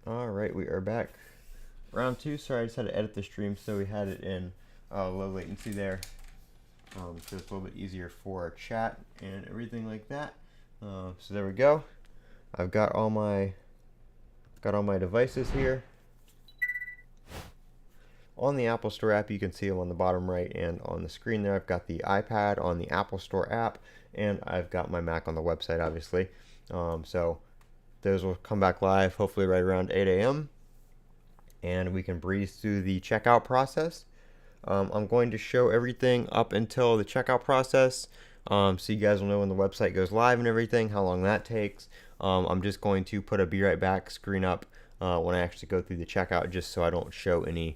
Alright, we are back. Round two. Sorry, I just had to edit the stream so we had it in low latency there. So it's a little bit easier for our chat and everything like that. So there we go. I've got all my devices here. On the Apple Store app, you can see them on the bottom right and on the screen there. I've got the iPad on the Apple Store app, and I've got my Mac on the website, obviously. So those will come back live hopefully right around 8 a.m. and we can breeze through the checkout process. I'm going to show everything up until the checkout process, so you guys will know when the website goes live and everything, how long that takes. I'm just going to put a be right back screen up when I actually go through the checkout, just so I don't show any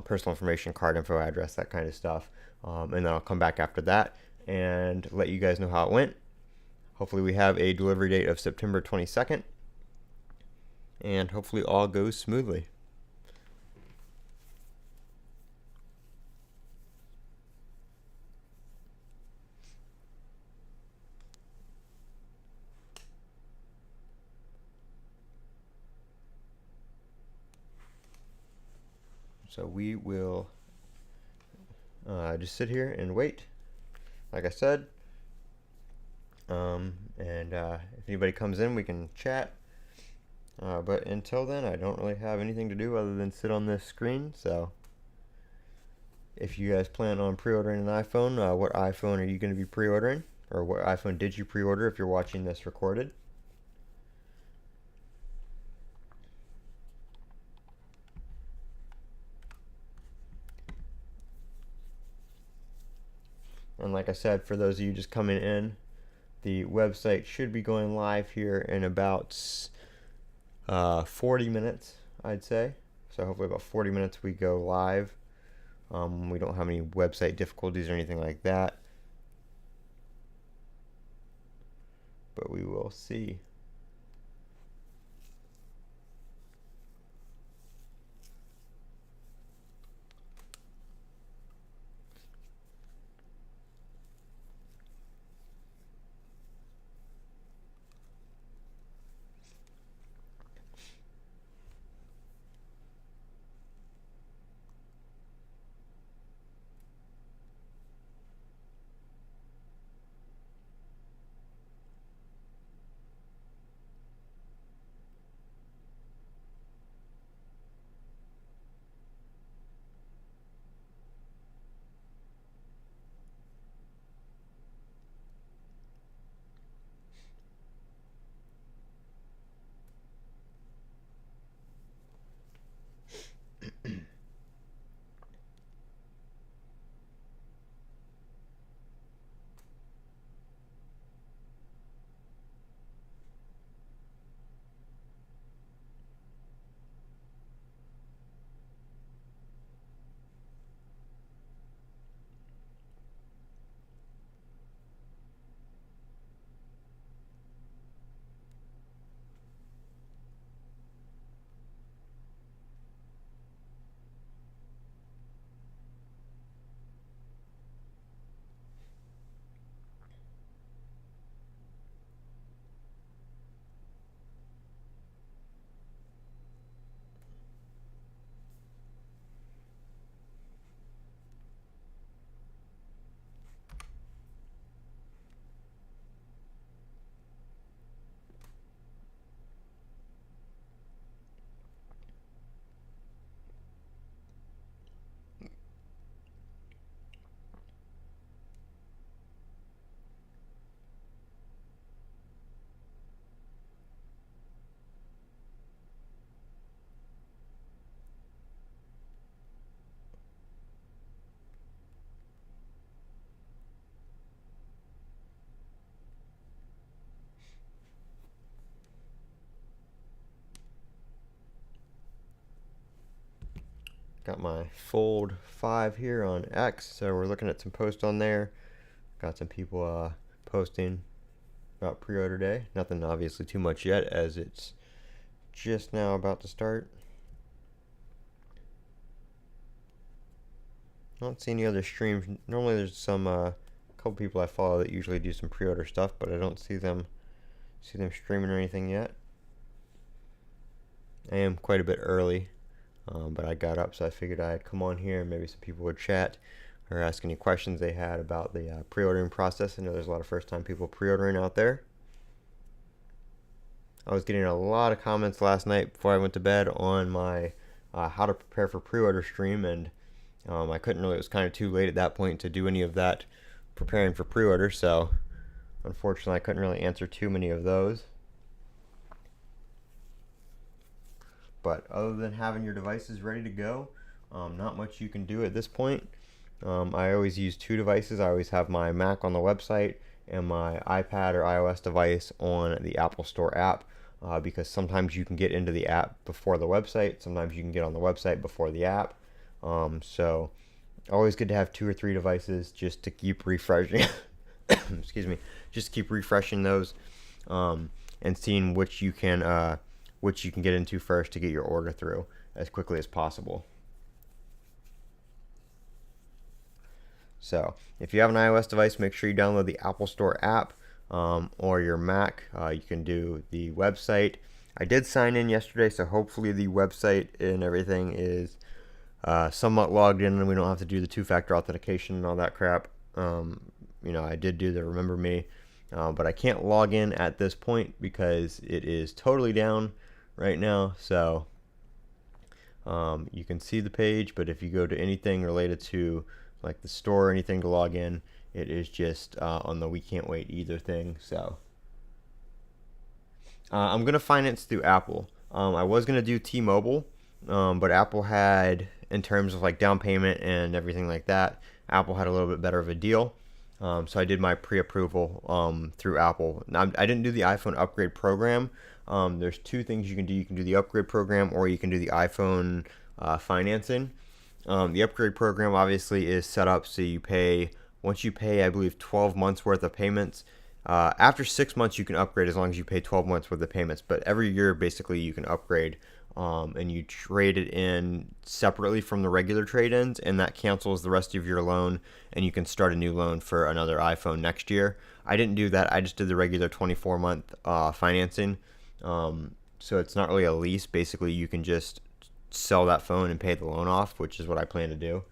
personal information, card info, address, that kind of stuff. And then I'll come back after that and let you guys know how it went. Hopefully we have a delivery date of September 22nd, and hopefully all goes smoothly. So we will just sit here and wait, like I said. If anybody comes in, we can chat. But until then, I don't really have anything to do other than sit on this screen. So if you guys plan on pre-ordering an iPhone, what iPhone are you going to be pre-ordering? Or what iPhone did you pre-order if you're watching this recorded? And like I said, for those of you just coming in, the website should be going live here in about 40 minutes, I'd say. So hopefully about 40 minutes we go live. We don't have any website difficulties or anything like that, but we will see. Got my Fold 5 here on X, so we're looking at some posts on there. Got some people posting about pre-order day. Nothing obviously too much yet, as it's just now about to start. I don't see any other streams. Normally there's some couple people I follow that usually do some pre-order stuff, but I don't see them streaming or anything yet. I am quite a bit early, but I got up, so I figured I'd come on here and maybe some people would chat or ask any questions they had about the pre-ordering process. I know there's a lot of first-time people pre-ordering out there. I was getting a lot of comments last night before I went to bed on my how to prepare for pre-order stream, and I couldn't really, it was kind of too late at that point to do any of that preparing for pre-order, so unfortunately I couldn't really answer too many of those. But other than having your devices ready to go, not much you can do at this point. I always use two devices. I always have my Mac on the website and my iPad or iOS device on the Apple Store app, because sometimes you can get into the app before the website, sometimes you can get on the website before the app. So always good to have 2 or 3 devices just to keep refreshing. Excuse me, just keep refreshing those, and seeing which you can get into first to get your order through as quickly as possible. So if you have an iOS device, make sure you download the Apple Store app, or your Mac. You can do the website. I did sign in yesterday, so hopefully the website and everything is somewhat logged in and we don't have to do the 2-factor authentication and all that crap. I did do the Remember Me, but I can't log in at this point because it is totally down right now. So you can see the page, but if you go to anything related to like the store or anything to log in, it is just on the we can't wait either thing. So I'm gonna finance through Apple. I was gonna do T-Mobile, but Apple had, in terms of like down payment and everything like that, Apple had a little bit better of a deal. So I did my pre-approval through Apple. Now, I didn't do the iPhone upgrade program. There's 2 things you can do. You can do the upgrade program, or you can do the iPhone financing. The upgrade program obviously is set up so once you pay, I believe, 12 months worth of payments. After 6 months, you can upgrade as long as you pay 12 months worth of payments. But every year, basically, you can upgrade, and you trade it in separately from the regular trade-ins, and that cancels the rest of your loan, and you can start a new loan for another iPhone next year. I didn't do that. I just did the regular 24-month financing. So it's not really a lease. Basically, you can just sell that phone and pay the loan off, which is what I plan to do.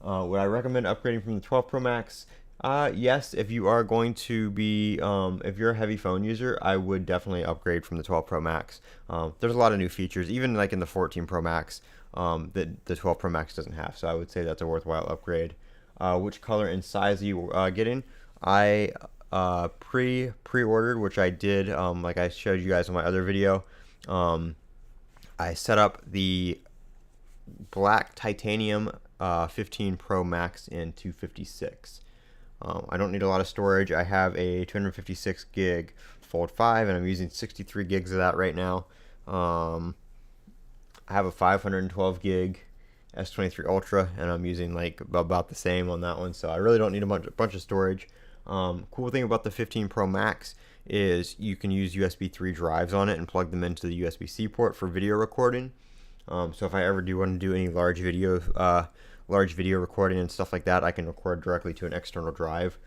Would I recommend upgrading from the 12 Pro Max? Yes, if you are going to be, if you're a heavy phone user, I would definitely upgrade from the 12 Pro Max. There's a lot of new features, even like in the 14 Pro Max, that the 12 Pro Max doesn't have. So I would say that's a worthwhile upgrade. Which color and size are you getting? I pre-ordered, which I did, like I showed you guys in my other video. I set up the black titanium 15 Pro Max in 256. I don't need a lot of storage. I have a 256 gig Fold 5, and I'm using 63 gigs of that right now. I have a 512 gig S23 Ultra, and I'm using like about the same on that one, so I really don't need a bunch of storage. Cool thing about the 15 Pro Max is you can use USB 3 drives on it and plug them into the USB-C port for video recording. So if I ever do want to do any large video recording and stuff like that, I can record directly to an external drive,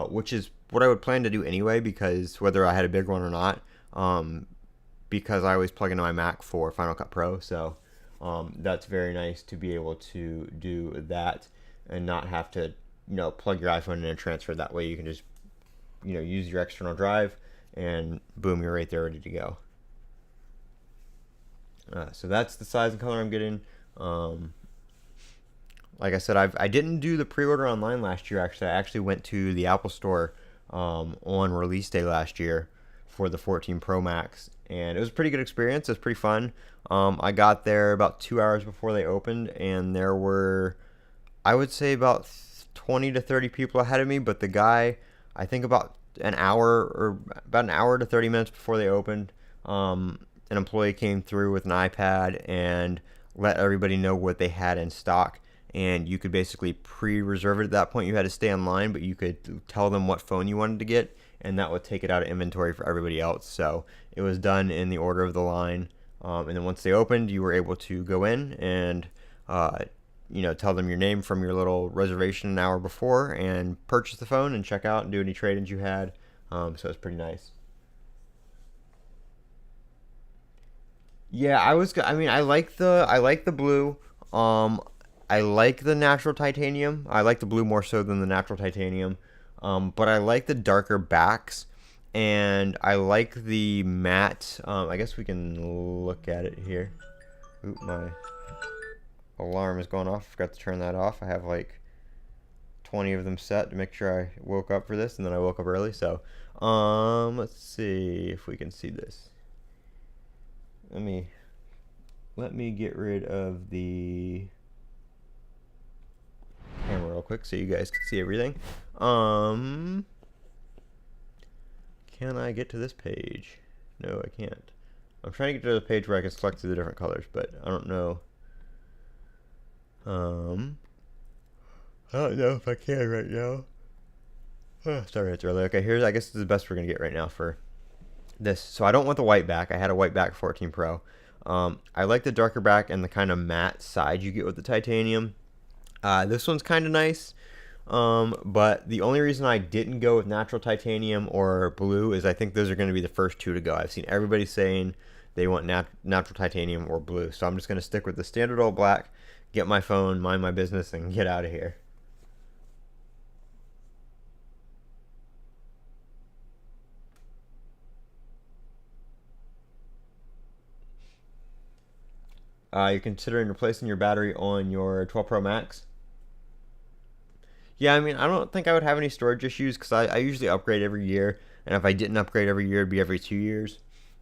which is what I would plan to do anyway, because whether I had a big one or not, because I always plug into my Mac for Final Cut Pro, so that's very nice to be able to do that and not have to plug your iPhone in and transfer. That way you can just use your external drive and boom, you're right there ready to go. So that's the size and color I'm getting. Like I said, I didn't do the pre-order online last year. Actually, I actually went to the Apple Store on release day last year for the 14 Pro Max, and it was a pretty good experience. It was pretty fun. I got there about 2 hours before they opened, and there were, I would say, about 20 to 30 people ahead of me, but the guy, I think about an hour to 30 minutes before they opened, an employee came through with an iPad and let everybody know what they had in stock, and you could basically pre-reserve it at that point. You had to stay online, but you could tell them what phone you wanted to get, and that would take it out of inventory for everybody else. So it was done in the order of the line, and then once they opened, you were able to go in and tell them your name from your little reservation an hour before and purchase the phone and check out and do any trade-ins you had. So it's pretty nice. Yeah, I mean, I like the blue. Um, I like the natural titanium. I like the blue more so than the natural titanium. But I like the darker backs, and I like the matte. I guess we can look at it here. Oop, my alarm is going off. Forgot to turn that off. I have like 20 of them set to make sure I woke up for this, and then I woke up early. So, let's see if we can see this. Let me let me get rid of the camera real quick so you guys can see everything. Um, can I get to this page? No, I can't. I'm trying to get to the page where I can select through the different colors, but I don't know. Um, I don't know if I can right now. Oh, sorry, it's early. Okay, here's, I guess this is the best we're gonna get right now for this. So I don't want the white back. I had a white back 14 Pro. I like the darker back and the kind of matte side you get with the titanium. This one's kind of nice. But the only reason I didn't go with natural titanium or blue is I think those are going to be the first two to go. I've seen everybody saying they want natural titanium or blue. So I'm just going to stick with the standard old black, get my phone, mind my business, and get out of here. You're considering replacing your battery on your 12 Pro Max? Yeah, I mean, I don't think I would have any storage issues because I usually upgrade every year, and if I didn't upgrade every year, it'd be every 2 years.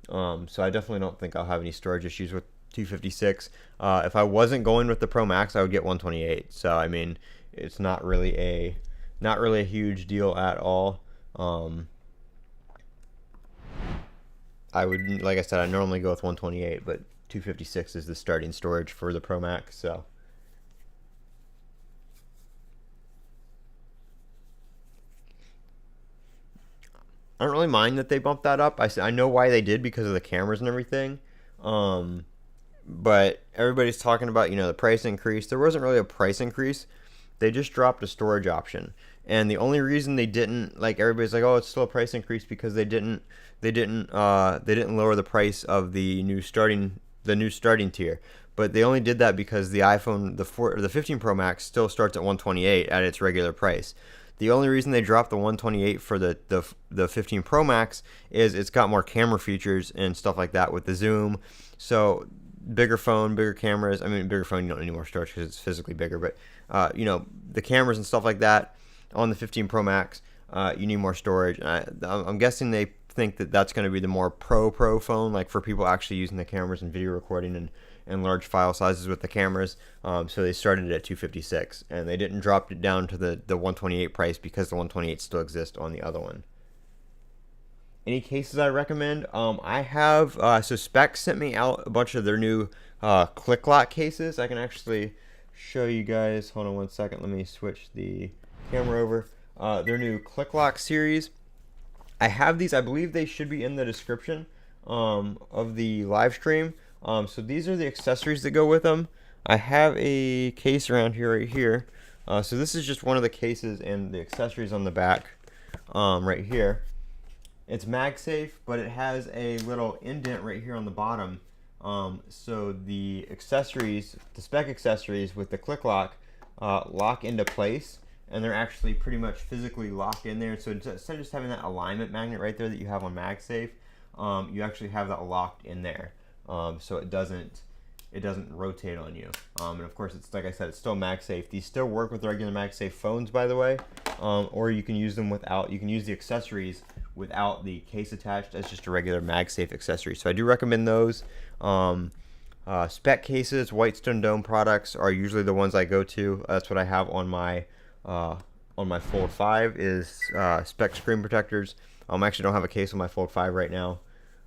So I definitely don't think I'll have any storage issues with 256. If I wasn't going with the Pro Max, I would get 128. So I mean, it's not really a huge deal at all. Um, I would, like I said, I normally go with 128, but 256 is the starting storage for the Pro Max. So I don't really mind that they bumped that up. I know why they did because of the cameras and everything. Um, but everybody's talking about, the price increase. There wasn't really a price increase. They just dropped a storage option. And the only reason they didn't, like, everybody's like, oh, it's still a price increase because they didn't lower the price of the new starting tier. But they only did that because the iPhone, the 15 Pro Max still starts at 128 at its regular price. The only reason they dropped the 128 for the 15 Pro Max is it's got more camera features and stuff like that with the zoom. So bigger phone, bigger cameras. I mean, bigger phone, you don't need more storage because it's physically bigger. But the cameras and stuff like that on the 15 Pro Max, you need more storage. I'm guessing they think that that's going to be the more pro phone, like for people actually using the cameras and video recording and large file sizes with the cameras. So they started it at 256, and they didn't drop it down to the 128 price because the 128 still exists on the other one. Any cases I recommend? I have so Spec sent me out a bunch of their new click lock cases. I can actually show you guys. Hold on one second. Let me switch the camera over. Their new click lock series. I have these. I believe they should be in the description of the live stream. So these are the accessories that go with them. I have a case around here, right here. So this is just one of the cases and the accessories on the back, right here. It's MagSafe, but it has a little indent right here on the bottom. So the accessories, the Spec accessories with the click lock, lock into place, and they're actually pretty much physically locked in there. So instead of just having that alignment magnet right there that you have on MagSafe, you actually have that locked in there. So it doesn't rotate on you. And of course, it's like I said, it's still MagSafe. These still work with regular MagSafe phones, by the way. Or you can use them without. You can use the accessories without the case attached as just a regular MagSafe accessory. So I do recommend those. Spec cases, Whitestone Dome products are usually the ones I go to. That's what I have on my Fold 5 is Spec screen protectors. I actually don't have a case on my Fold 5 right now.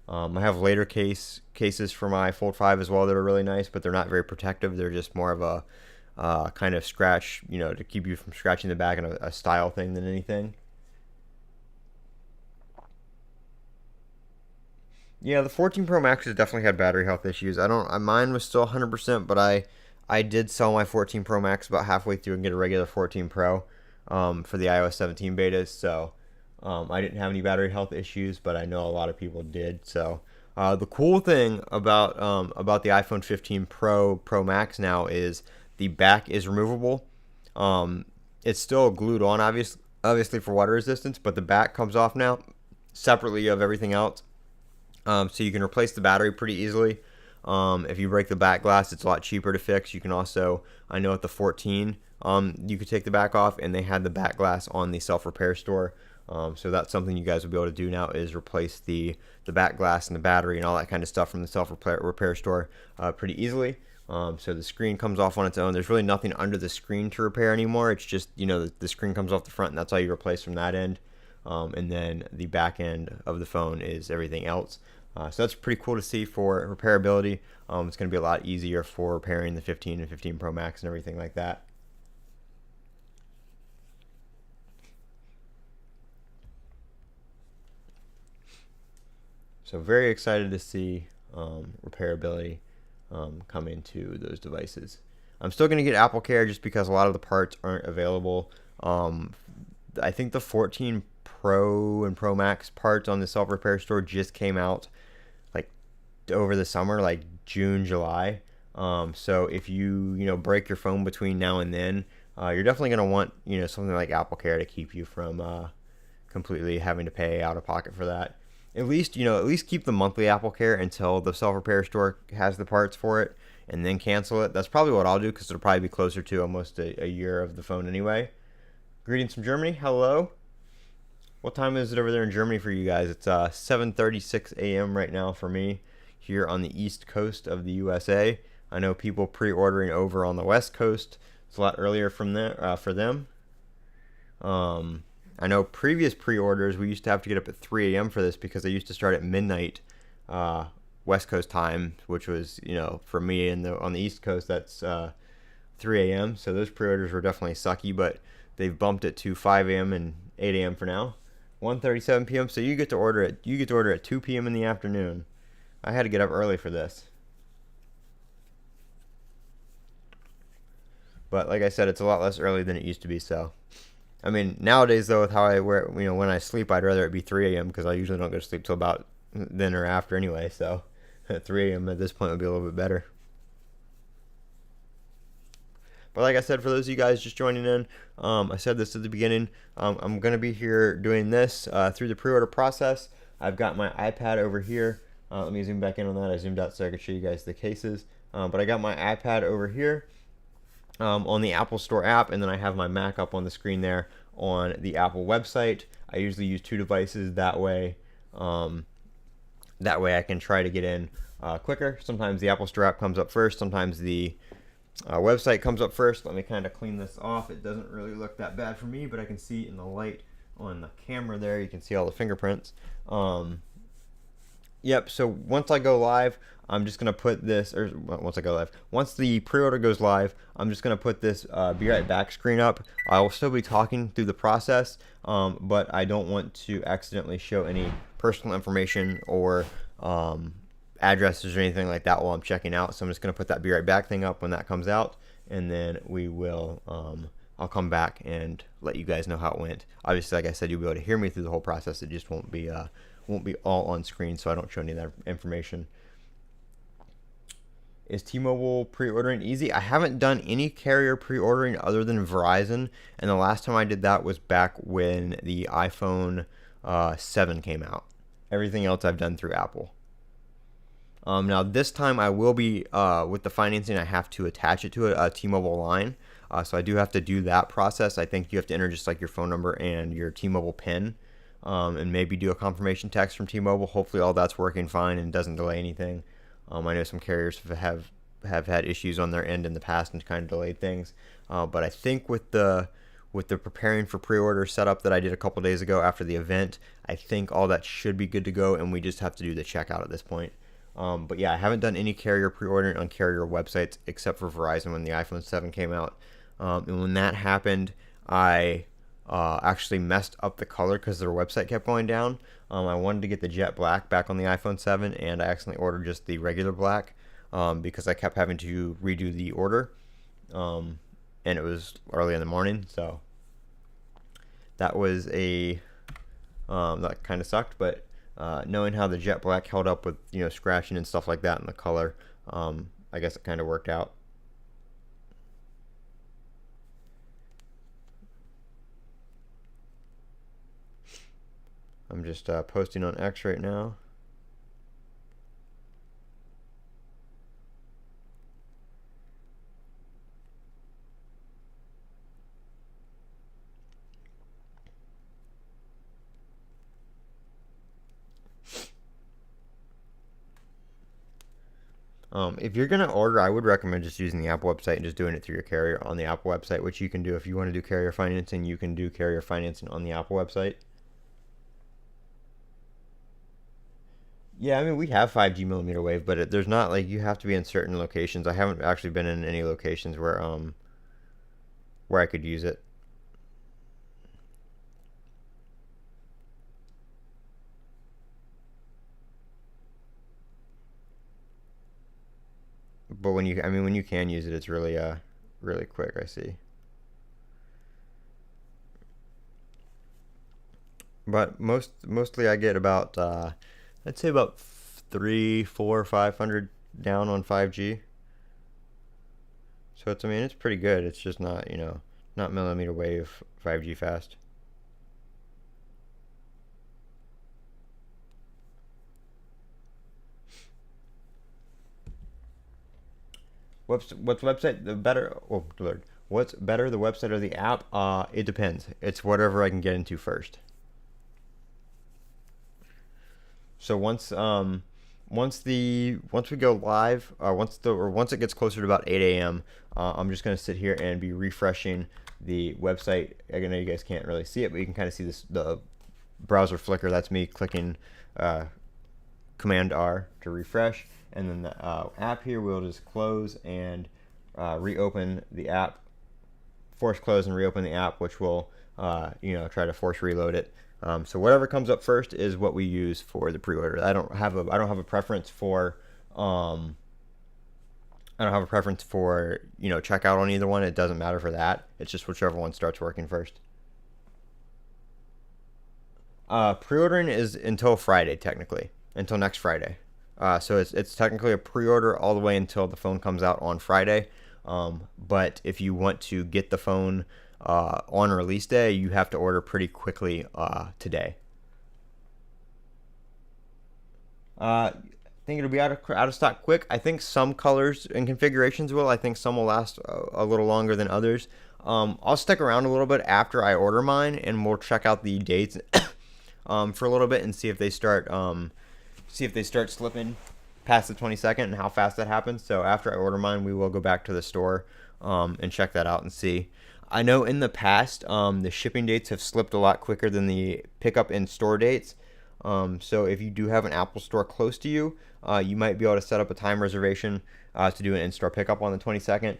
I have later cases for my Fold 5 as well that are really nice, but they're not very protective. They're just more of a kind of scratch, to keep you from scratching the back, and a style thing than anything. Yeah, the 14 Pro Max has definitely had battery health issues. I don't. Mine was still 100%, but I did sell my 14 Pro Max about halfway through and get a regular 14 Pro for the iOS 17 betas. So I didn't have any battery health issues, but I know a lot of people did. So The cool thing about the iPhone 15 Pro Max now is the back is removable. Um, it's still glued on, obviously for water resistance, but the back comes off now separately of everything else. So you can replace the battery pretty easily. If you break the back glass, it's a lot cheaper to fix. You can also, I know at the 14, you could take the back off, and they had the back glass on the self repair store. So that's something you guys will be able to do now, is replace the back glass and the battery and all that kind of stuff from the self repair store pretty easily. So the screen comes off on its own. There's really nothing under the screen to repair anymore. It's just, the screen comes off the front, and that's all you replace from that end. And then the back end of the phone is everything else. So that's pretty cool to see for repairability. It's going to be a lot easier for repairing the 15 and 15 Pro Max and everything like that. So very excited to see repairability come into those devices. I'm still going to get Apple Care just because a lot of the parts aren't available. I think the 14 Pro and Pro Max parts on the self repair store just came out like over the summer, like June, July. So if you break your phone between now and then, you're definitely going to want something like Apple Care to keep you from completely having to pay out of pocket for that. At least keep the monthly Apple Care until the self repair store has the parts for it, and then cancel it. That's probably what I'll do, because it'll probably be closer to almost a year of the phone anyway. Greetings from Germany. Hello. What time is it over there in Germany for you guys? It's 7:36 a.m. right now for me here on the east coast of the USA. I know people pre-ordering over on the west coast. It's a lot earlier from there for them. I know previous pre-orders, we used to have to get up at 3 a.m. for this, because they used to start at midnight West Coast time, which was, for me on the East Coast, that's 3 a.m. So those pre-orders were definitely sucky, but they've bumped it to 5 a.m. and 8 a.m. for now. 1:37 p.m. So you get to order at 2 p.m. in the afternoon. I had to get up early for this. But like I said, it's a lot less early than it used to be, so I mean, nowadays though, with how I wear, when I sleep, I'd rather it be 3 a.m. because I usually don't go to sleep till about then or after anyway. So at 3 a.m. at this point would be a little bit better. But like I said, for those of you guys just joining in, I said this at the beginning. I'm going to be here doing this through the pre-order process. I've got my iPad over here. Let me zoom back in on that. I zoomed out so I could show you guys the cases. But I got my iPad over here on the Apple Store app, and then I have my Mac up on the screen there on the Apple website. I usually use two devices that way. That way I can try to get in quicker. Sometimes the Apple Store app comes up first. Sometimes the website comes up first. Let me kind of clean this off. It doesn't really look that bad for me, but I can see in the light on the camera there, you can see all the fingerprints. Yep, so once I go live, I'm just going to put this, or once I go live, once the pre-order goes live, I'm just going to put this be right back screen up. I will still be talking through the process, but I don't want to accidentally show any personal information or addresses or anything like that while I'm checking out. So I'm just going to put that be right back thing up when that comes out, and then we will, I'll come back and let you guys know how it went. Obviously, like I said, you'll be able to hear me through the whole process. It just won't be all on screen, so I don't show any of that information. Is T-Mobile pre-ordering easy? I haven't done any carrier pre-ordering other than Verizon, and the last time I did that was back when the iPhone 7 came out. Everything else I've done through Apple. Now this time I will be, with the financing, I have to attach it to a T-Mobile line. So I do have to do that process. I think you have to enter just like your phone number and your T-Mobile PIN. And maybe do a confirmation text from T-Mobile. Hopefully all that's working fine and doesn't delay anything. I know some carriers have had issues on their end in the past and kind of delayed things. But I think with the preparing for pre-order setup that I did a couple days ago after the event, I think all that should be good to go, and we just have to do the checkout at this point. But yeah, I haven't done any carrier pre-ordering on carrier websites except for Verizon when the iPhone 7 came out. And when that happened, I actually messed up the color because their website kept going down. I wanted to get the jet black back on the iPhone 7, and I accidentally ordered just the regular black because I kept having to redo the order. And it was early in the morning, so that was that kind of sucked. But knowing how the jet black held up with scratching and stuff like that in the color, I guess it kind of worked out. I'm just posting on X right now. If you're gonna order, I would recommend just using the Apple website and just doing it through your carrier on the Apple website, which you can do if you want to do carrier financing. You can do carrier financing on the Apple website. Yeah, I mean we have 5G millimeter wave, but there's not like you have to be in certain locations. I haven't actually been in any locations where I could use it. But when you can use it, it's really quick. I see. But mostly I get about I'd say about three, four, 500 down on 5G. So it's pretty good. It's just not not millimeter wave 5G fast. What's website the better? Oh Lord, what's better, the website or the app? It depends. It's whatever I can get into first. So once we go live, once it gets closer to about 8 a.m., I'm just gonna sit here and be refreshing the website. I know you guys can't really see it, but you can kind of see the browser flicker. That's me clicking uh, Command R to refresh, and then the app here will just close and reopen the app, force close and reopen the app, which will try to force reload it. So whatever comes up first is what we use for the pre-order. I don't have a preference for checkout on either one. It doesn't matter for that. It's just whichever one starts working first. Pre-ordering is until Friday, technically, until next Friday. So it's technically a pre-order all the way until the phone comes out on Friday. But if you want to get the phone on release day, you have to order pretty quickly today. I think it'll be out of stock quick. I think some colors and configurations will. I think some will last a little longer than others. I'll stick around a little bit after I order mine, and we'll check out the dates for a little bit and see if they start slipping past the 22nd and how fast that happens. So after I order mine, we will go back to the store and check that out and see. I know in the past the shipping dates have slipped a lot quicker than the pickup in store dates. So if you do have an Apple store close to you, you might be able to set up a time reservation to do an in-store pickup on the 22nd,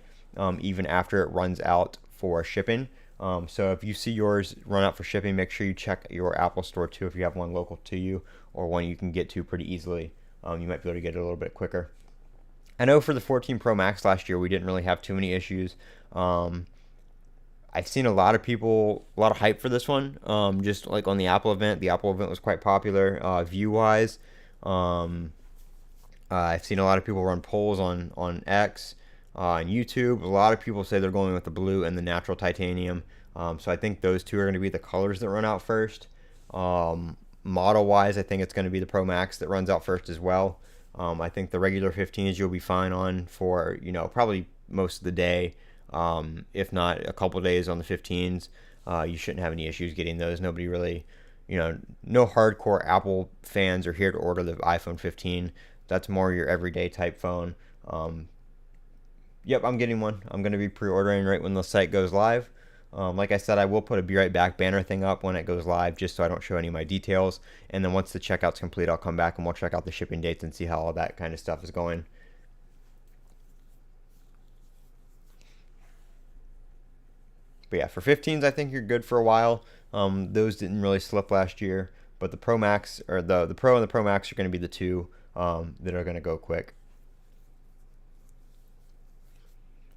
even after it runs out for shipping. So if you see yours run out for shipping, make sure you check your Apple store too if you have one local to you or one you can get to pretty easily. You might be able to get it a little bit quicker. I know for the 14 Pro Max last year, we didn't really have too many issues. I've seen a lot of hype for this one. Just like on the Apple event was quite popular view wise. I've seen a lot of people run polls on X, on YouTube. A lot of people say they're going with the blue and the natural titanium. So I think those two are going to be the colors that run out first. Model wise, I think it's going to be the Pro Max that runs out first as well. I think the regular 15s you'll be fine on for probably most of the day. If not a couple days on the 15s, you shouldn't have any issues getting those. Nobody really, no hardcore Apple fans are here to order the iPhone 15. That's more your everyday type phone. Yep, I'm getting one. I'm going to be pre-ordering right when the site goes live. Like I said, I will put a Be Right Back banner thing up when it goes live just so I don't show any of my details. And then once the checkout's complete, I'll come back and we'll check out the shipping dates and see how all that kind of stuff is going. But yeah, for 15s, I think you're good for a while. Those didn't really slip last year, but the Pro Max or the Pro and the Pro Max are going to be the two that are going to go quick.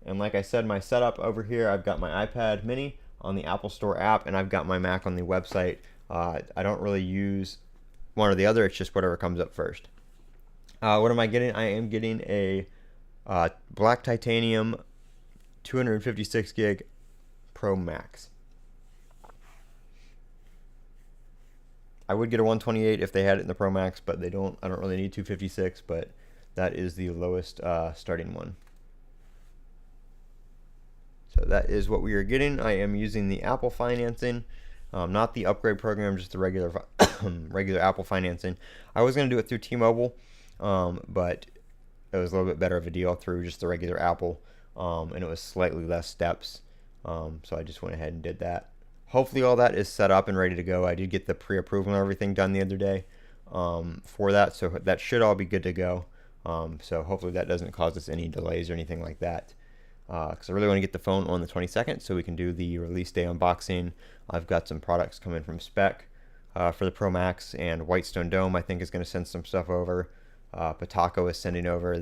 And like I said, my setup over here, I've got my iPad mini on the Apple Store app, and I've got my Mac on the website. I don't really use one or the other. It's just whatever comes up first. What am I getting? I am getting a black titanium 256 gig Pro Max. I would get a 128 if they had it in the Pro Max, but they don't. I don't really need 256, but that is the lowest starting one. So that is what we are getting. I am using the Apple financing, not the upgrade program, just the regular regular Apple financing. I was going to do it through T-Mobile, but it was a little bit better of a deal through just the regular Apple, and it was slightly less steps. So I just went ahead and did that. Hopefully all that is set up and ready to go. I did get the pre-approval and everything done the other day for that, so that should all be good to go. So hopefully that doesn't cause us any delays or anything like that. Because I really want to get the phone on the 22nd so we can do the release day unboxing. I've got some products coming from Spec for the Pro Max, and Whitestone Dome I think is going to send some stuff over. Pataco is sending over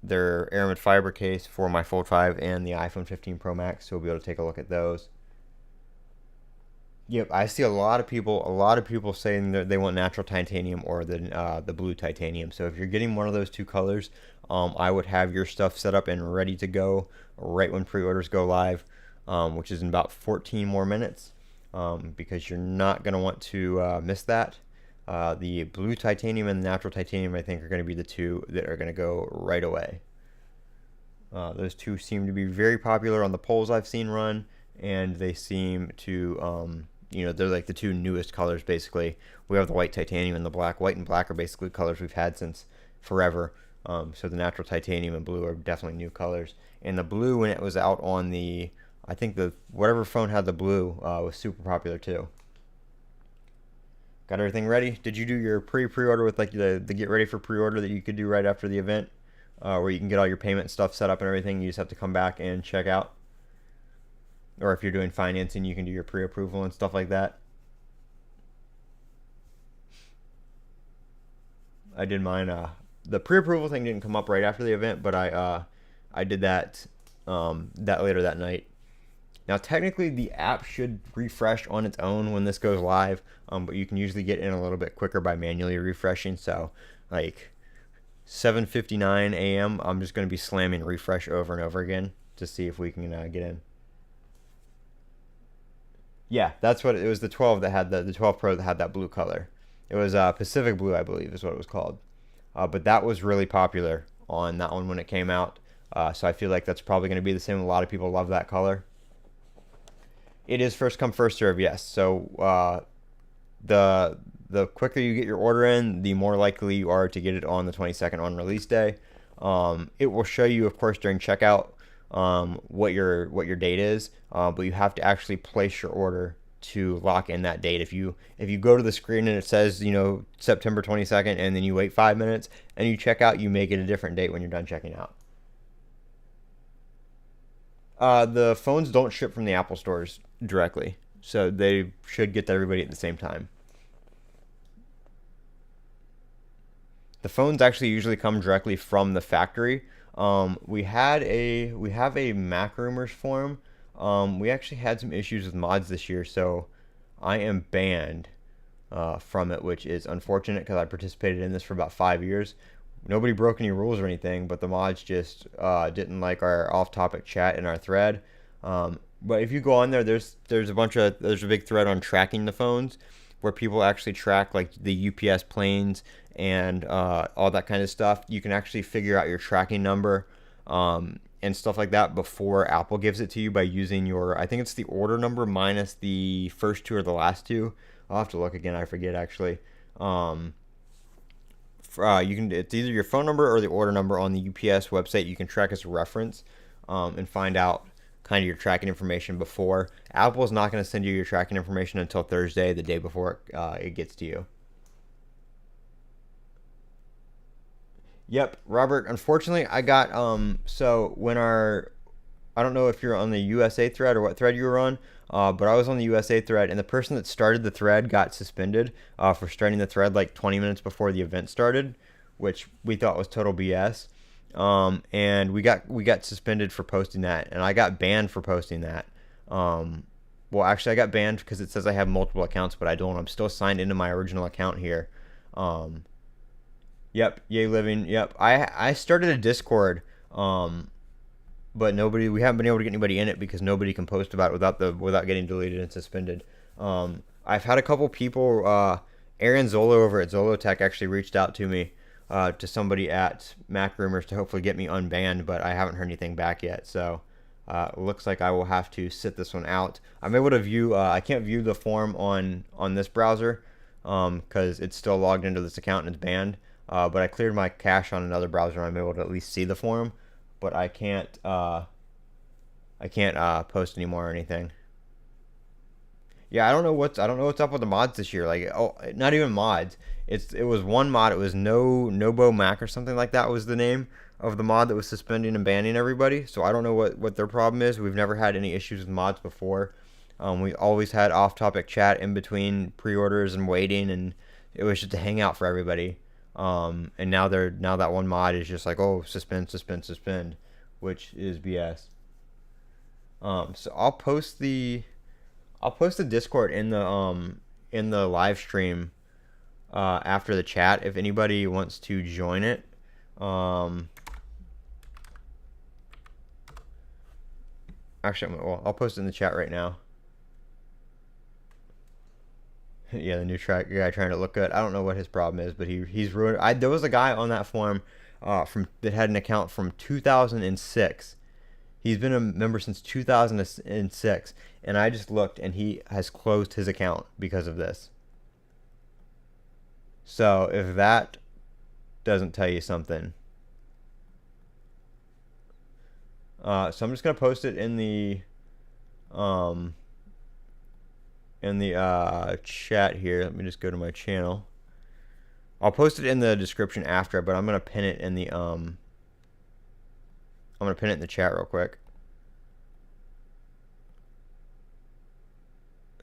their aramid fiber case for my Fold 5 and the iPhone 15 Pro Max, so we'll be able to take a look at those. Yep, I see a lot of people saying that they want natural titanium or the blue titanium. So if you're getting one of those two colors, I would have your stuff set up and ready to go right when pre-orders go live, which is in about 14 more minutes, because you're not going to want to miss that. The blue titanium and the natural titanium, I think, are going to be the two that are going to go right away. Those two seem to be very popular on the polls I've seen run, and they seem to, they're like the two newest colors, basically. We have the white titanium and the black. White and black are basically colors we've had since forever. So the natural titanium and blue are definitely new colors. And the blue, when it was out on I think whatever phone had the blue was super popular too. Got everything ready? Did you do your pre-order with like the get ready for pre-order that you could do right after the event, where you can get all your payment stuff set up and everything? You just have to come back and check out. Or if you're doing financing, you can do your pre-approval and stuff like that. I did mine. The pre-approval thing didn't come up right after the event, but I did that later that night. Now, technically, the app should refresh on its own when this goes live, but you can usually get in a little bit quicker by manually refreshing. So, like 7:59 a.m., I'm just going to be slamming refresh over and over again to see if we can get in. Yeah, that's what it was. The 12 that had the 12 Pro that had that blue color. It was Pacific Blue, I believe, is what it was called. But that was really popular on that one when it came out. So I feel like that's probably going to be the same. A lot of people love that color. It is first come, first serve, yes. So the quicker you get your order in, the more likely you are to get it on the 22nd on release day. It will show you, of course, during checkout what your date is, but you have to actually place your order to lock in that date. If you go to the screen and it says September 22nd, and then you wait 5 minutes and you check out, you may get a different date when you're done checking out. The phones don't ship from the Apple stores directly, so they should get to everybody at the same time. The phones actually usually come directly from the factory. We have a Mac Rumors forum. We actually had some issues with mods this year, so I am banned from it, which is unfortunate because I participated in this for about 5 years. Nobody broke any rules or anything, but the mods just didn't like our off-topic chat in our thread. But if you go on there, there's a big thread on tracking the phones, where people actually track like the UPS planes and all that kind of stuff. You can actually figure out your tracking number and stuff like that before Apple gives it to you by using I think it's the order number minus the first two or the last two. I'll have to look again. I forget actually. It's either your phone number or the order number on the UPS website. You can track as a reference and find out kind of your tracking information before. Apple's not going to send you your tracking information until Thursday, the day before it gets to you. Yep, Robert, unfortunately I got so when I don't know if you're on the USA thread or what thread you were on, but I was on the USA thread, and the person that started the thread got suspended for starting the thread like 20 minutes before the event started, which we thought was total BS. And we got suspended for posting that, and I got banned for posting that. well, actually, I got banned because it says I have multiple accounts, but I don't. I'm still signed into my original account here. Um, yep, Yay Living. Yep, I started a Discord, but nobody. We haven't been able to get anybody in it because nobody can post about it without getting deleted and suspended. I've had a couple people. Aaron Zolo over at Zolotech actually reached out to me, to somebody at Mac Rumors to hopefully get me unbanned, but I haven't heard anything back yet. So looks like I will have to sit this one out. I'm able to view. I can't view the form on this browser because it's still logged into this account and it's banned. But I cleared my cache on another browser, and I'm able to at least see the forum. But I can't. I can't post anymore or anything. Yeah, I don't know what's up with the mods this year. Like, oh, not even mods. It was one mod. It was Nobo Mac or something like that was the name of the mod that was suspending and banning everybody. So I don't know what their problem is. We've never had any issues with mods before. We always had off-topic chat in between pre-orders and waiting, and it was just a hangout for everybody. And now that one mod is just like, oh, suspend, suspend, suspend, which is BS. So I'll post the Discord in the live stream after the chat if anybody wants to join it. Actually, I'll post it in the chat right now. Yeah, the new track guy trying to look good. I don't know what his problem is, but he's ruined. There was a guy on that forum that had an account from 2006. He's been a member since 2006, and I just looked, and he has closed his account because of this. So if that doesn't tell you something, so I'm just gonna post it in the chat here. Let me just go to my channel. I'll post it in the description after, but I'm gonna pin it in the I'm going to pin it in the chat real quick.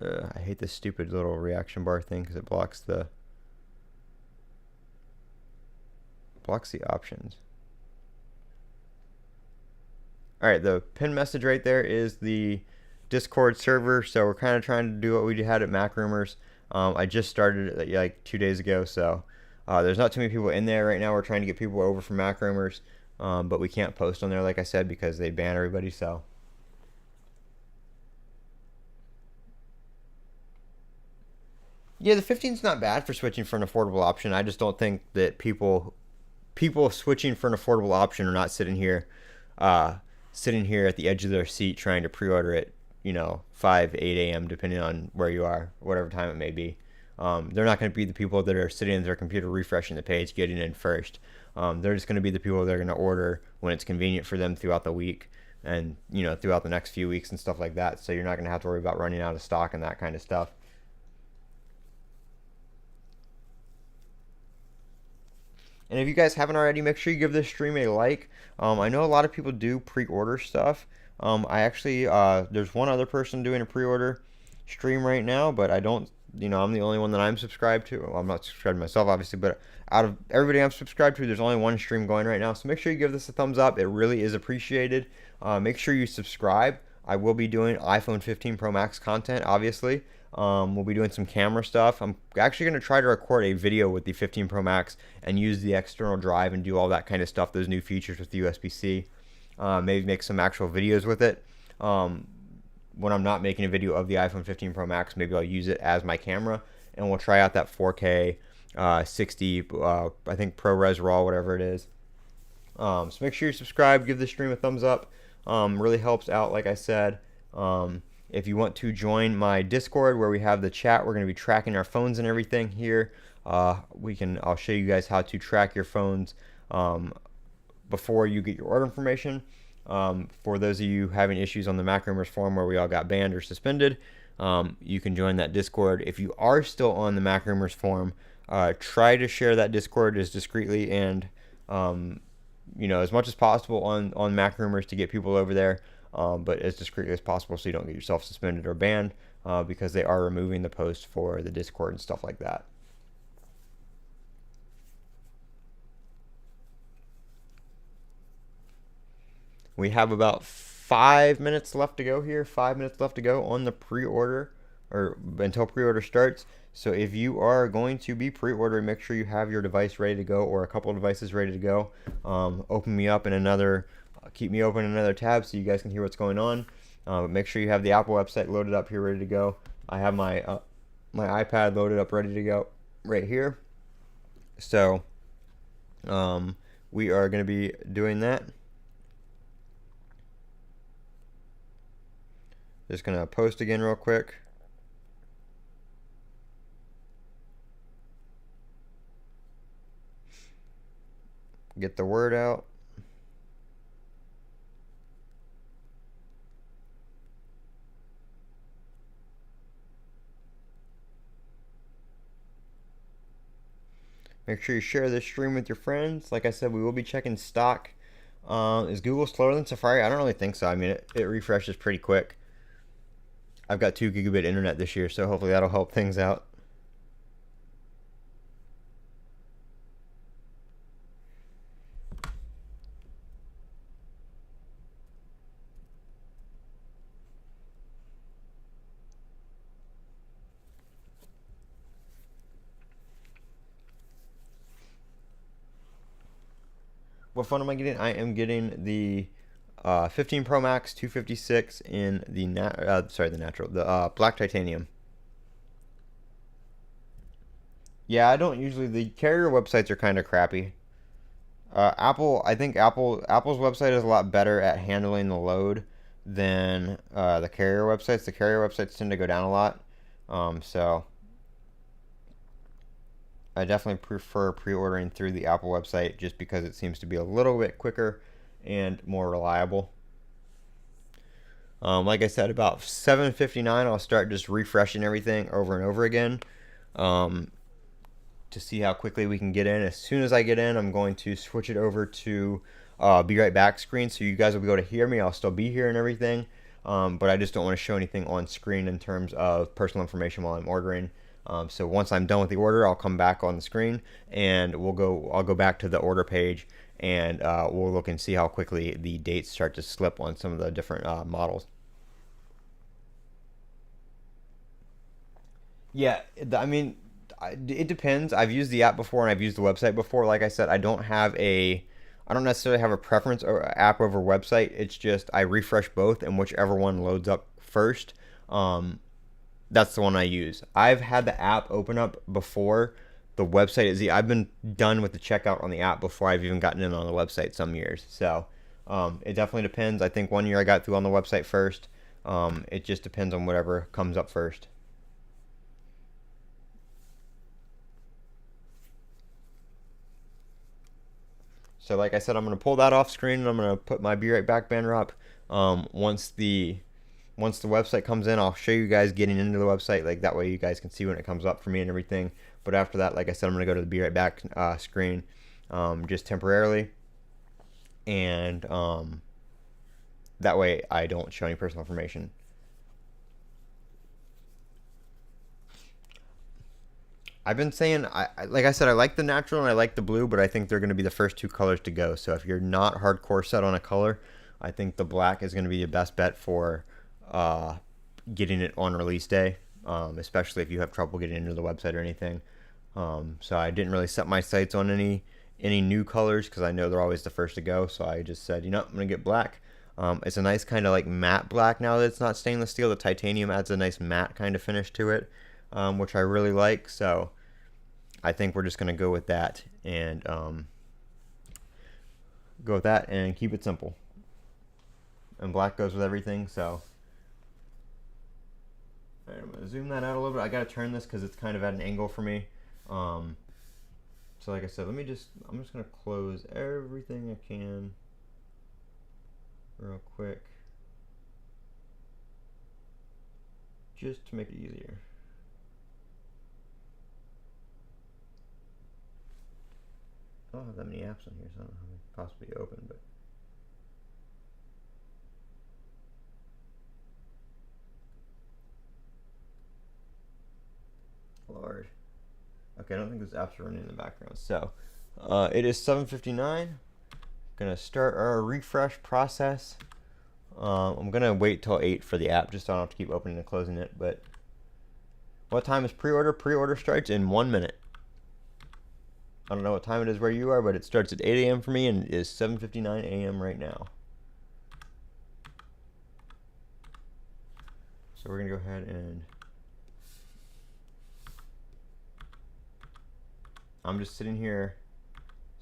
I hate this stupid little reaction bar thing because it blocks the options. Alright, the pin message right there is the Discord server, so we're kind of trying to do what we had at Mac Rumors. I just started it like 2 days ago, so there's not too many people in there right now. We're trying to get people over from Mac Rumors. But we can't post on there, like I said, because they ban everybody. So yeah, the 15's not bad for switching for an affordable option. I just don't think that people switching for an affordable option are not sitting here at the edge of their seat trying to pre-order it, 5, 8 a.m. depending on where you are, whatever time it may be. They're not going to be the people that are sitting at their computer refreshing the page, getting in first. They're just going to be the people that are going to order when it's convenient for them throughout the week and, throughout the next few weeks and stuff like that. So you're not going to have to worry about running out of stock and that kind of stuff. And if you guys haven't already, make sure you give this stream a like. I know a lot of people do pre-order stuff. I actually, there's one other person doing a pre-order stream right now, but I don't, I'm the only one that I'm subscribed to. Well, I'm not subscribed to myself, obviously, but out of everybody I'm subscribed to, there's only one stream going right now. So make sure you give this a thumbs up. It really is appreciated. Make sure you subscribe. I will be doing iPhone 15 Pro Max content, obviously. We'll be doing some camera stuff. I'm actually going to try to record a video with the 15 Pro Max and use the external drive and do all that kind of stuff, those new features with the USB-C. Maybe make some actual videos with it. When I'm not making a video of the iPhone 15 Pro Max, maybe I'll use it as my camera, and we'll try out that 4K 60, I think ProRes RAW, whatever it is. So make sure you subscribe, give the stream a thumbs up. Really helps out, like I said. If you want to join my Discord where we have the chat, we're going to be tracking our phones and everything here. I'll show you guys how to track your phones before you get your order information. For those of you having issues on the Mac Rumors forum where we all got banned or suspended, you can join that Discord. If you are still on the Mac Rumors forum, try to share that Discord as discreetly and as much as possible on Mac Rumors to get people over there, but as discreetly as possible so you don't get yourself suspended or banned, because they are removing the post for the Discord and stuff like that. We have about 5 minutes left to go here. 5 minutes left to go on the pre-order, or until pre-order starts. So if you are going to be pre-ordering, make sure you have your device ready to go, or a couple of devices ready to go. Open me up in another, keep me open in another tab so you guys can hear what's going on. Make sure you have the Apple website loaded up here, ready to go. I have my my iPad loaded up, ready to go right here. So we are going to be doing that. Just going to post again real quick. Get the word out. Make sure you share this stream with your friends. Like I said, we will be checking stock. Is Google slower than Safari? I don't really think so. I mean, it refreshes pretty quick. I've got 2 gigabit internet this year, so hopefully that'll help things out. What phone am I getting? I am getting the 15 Pro Max 256 in the black titanium. Yeah, I don't usually. The carrier websites are kind of crappy. I think Apple's website is a lot better at handling the load than the carrier websites. The carrier websites tend to go down a lot, so I definitely prefer pre-ordering through the Apple website just because it seems to be a little bit quicker and more reliable. Like I said, about 7:59, I'll start just refreshing everything over and over again to see how quickly we can get in. As soon as I get in, I'm going to switch it over to be right back screen, so you guys will be able to hear me. I'll still be here and everything, but I just don't want to show anything on screen in terms of personal information while I'm ordering. So once I'm done with the order, I'll come back on the screen and I'll go back to the order page and we'll look and see how quickly the dates start to slip on some of the different models. Yeah, I mean, it depends. I've used the app before and I've used the website before. Like I said, I don't necessarily have a preference or app over website. It's just I refresh both, and whichever one loads up first, that's the one I use. I've had the app open up before the website is. I've been done with the checkout on the app before I've even gotten in on the website some years. So it definitely depends. I think one year I got through on the website first. It just depends on whatever comes up first. So like I said, I'm going to pull that off screen and I'm going to put my Be Right Back banner up. Once the website comes in, I'll show you guys getting into the website. Like that way you guys can see when it comes up for me and everything. But after that, like I said, I'm going to go to the Be Right Back screen just temporarily. And that way I don't show any personal information. I've been saying, like I said, I like the natural and I like the blue, but I think they're going to be the first 2 colors to go. So if you're not hardcore set on a color, I think the black is going to be the best bet for getting it on release day, especially if you have trouble getting into the website or anything. So I didn't really set my sights on any new colors because I know they're always the first to go. So I just said, I'm going to get black. It's a nice kind of like matte black now that it's not stainless steel. The titanium adds a nice matte kind of finish to it, which I really like. So I think we're just going to go with that and keep it simple. And black goes with everything, so all right, I'm going to zoom that out a little bit. I got to turn this because it's kind of at an angle for me. So like I said, I'm just going to close everything I can real quick just to make it easier. I don't have that many apps on here, so I don't know how they possibly open, but Lord. Okay, I don't think those apps are running in the background. So it is 7:59. Gonna start our refresh process I'm gonna wait till 8 for the app, just so I don't have to keep opening and closing it. But what time is pre-order? Pre-order starts in 1 minute. I don't know what time it is where you are, but it starts at 8 a.m. for me and is 7:59 a.m. right now. So we're gonna go ahead and I'm just sitting here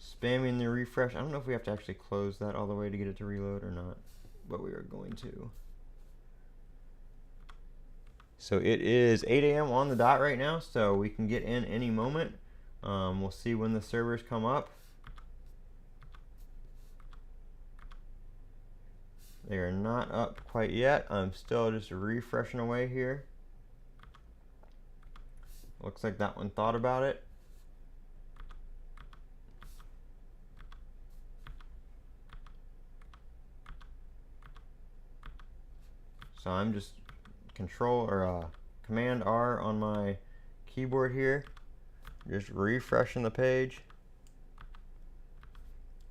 spamming the refresh. I don't know if we have to actually close that all the way to get it to reload or not, but we are going to. So it is 8 a.m. on the dot right now, so we can get in any moment. We'll see when the servers come up. They are not up quite yet. I'm still just refreshing away here. Looks like that one thought about it. So I'm just Command R on my keyboard here, just refreshing the page.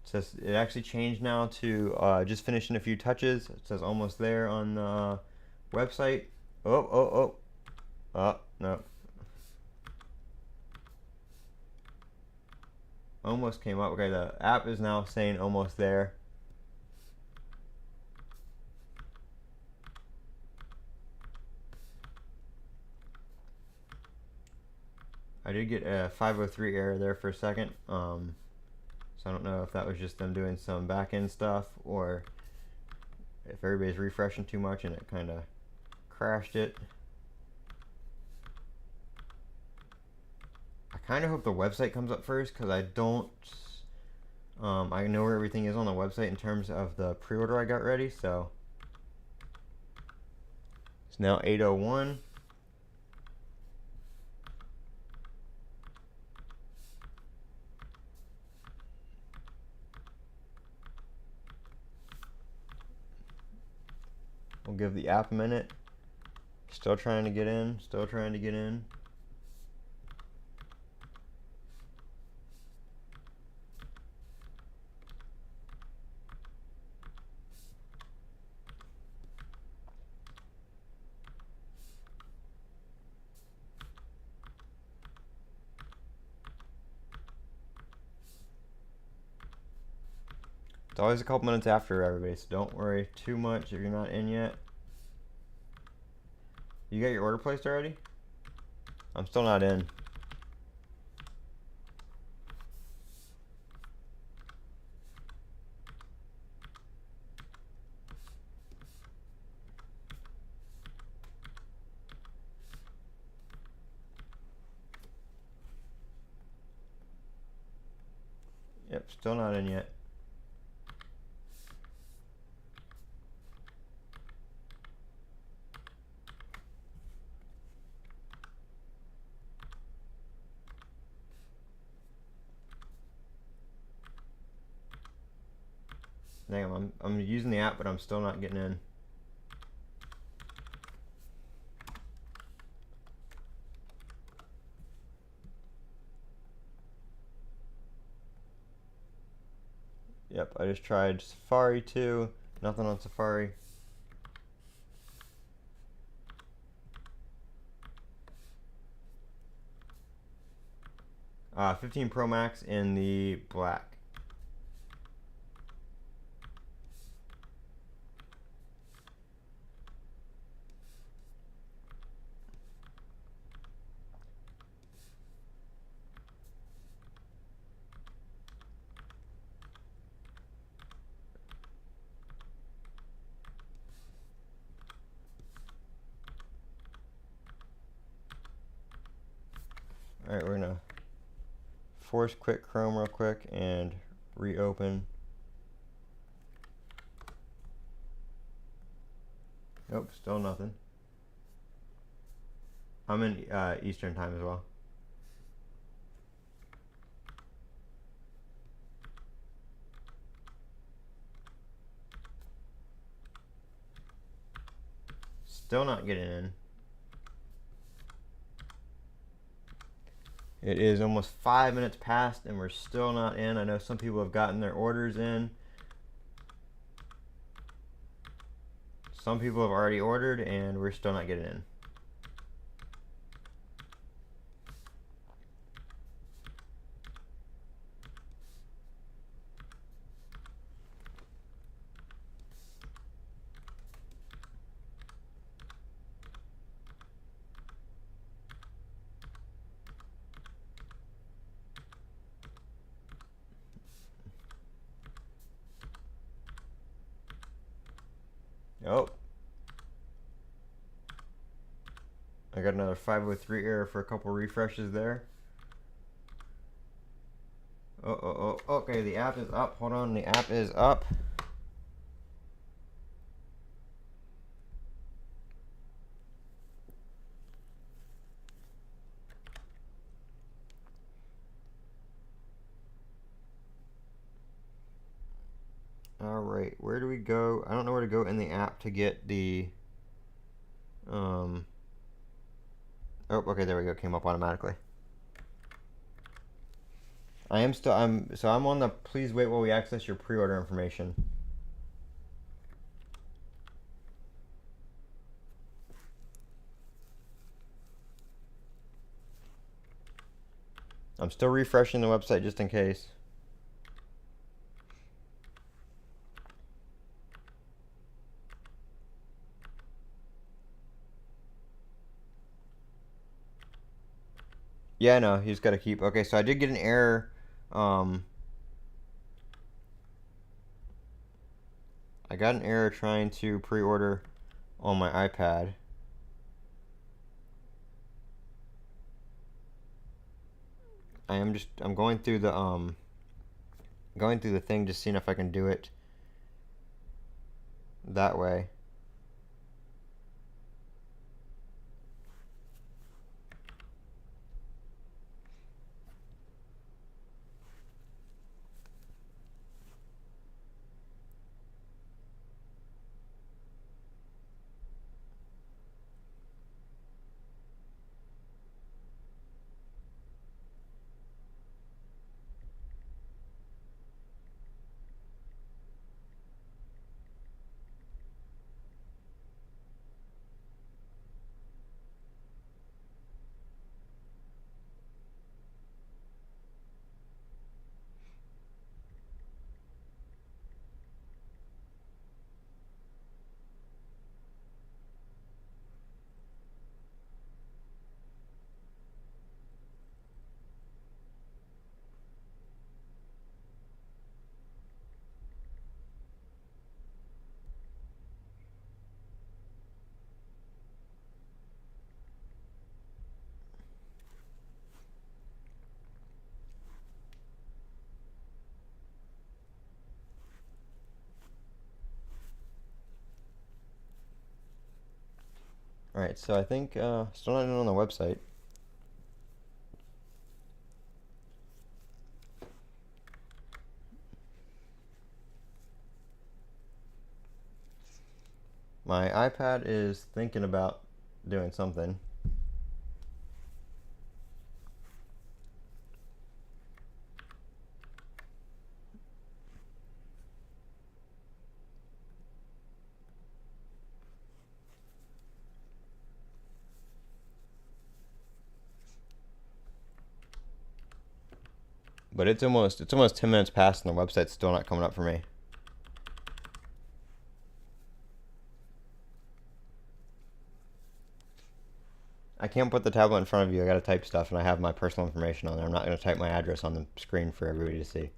It says it actually changed now to just finishing a few touches. It says almost there on the website. Oh, no. Almost came up. Okay, the app is now saying almost there. I did get a 503 error there for a second. So I don't know if that was just them doing some back-end stuff or if everybody's refreshing too much and it kind of crashed it. I kind of hope the website comes up first because I don't I know where everything is on the website in terms of the pre-order I got ready. So it's now 8:01. We'll give the app a minute. Still trying to get in, still trying to get in. It's always a couple minutes after everybody, so don't worry too much if you're not in yet. You got your order placed already? I'm still not in. Yep, still not in yet. Damn, I'm using the app, but I'm still not getting in. Yep, I just tried Safari too. Nothing on Safari. Uh, 15 Pro Max in the black. All right, we're gonna force quit Chrome real quick and reopen. Nope, still nothing. I'm in Eastern time as well. Still not getting in. It is almost 5 minutes past and we're still not in. I know some people have gotten their orders in. some people have already ordered and we're still not getting in. Oh, I got another 503 error for a couple refreshes there. Okay, the app is up. Hold on, the app is up. Alright, where do we go? I don't know where to go in the app to get the oh, okay, there we go. Came up automatically. I'm on the please wait while we access your pre-order information. I'm still refreshing the website just in case. Yeah, no, he's got to keep. Okay, so I did get an error. I got an error trying to pre-order on my iPad. I'm going through the thing, just seeing if I can do it that way. Alright, so I think still not on the website. My iPad is thinking about doing something. But it's almost 10 minutes past and the website's still not coming up for me. I can't put the tablet in front of you. I gotta type stuff and I have my personal information on there. I'm not gonna type my address on the screen for everybody to see.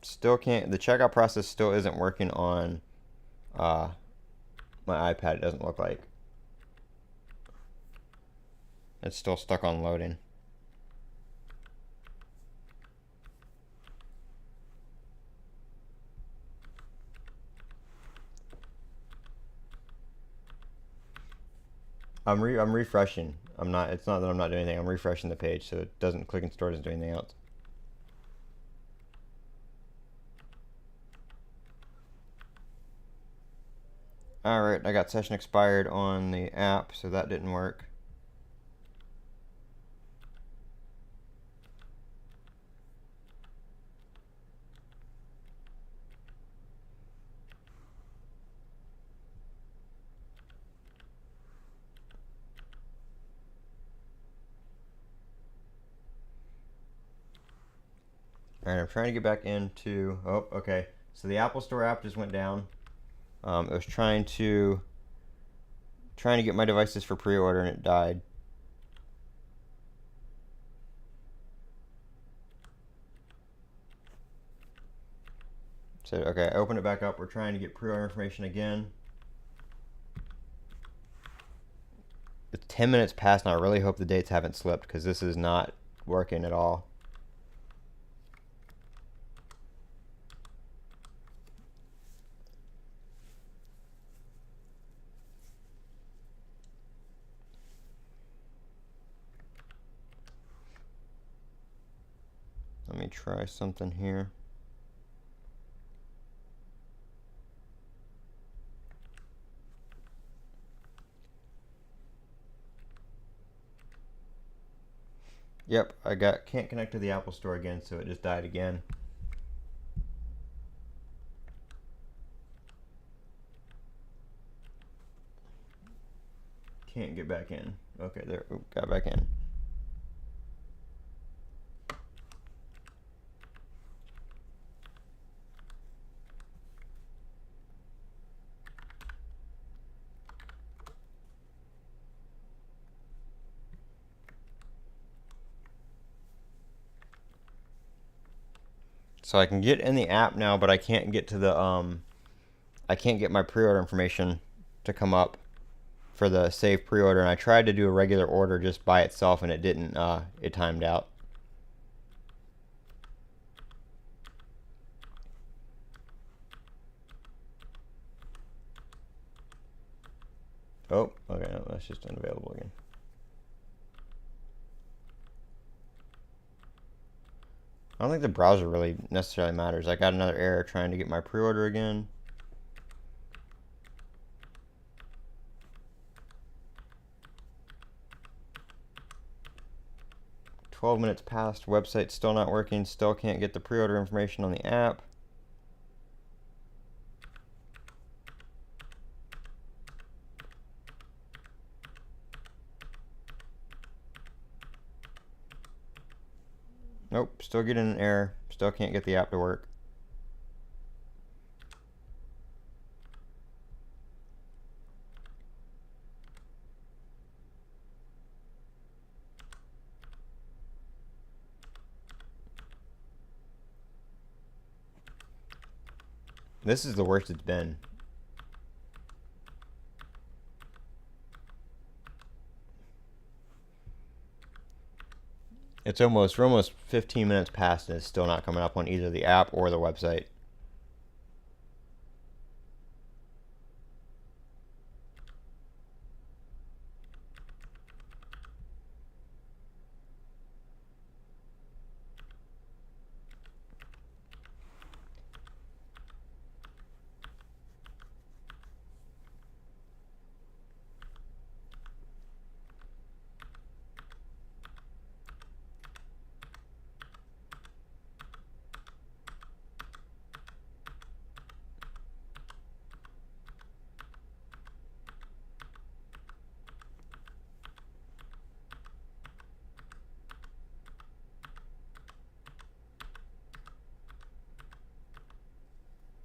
Still can't, the checkout process still isn't working on my iPad, it doesn't look like. It's still stuck on loading. I'm refreshing. It's not that I'm not doing anything. I'm refreshing the page so it doesn't click and store, doesn't do anything else. Alright, I got session expired on the app, so that didn't work. Alright, I'm trying to get back into, oh, okay. So the Apple Store app just went down. It was trying to get my devices for pre-order and it died. So, okay, I opened it back up. We're trying to get pre-order information again. It's 10 minutes past, and I really hope the dates haven't slipped because this is not working at all. Let me try something here. Yep, can't connect to the Apple Store again, so it just died again. Can't get back in. Okay, there, got back in. So I can get in the app now, but I can't get to the I can't get my pre-order information to come up for the save pre-order, and I tried to do a regular order just by itself and it didn't, it timed out. Oh, okay, no, that's just unavailable again. I don't think the browser really necessarily matters. I got another error trying to get my pre-order again. "12 minutes past, website still not working, still can't get the pre-order information on the app." Nope, still getting an error. Still can't get the app to work. This is the worst it's been. We're almost 15 minutes past and it's still not coming up on either the app or the website.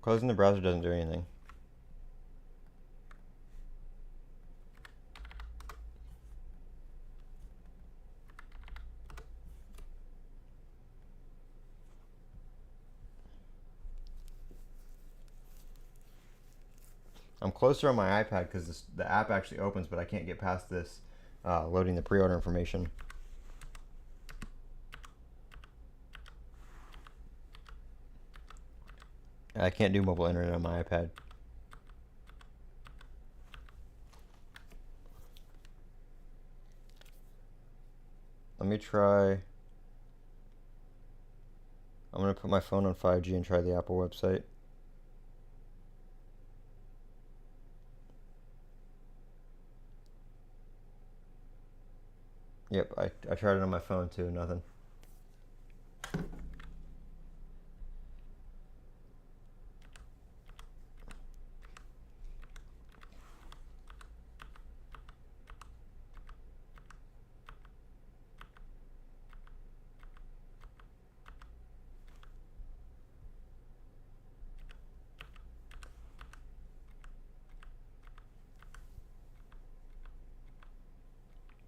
Closing the browser doesn't do anything. I'm closer on my iPad because the app actually opens, but I can't get past this loading the pre-order information. I can't do mobile internet on my iPad. Let me try. I'm going to put my phone on 5G and try the Apple website. Yep, I tried it on my phone too, nothing.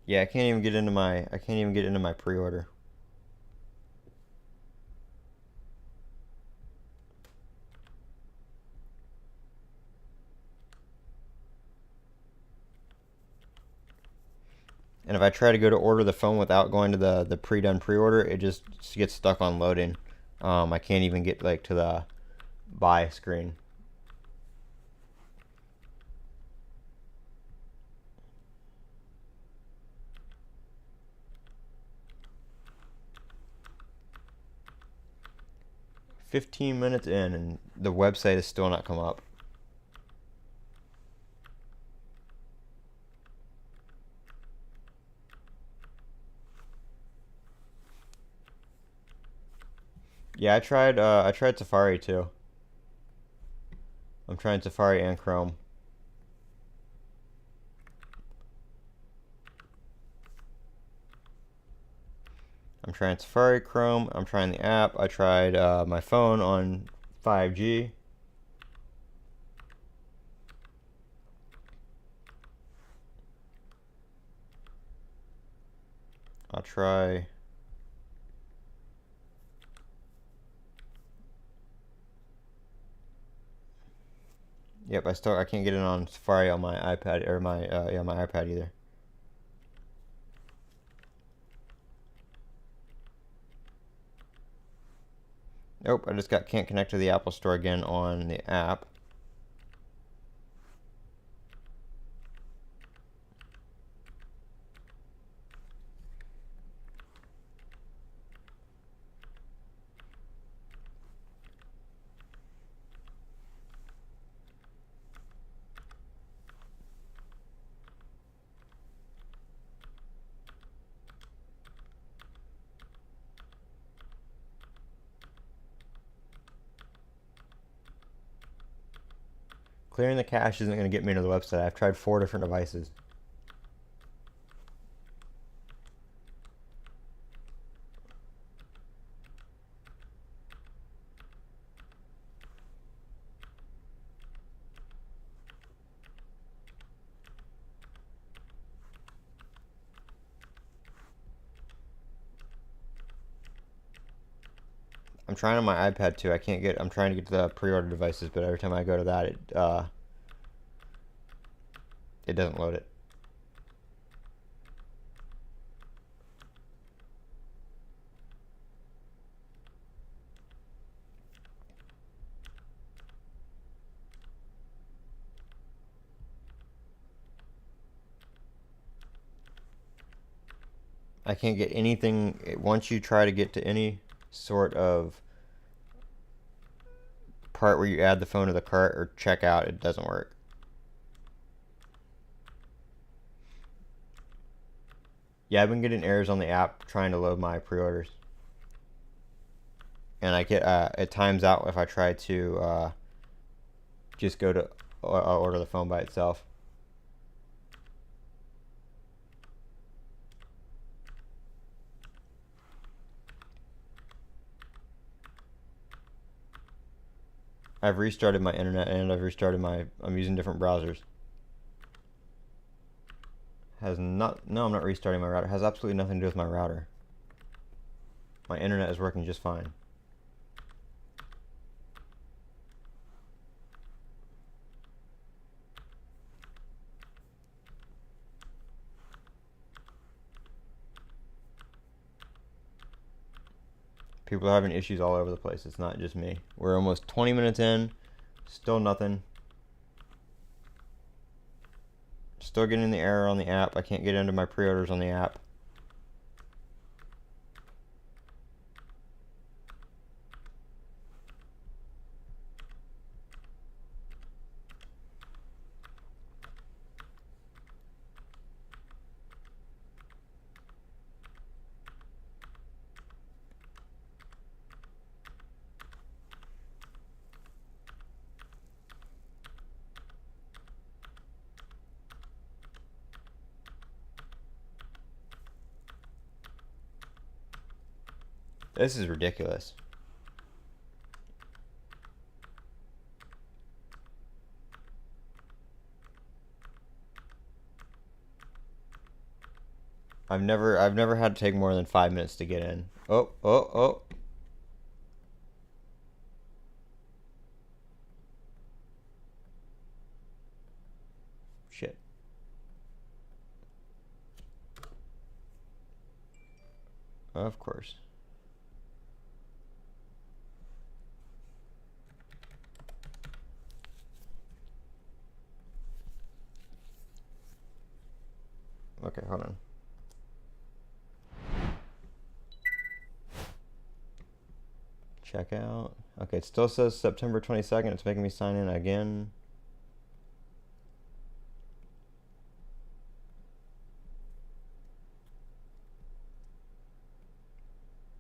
Yeah, I can't even get into my pre-order. And if I try to go to order the phone without going to the pre-done pre-order, it just gets stuck on loading. I can't even get like to the buy screen. $15 in and the website is still not come up. Yeah, I tried Safari too. I'm trying Safari and Chrome. I'm trying Safari, Chrome. I'm trying the app. I tried my phone on 5G. I'll try. Yep, I can't get it on Safari on my iPad or my iPad either. Nope, I just got can't connect to the Apple Store again on the app. Clearing the cache isn't going to get me to the website. I've tried 4 different devices. I'm trying on my iPad too. I'm trying to get to the pre-order devices, but every time I go to that, it doesn't load it. I can't get anything. Once you try to get to any sort of part where you add the phone to the cart or check out, it doesn't work. Yeah, I've been getting errors on the app trying to load my pre-orders, and I get it times out if I try to just go to order the phone by itself. I've restarted my internet and I've restarted I'm using different browsers. Has not, no, I'm not restarting my router. It has absolutely nothing to do with my router. My internet is working just fine. People are having issues all over the place. It's not just me. We're almost 20 minutes in, still nothing. Still getting the error on the app. I can't get into my pre-orders on the app. This is ridiculous. I've never had to take more than 5 minutes to get in. Oh, oh, oh. Shit. Of course. Okay, hold on. Checkout. Okay, it still says September 22nd. It's making me sign in again.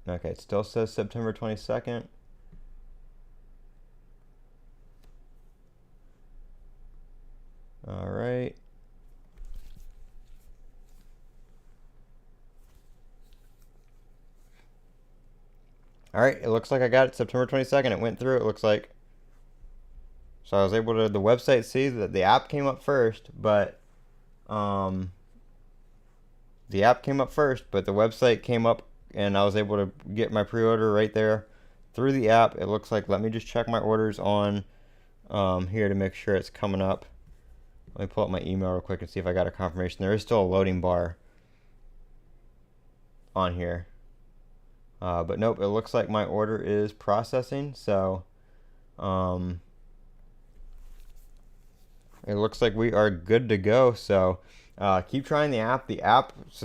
Okay, it still says September 22nd. All right. All right, it looks like I got it September 22nd. It went through, it looks like. So I was able to, the website see that the app came up first, but the app came up first, but the website came up and I was able to get my pre-order right there through the app. It looks like, let me just check my orders on here to make sure it's coming up. Let me pull up my email real quick and see if I got a confirmation. There is still a loading bar on here. But nope, it looks like my order is processing. So it looks like we are good to go. So keep trying the app. The app's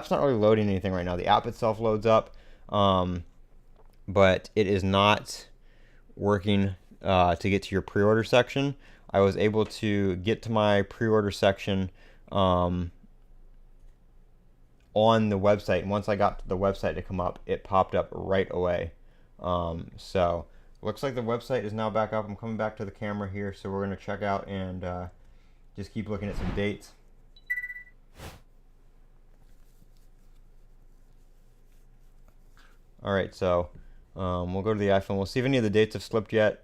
not really loading anything right now. The app itself loads up, but it is not working to get to your pre-order section. I was able to get to my pre-order section on the website, and once I got to the website to come up, it popped up right away. So looks like the website is now back up. I'm coming back to the camera here, so we're going to check out and just keep looking at some dates. All right, so we'll go to the iPhone. We'll see if any of the dates have slipped yet.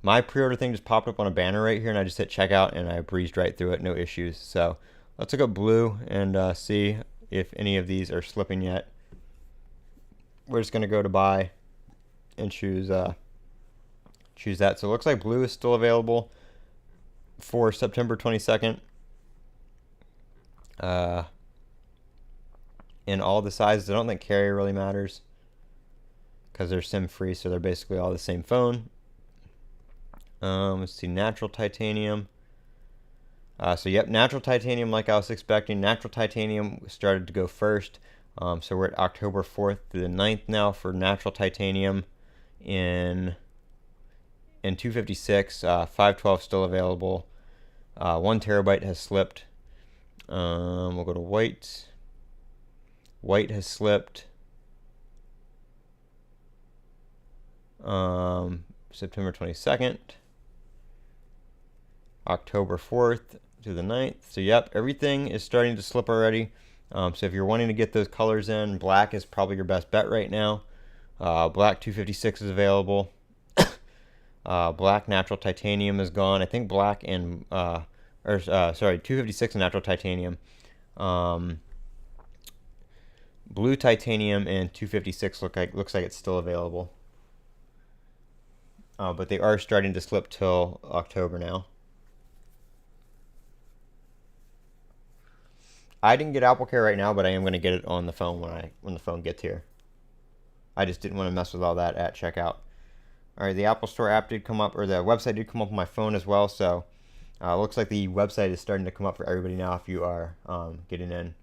My pre-order thing just popped up on a banner right here, and I just hit checkout, and I breezed right through it, no issues. So let's look up blue and see if any of these are slipping yet. We're just going to go to buy and choose that. So it looks like blue is still available for September 22nd. In all the sizes. I don't think carrier really matters because they're SIM free, so they're basically all the same phone. Let's see, natural titanium. So yep, natural titanium, like I was expecting. Natural titanium started to go first. So we're at October 4th through the 9th now for natural titanium in 256. 512 still available. 1 terabyte has slipped. We'll go to white. White has slipped. September 22nd. October 4th to the 9th. So yep, everything is starting to slip already. So if you're wanting to get those colors in, black is probably your best bet right now. Black 256 is available. Black natural titanium is gone. I think black and 256 and natural titanium. Blue titanium and 256 looks like it's still available. But they are starting to slip till October now. I didn't get AppleCare right now, but I am going to get it on the phone when the phone gets here. I just didn't want to mess with all that at checkout. All right, the Apple Store app did come up, or the website did come up on my phone as well. So looks like the website is starting to come up for everybody now if you are getting in.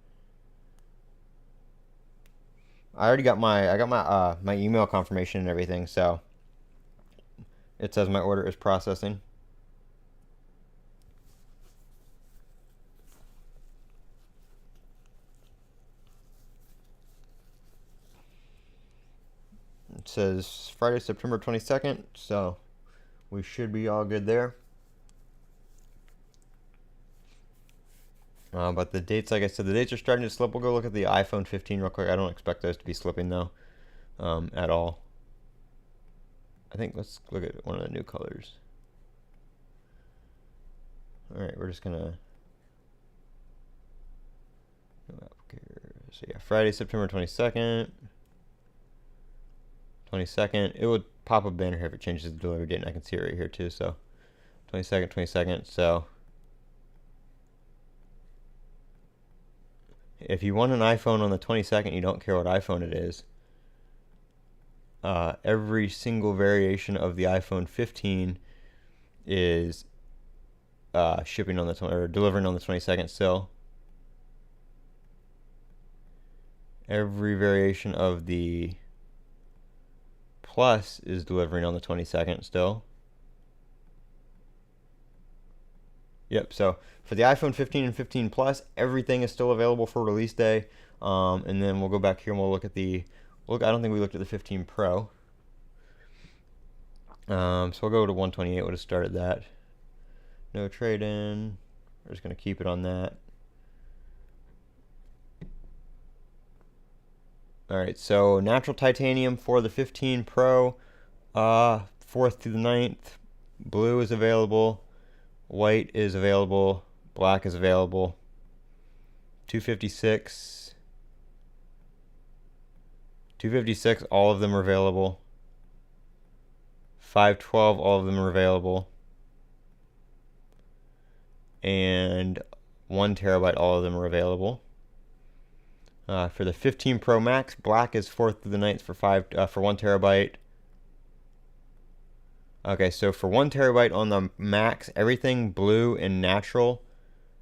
I got my email confirmation and everything, so it says my order is processing. It says Friday, September 22nd, so we should be all good there. But the dates, like I said, the dates are starting to slip. We'll go look at the iPhone 15 real quick. I don't expect those to be slipping though, at all. I think let's look at one of the new colors. All right, we're just gonna. So yeah, Friday, September 22nd. 22nd. It would pop a banner here if it changes the delivery date, and I can see it right here too. So 22nd, 22nd. So if you want an iPhone on the 22nd, you don't care what iPhone it is. Every single variation of the iPhone 15 is shipping on the or delivering on the 22nd still. Every variation of the Plus is delivering on the 22nd still. Yep, so for the iPhone 15 and 15 Plus, everything is still available for release day. And then we'll go back here and we'll look at the, I don't think we looked at the 15 Pro. So we'll go to 128, we'll just start at that. No trade-in, we're just gonna keep it on that. Alright, so natural titanium for the 15 Pro, 4th through the 9th. Blue is available, white is available, black is available. 256, all of them are available. 512, all of them are available. And 1 terabyte, all of them are available. For the 15 Pro Max, black is 4th through the 9th for 1 terabyte. Okay, so for 1 terabyte on the Max, everything blue and natural.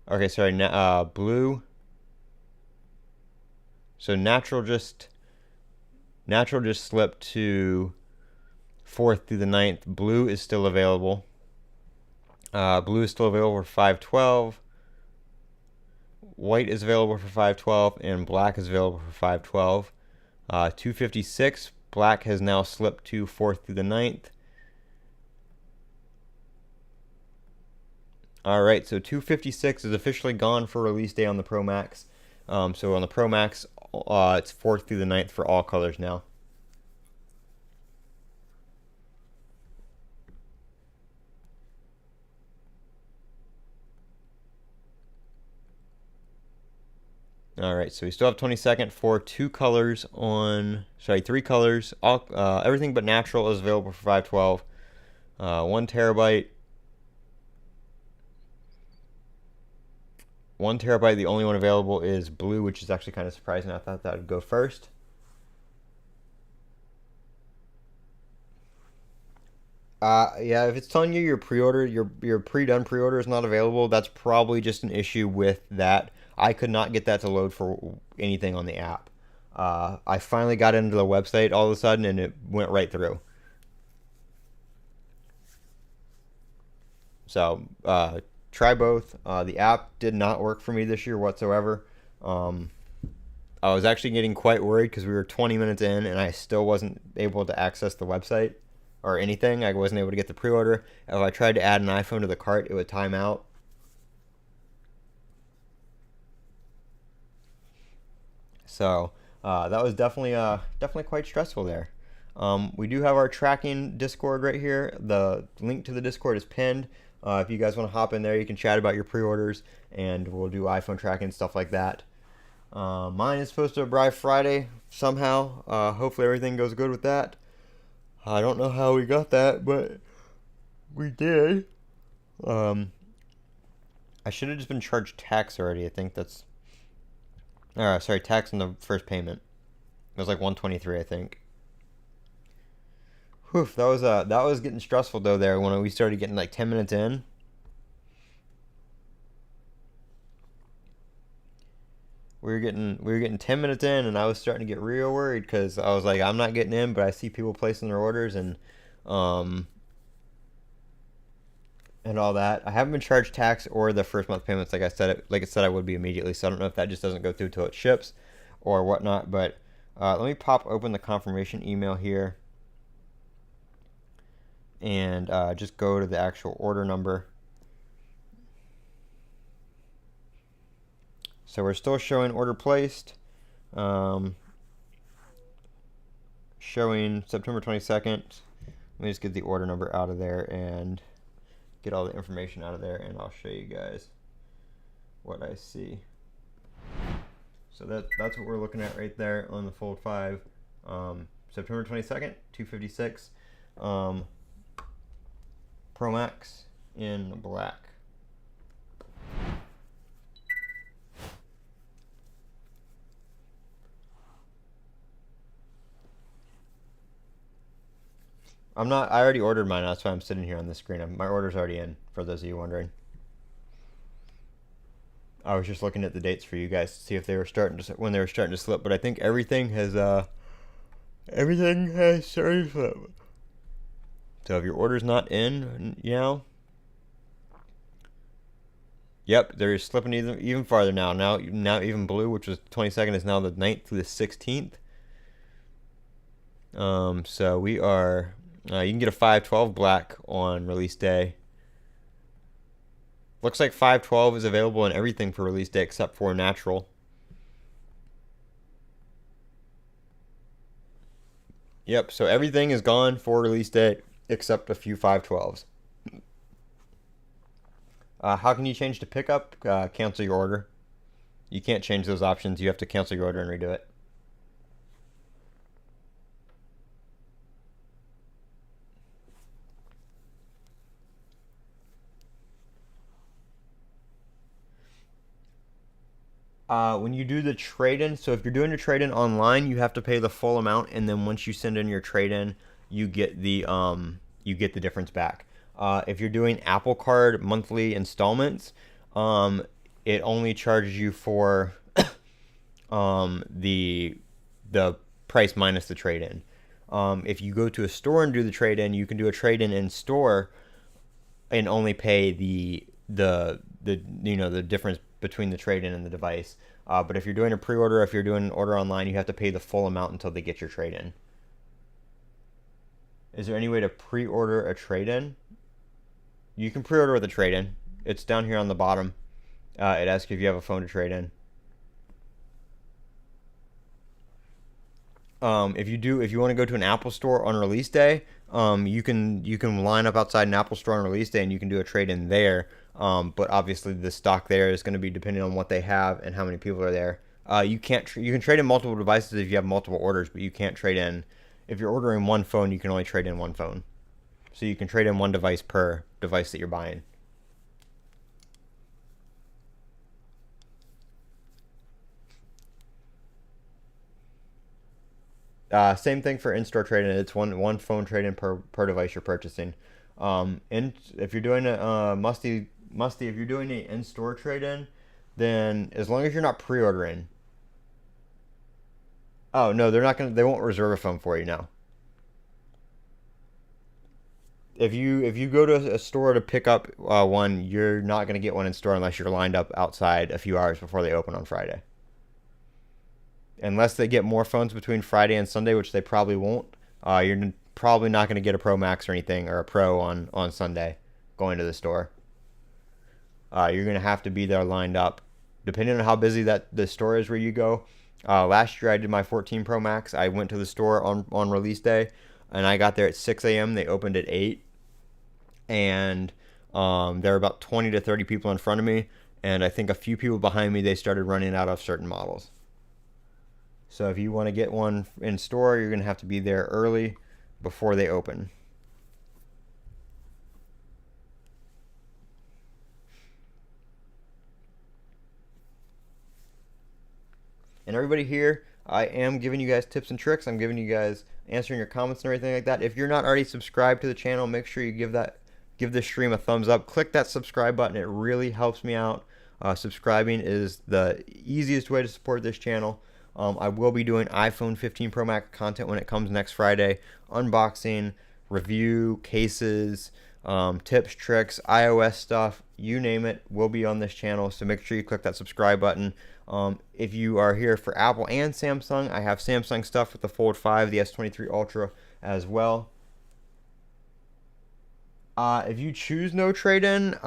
Okay, sorry, blue. So natural just slipped to 4th through the 9th. Blue is still available. Blue is still available for 512. White is available for 512, and black is available for 512. 256, black has now slipped to 4th through the 9th. Alright, so 256 is officially gone for release day on the Pro Max. So on the Pro Max, it's 4th through the 9th for all colors now. Alright, so we still have 22nd for 3 colors, all everything but natural is available for 512. 1 terabyte. 1 terabyte, the only one available is blue, which is actually kind of surprising. I thought that would go first. Yeah, if it's telling you your pre-order, your pre-done pre-order is not available, that's probably just an issue with that. I could not get that to load for anything on the app. I finally got into the website all of a sudden, and it went right through. So try both. The app did not work for me this year whatsoever. I was actually getting quite worried because we were 20 minutes in, and I still wasn't able to access the website or anything. I wasn't able to get the pre-order. If I tried to add an iPhone to the cart, it would time out. So that was definitely quite stressful there. We do have our tracking Discord right here. The link to the Discord is pinned. If you guys want to hop in there, you can chat about your pre-orders, and we'll do iPhone tracking and stuff like that. Mine is supposed to arrive Friday somehow. Hopefully everything goes good with that. I don't know how we got that, but we did. I should have just been charged tax already. I think that's... sorry, tax on the first payment. It was like $123, I think. Whew, that was getting stressful though there when we started getting like 10 minutes in. We were getting 10 minutes in, and I was starting to get real worried because I was like, I'm not getting in, but I see people placing their orders and all that. I haven't been charged tax or the first month payments like I said I would be immediately. So I don't know if that just doesn't go through till it ships or whatnot. But let me pop open the confirmation email here and just go to the actual order number. So we're still showing order placed. Showing September 22nd. Let me just get the order number out of there and get all the information out of there, and I'll show you guys what I see. So that's what we're looking at right there on the Fold 5. September 22nd, 256. Pro Max in black. I already ordered mine, that's why I'm sitting here on the screen. My order's already in, for those of you wondering. I was just looking at the dates for you guys to see if they were when they were starting to slip, but I think everything has started to slip. So if your order's not in, yep, they're slipping even farther now. Now even blue, which was 22nd, is now the 9th through the 16th. So we are. You can get a 512 black on release day. Looks like 512 is available in everything for release day except for natural. Yep, so everything is gone for release day except a few 512s. How can you change to pickup? Cancel your order. You can't change those options. You have to cancel your order and redo it. When you do the trade-in, so if you're doing a trade-in online, you have to pay the full amount, and then once you send in your trade-in, you get the difference back. If you're doing Apple Card monthly installments, it only charges you for the price minus the trade-in. If you go to a store and do the trade-in, you can do a trade-in in store and only pay the difference between the trade-in and the device. But if you're doing a pre-order, if you're doing an order online, you have to pay the full amount until they get your trade-in. Is there any way to pre-order a trade-in? You can pre-order with a trade-in. It's down here on the bottom. It asks you if you have a phone to trade in. If you want to go to an Apple store on release day, you can line up outside an Apple store on release day and you can do a trade-in there. But obviously the stock there is going to be depending on what they have and how many people are there. You can trade in multiple devices if you have multiple orders, but you can't trade in. If you're ordering one phone, you can only trade in one phone. So you can trade in one device per device that you're buying. Same thing for in-store trade-in. It's one phone trade-in per device you're purchasing. And if you're doing a musty, if you're doing an in-store trade-in, then as long as you're not pre-ordering. Oh no, they won't reserve a phone for you now. If you go to a store to pick up one, you're not gonna get one in store unless you're lined up outside a few hours before they open on Friday. Unless they get more phones between Friday and Sunday, which they probably won't. You're probably not going to get a Pro Max or anything, or a Pro on Sunday going to the store. You're going to have to be there lined up, depending on how busy the store is where you go. Last year I did my 14 Pro Max. I went to the store on release day, and I got there at 6 a.m. They opened at 8, and there were about 20 to 30 people in front of me, and I think a few people behind me, they started running out of certain models. So if you want to get one in store, you're going to have to be there early before they open. And everybody here, I am giving you guys tips and tricks. I'm giving you guys answering your comments and everything like that. If you're not already subscribed to the channel, make sure you give this stream a thumbs up. Click that subscribe button. It really helps me out. Subscribing is the easiest way to support this channel. I will be doing iPhone 15 Pro Max content when it comes next Friday. Unboxing, review, cases, tips, tricks, iOS stuff, you name it, will be on this channel. So make sure you click that subscribe button. If you are here for Apple and Samsung, I have Samsung stuff with the Fold 5, the S23 Ultra as well. If you choose no trade-in,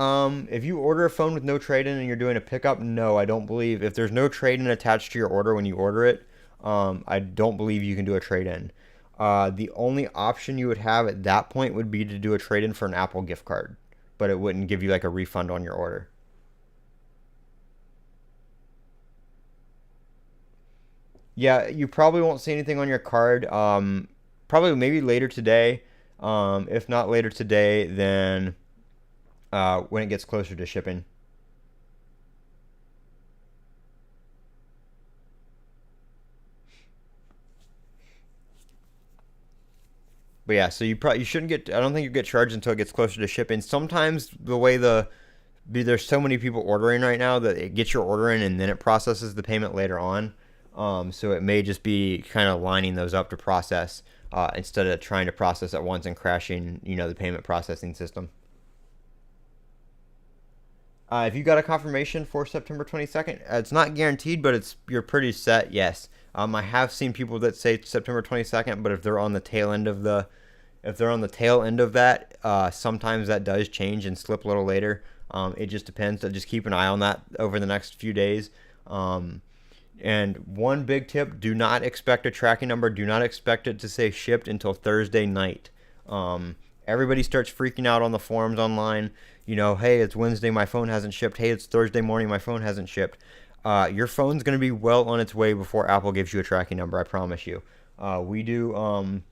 if you order a phone with no trade-in and you're doing a pickup, no, I don't believe. If there's no trade-in attached to your order when you order it, I don't believe you can do a trade-in. The only option you would have at that point would be to do a trade-in for an Apple gift card, but it wouldn't give you like a refund on your order. Yeah, you probably won't see anything on your card. Probably maybe later today. If not later today, then when it gets closer to shipping. But yeah, so you shouldn't get. I don't think you get charged until it gets closer to shipping. Sometimes the way there's so many people ordering right now that it gets your order in and then it processes the payment later on. So it may just be kind of lining those up to process instead of trying to process at once and crashing, the payment processing system. If you got a confirmation for September 22nd, it's not guaranteed, but you're pretty set. Yes. I have seen people that say September 22nd, but if they're on the tail end of that, sometimes that does change and slip a little later. It just depends. So just keep an eye on that over the next few days. And one big tip: do not expect a tracking number. Do not expect it to say shipped until Thursday night. Everybody starts freaking out on the forums online. Hey, it's Wednesday, my phone hasn't shipped. Hey, it's Thursday morning, my phone hasn't shipped. Your phone's going to be well on its way before Apple gives you a tracking number. I promise you. We do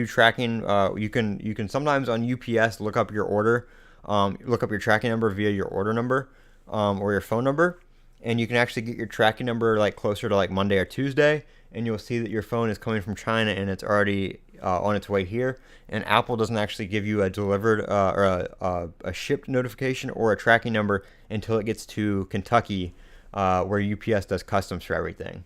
tracking. You can sometimes on UPS look up your order, look up your tracking number via your order number, or your phone number, and you can actually get your tracking number like closer to like Monday or Tuesday, and you'll see that your phone is coming from China and it's already on its way here. And Apple doesn't actually give you a delivered or a shipped notification or a tracking number until it gets to Kentucky, where UPS does customs for everything.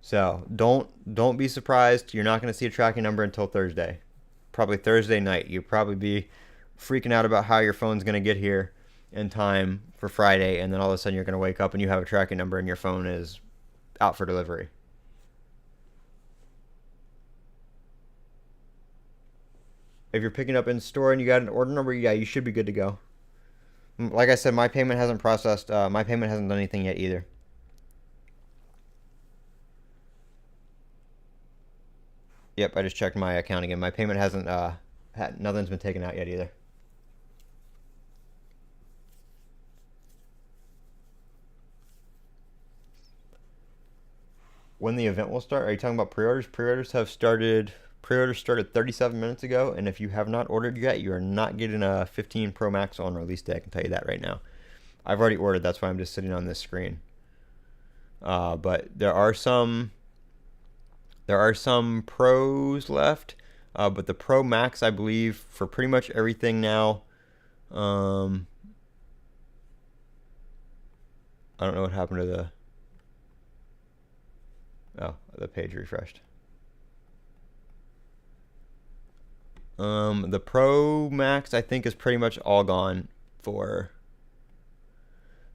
So don't be surprised. You're not going to see a tracking number until Thursday, probably Thursday night. You'll probably be freaking out about how your phone's going to get here in time for Friday, and then all of a sudden you're going to wake up and you have a tracking number and your phone is out for delivery. If you're picking up in store and you got an order number, yeah, you should be good to go. Like I said, my payment hasn't processed. My payment hasn't done anything yet either. Yep, I just checked my account again. My payment hasn't. Nothing's been taken out yet either. When the event will start? Are you talking about pre-orders? Pre-orders started 37 minutes ago, and if you have not ordered yet, you are not getting a 15 Pro Max on release day. I can tell you that right now. I've already ordered. That's why I'm just sitting on this screen. But there are some pros left, but the Pro Max, I believe, for pretty much everything now. Um, I don't know what happened to the. Oh, the page refreshed. The Pro Max, I think, is pretty much all gone for.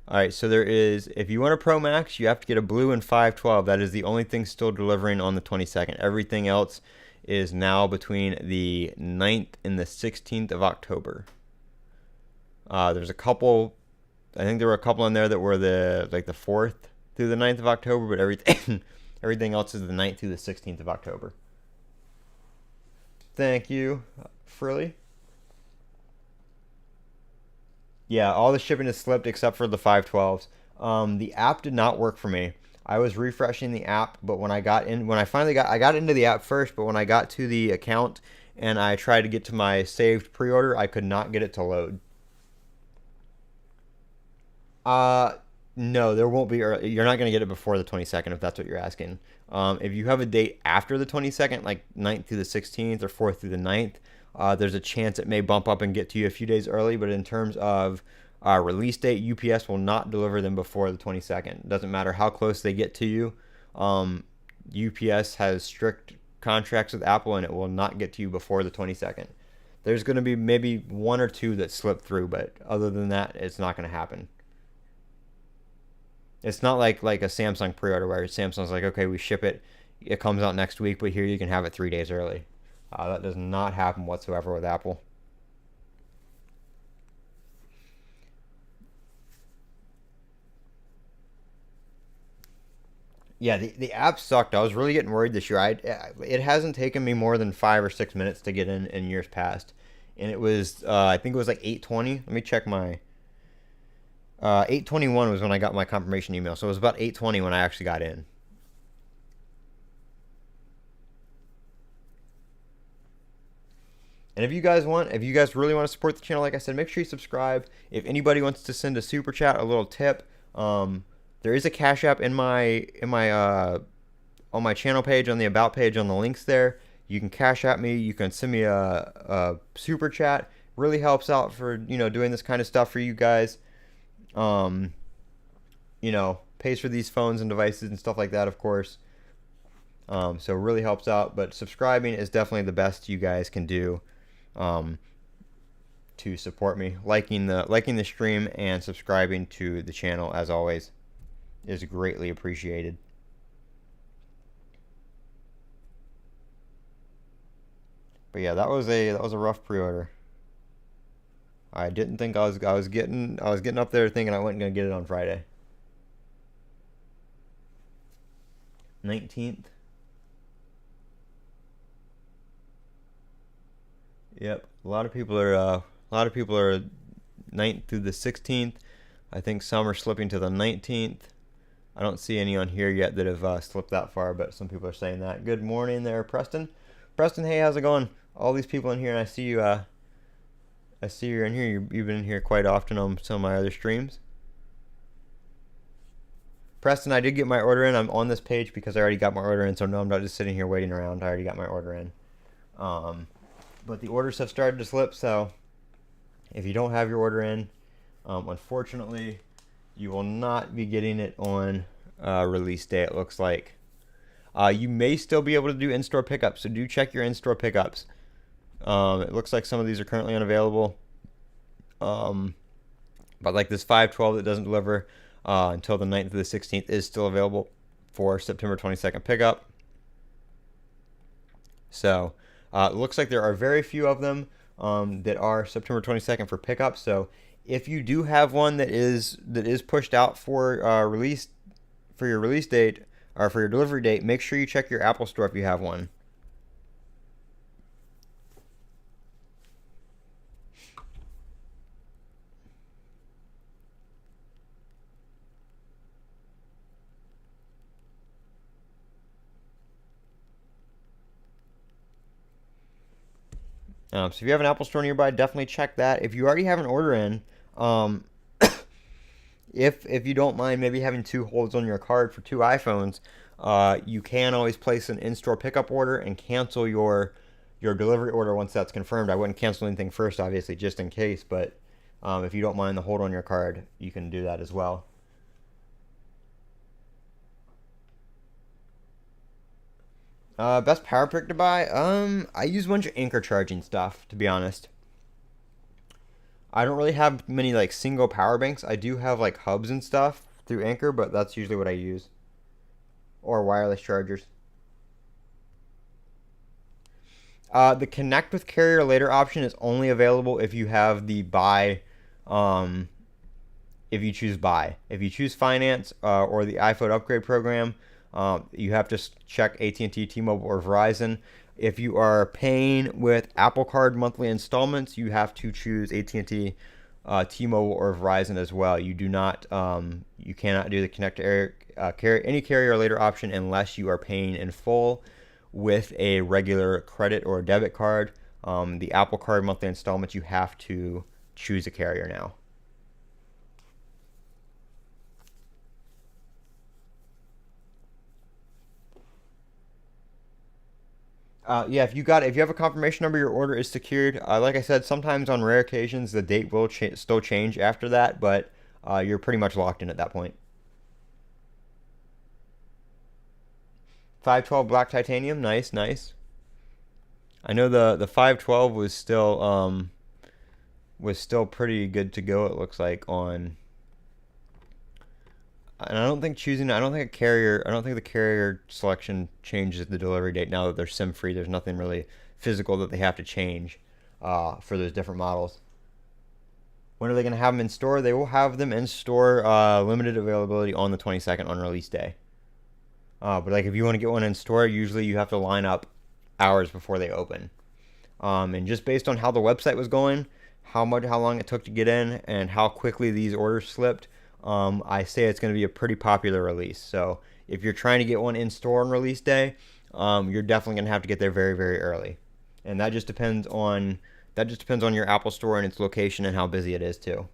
All right, so if you want a Pro Max, you have to get a blue and 512. That is the only thing still delivering on the 22nd. Everything else is now between the 9th and the 16th of October. There's a couple, I think there were a couple in there that were the 4th through the 9th of October, but everything everything else is the 9th through the 16th of October. Thank you, Frilly. Yeah, all the shipping has slipped except for the 512s. The app did not work for me. I was refreshing the app, but I got into the app first, but when I got to the account and I tried to get to my saved pre-order, I could not get it to load. Uh, no, there won't be. You're not going to get it before the 22nd if that's what you're asking. If you have a date after the 22nd, like 9th through the 16th or 4th through the 9th, there's a chance it may bump up and get to you a few days early. But in terms of release date, UPS will not deliver them before the 22nd. Doesn't matter how close they get to you. UPS has strict contracts with Apple, and it will not get to you before the 22nd. There's going to be maybe one or two that slip through, but other than that, it's not going to happen. It's not like a Samsung pre-order where Samsung's like, okay, we ship it it comes out next week, but here you can have it 3 days early. That does not happen whatsoever with Apple. Yeah, the app sucked. I was really getting worried this year. It hasn't taken me more than 5 or 6 minutes to get in years past, and it was I think it was like 8:20. Let me check my 8:21 was when I got my confirmation email, so it was about 8:20 when I actually got in. And if you guys really want to support the channel, like I said, make sure you subscribe. If anybody wants to send a super chat, a little tip, there is a Cash App in my on my channel page, on the About page, on the links there. You can Cash App me. You can send me a super chat. Really helps out for doing this kind of stuff for you guys. Pays for these phones and devices and stuff like that, of course. So really helps out. But subscribing is definitely the best you guys can do to support me. Liking the stream and subscribing to the channel, as always, is greatly appreciated. But yeah, that was a rough pre-order. I didn't think I was getting up there thinking I wasn't gonna get it on Friday. 19th. Yep, a lot of people are 9th through the 16th. I think some are slipping to the 19th. I don't see any on here yet that have slipped that far, but some people are saying that. Good morning there, Preston. Preston, hey, how's it going? All these people in here, and I see you. I see you're in here. You've been in here quite often on some of my other streams. Preston, I did get my order in. I'm on this page because I already got my order in, so no, I'm not just sitting here waiting around. I already got my order in. But the orders have started to slip, so if you don't have your order in, unfortunately, you will not be getting it on release day, it looks like. You may still be able to do in-store pickups, so do check your in-store pickups. It looks like some of these are currently unavailable. But like this 512 that doesn't deliver until the 9th to the 16th is still available for September 22nd pickup. So it looks like there are very few of them that are September 22nd for pickup. So if you do have one that is pushed out for your release date or for your delivery date, make sure you check your Apple Store if you have one. So if you have an Apple Store nearby, definitely check that. If you already have an order in, if you don't mind maybe having 2 holds on your card for 2 iPhones, you can always place an in-store pickup order and cancel your delivery order once that's confirmed. I wouldn't cancel anything first, obviously, just in case, but if you don't mind the hold on your card, you can do that as well. Best power brick to buy? I use a bunch of Anchor charging stuff, to be honest. I don't really have many like single power banks. I do have like hubs and stuff through Anchor, but that's usually what I use. Or wireless chargers. The connect with carrier later option is only available if you have the buy, if you choose buy. If you choose finance or the iPhone upgrade program, you have to check AT&T, T-Mobile, or Verizon. If you are paying with Apple Card monthly installments, you have to choose AT&T, T-Mobile, or Verizon as well. You do not, you cannot do the connect to any carrier later option unless you are paying in full with a regular credit or debit card. The Apple Card monthly installments, you have to choose a carrier now. Yeah, if you have a confirmation number, your order is secured. Like I said, sometimes on rare occasions the date will still change after that, but you're pretty much locked in at that point. 512 black titanium, nice, nice. I know the 512 was still pretty good to go. It looks like on And I don't think the carrier selection changes the delivery date now that they're SIM free. There's nothing really physical that they have to change for those different models. When are they going to have them in store? They will have them in store, limited availability on the 22nd on release day. But like if you want to get one in store, usually you have to line up hours before they open. And just based on how the website was going, how long it took to get in, and how quickly these orders slipped, I say it's going to be a pretty popular release. So if you're trying to get one in store on release day, you're definitely going to have to get there very, very early. And that just depends on your Apple Store and its location and how busy it is too.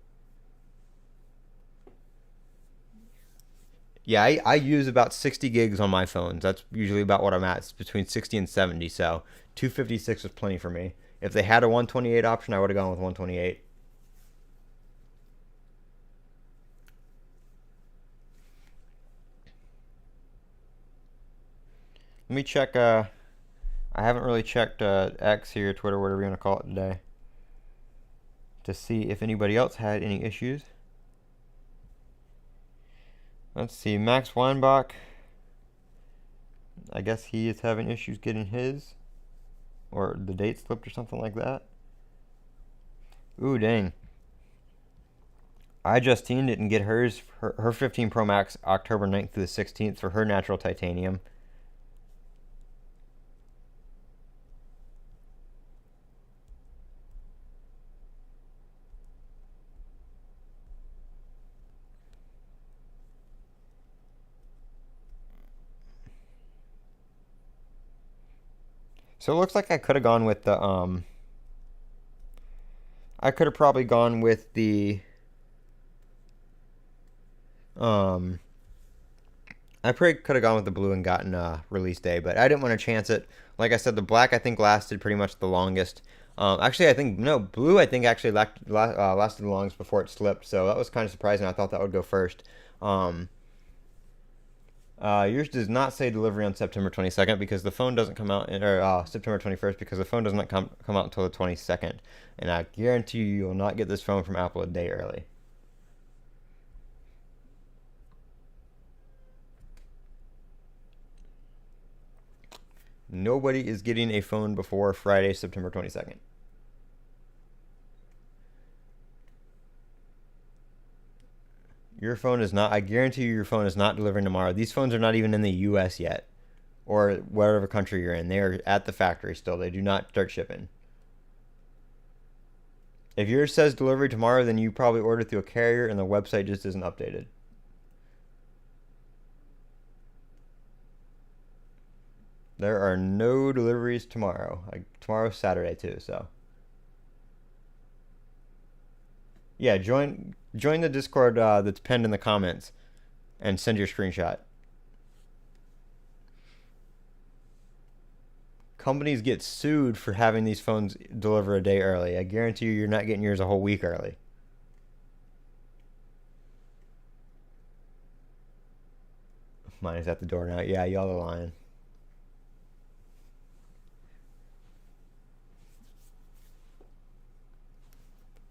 Yeah, I use about 60 gigs on my phones. That's usually about what I'm at. It's between 60 and 70, so 256 is plenty for me. If they had a 128 option, I would have gone with 128. Let me check. I haven't really checked X here, Twitter, whatever you want to call it today, to see if anybody else had any issues. Let's see, Max Weinbach. I guess he is having issues getting his, or the date slipped or something like that. Ooh, dang. Justine didn't get her 15 Pro Max October 9th through the 16th for her natural titanium. So it looks like I could have gone with the I could have probably gone with the um I probably could have gone with the blue and gotten a release day, but I didn't want to chance it. Like I said, the black I think lasted pretty much the longest. Actually, I think no, blue I think actually lasted the longest before it slipped. So that was kind of surprising. I thought that would go first. Um, Yours does not say delivery on September 22nd because the phone doesn't come out, or September 21st because the phone does not come out until the 22nd. And I guarantee you will not get this phone from Apple a day early. Nobody is getting a phone before Friday, September 22nd. Your phone is not, I guarantee you, your phone is not delivering tomorrow. These phones are not even in the US yet, or whatever country you're in. They are at the factory still. They do not start shipping. If yours says delivery tomorrow, then you probably ordered through a carrier and the website just isn't updated. There are no deliveries tomorrow. Tomorrow's Saturday too, so. Yeah, join the Discord that's pinned in the comments and send your screenshot. Companies get sued for having these phones deliver a day early. I guarantee you're not getting yours a whole week early. Mine is at the door now. Yeah, y'all are lying.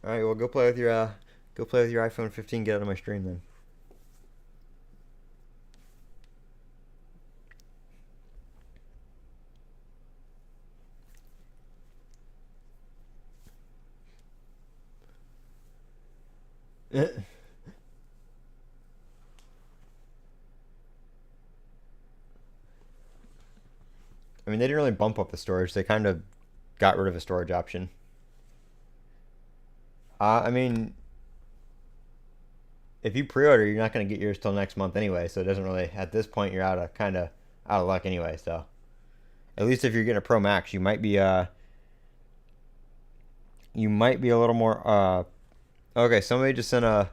All right, well, go play with your iPhone 15. Get out of my stream then. I mean, they didn't really bump up the storage. They kind of got rid of a storage option. I mean, if you pre-order, you're not going to get yours till next month anyway. So it doesn't really. At this point, you're out of luck anyway. So at least if you're getting a Pro Max, you might be a little more. Okay, somebody just sent a.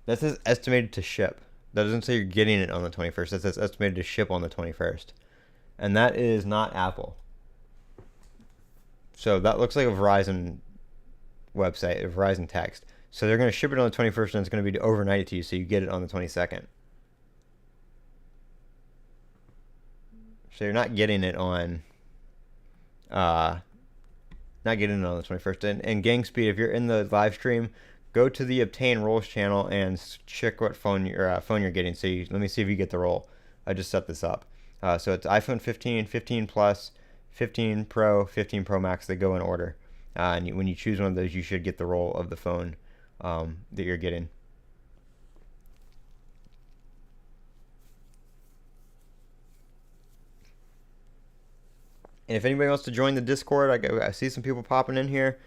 That says estimated to ship. That doesn't say you're getting it on the 21st. That says estimated to ship on the 21st. And that is not Apple. So that looks like a Verizon website, a Verizon text. So they're going to ship it on the 21st and it's going to be overnighted to you so you get it on the 22nd. So you're not getting it on not get in on this when I first did. And gang speed, if you're in the live stream, go to the obtain rolls channel and check what phone you're getting. So let me see if you get the roll. I just set this up. So it's iPhone 15, 15 Plus, 15 Pro, 15 Pro Max. They go in order. And when you choose one of those, you should get the roll of the phone that you're getting. And if anybody wants to join the Discord, I see some people popping in here.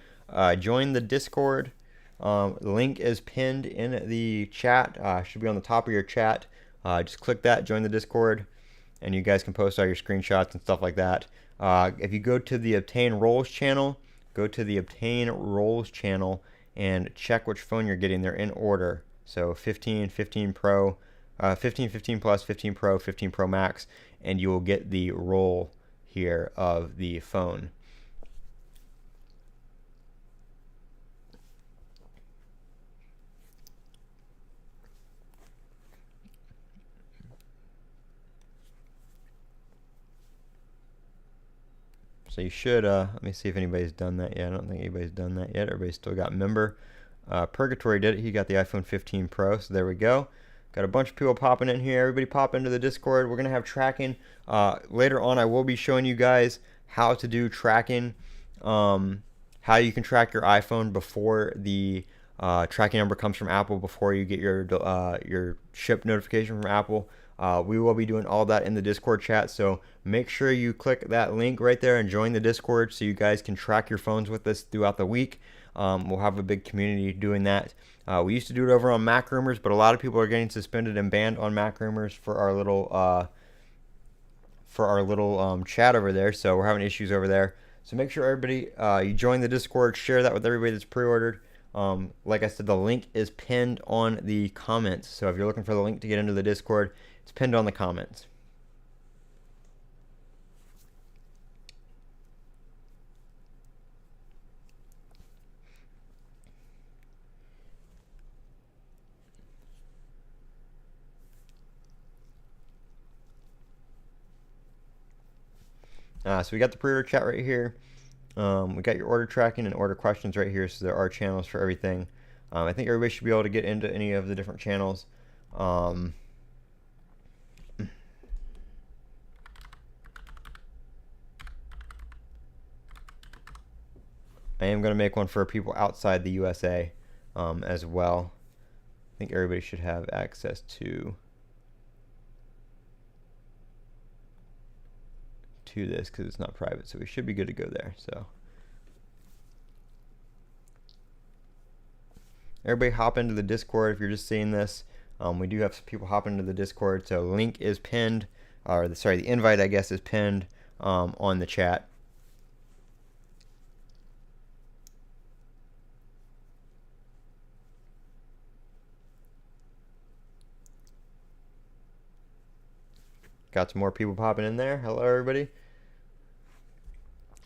Join the Discord. The link is pinned in the chat. Should be on the top of your chat. Just click that, join the Discord, and you guys can post all your screenshots and stuff like that. If you go to the Obtain Rolls channel, and check which phone you're getting. They're in order. So 15, 15 Pro, 15, 15 Plus, 15 Pro, 15 Pro Max, and you will get the roll here of the phone. So you should, let me see if anybody's done that yet. I don't think anybody's done that yet. Everybody's still got member. Purgatory did it. He got the iPhone 15 Pro, so there we go. Got a bunch of people popping in here. Everybody pop into the Discord. We're going to have tracking. Later on, I will be showing you guys how to do tracking, how you can track your iPhone before the tracking number comes from Apple, before you get your ship notification from Apple. We will be doing all that in the Discord chat, so make sure you click that link right there and join the Discord so you guys can track your phones with us throughout the week. We'll have a big community doing that. We used to do it over on Mac Rumors, but a lot of people are getting suspended and banned on Mac Rumors for our little chat over there, so we're having issues over there. So make sure everybody you join the Discord, share that with everybody that's pre-ordered. Like I said, the link is pinned on the comments, so if you're looking for the link to get into the Discord, it's pinned on the comments. So we got the pre-order chat right here. We got your order tracking and order questions right here, so there are channels for everything. I think everybody should be able to get into any of the different channels. I am going to make one for people outside the USA as well. I think everybody should have access to this because it's not private, so we should be good to go there. So everybody hop into the Discord if you're just seeing this. We do have some people hop into the Discord, so link is pinned, or the invite I guess is pinned on the chat. Got some more people popping in there. Hello, everybody.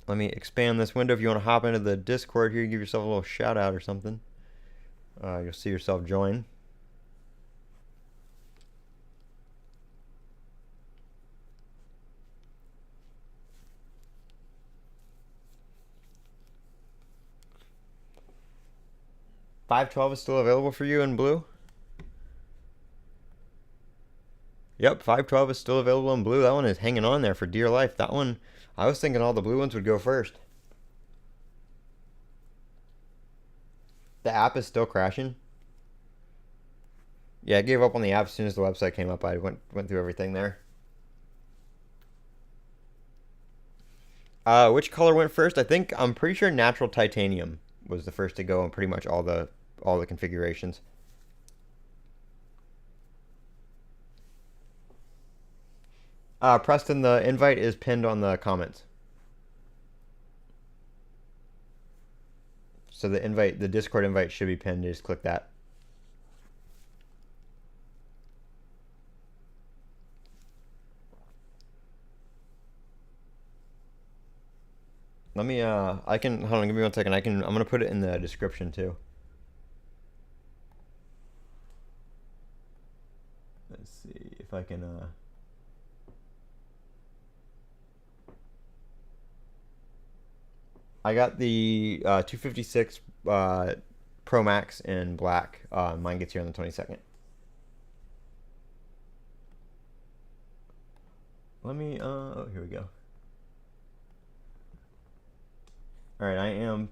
Let me expand this window. If you want to hop into the Discord here, give yourself a little shout out or something. You'll see yourself join. $512 is still available for you in blue. Yep, 512 is still available in blue. That one is hanging on there for dear life. That one, I was thinking all the blue ones would go first. The app is still crashing. Yeah, I gave up on the app as soon as the website came up. I went through everything there. Which color went first? I'm pretty sure natural titanium was the first to go on pretty much all the configurations. Preston, the invite is pinned on the comments. So the Discord invite should be pinned. Just click that. Let me, hold on, give me 1 second. I'm going to put it in the description too. Let's see if I can, I got the 256 Pro Max in black. Mine gets here on the 22nd. Let me, oh, here we go. All right, I am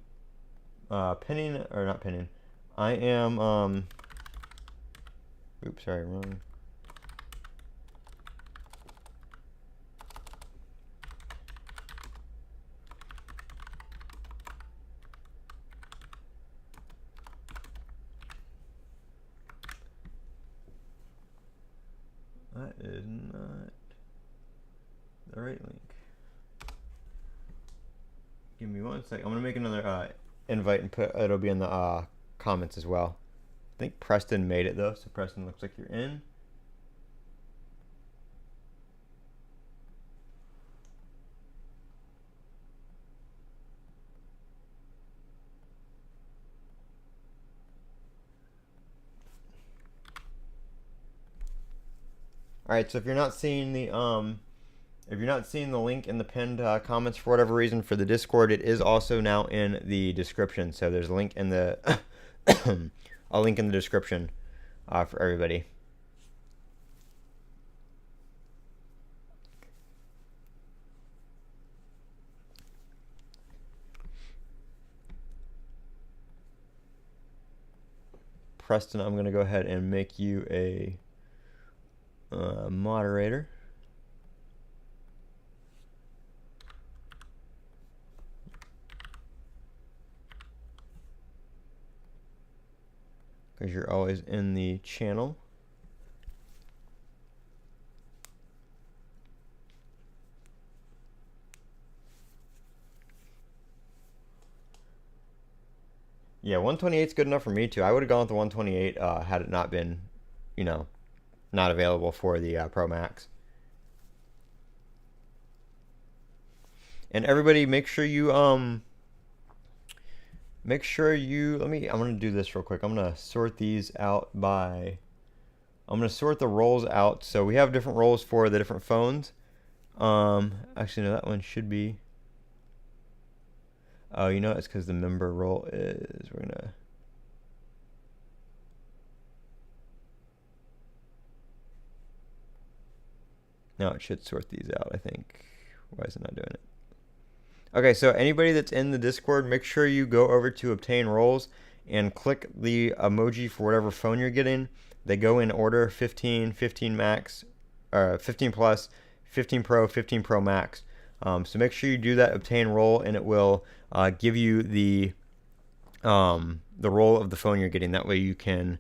pinning, or not pinning. I am, oops, sorry, wrong. That is not the right link. Give me 1 sec. I'm gonna make another invite and put it'll be in the comments as well. I think Preston made it though, so Preston, looks like you're in. All right, so if you're not seeing the link in the pinned comments for whatever reason for the Discord, it is also now in the description. So there's a link in the a link in the description for everybody. Preston, I'm going to go ahead and make you a moderator. Because you're always in the channel. Yeah, 128 is good enough for me too. I would have gone with the 128 had it not been, not available for the Pro Max. And everybody, make sure you I'm gonna do this real quick. I'm gonna sort these out I'm gonna sort the roles out. So we have different roles for the different phones. Actually, no, that one should be. Oh, it's because the member role is, we're gonna. No, it should sort these out, I think. Why is it not doing it? Okay, so anybody that's in the Discord, make sure you go over to obtain roles and click the emoji for whatever phone you're getting. They go in order: 15, 15 Max, 15 Plus, 15 Pro, 15 Pro Max. So make sure you do that obtain role, and it will give you the role of the phone you're getting. That way you can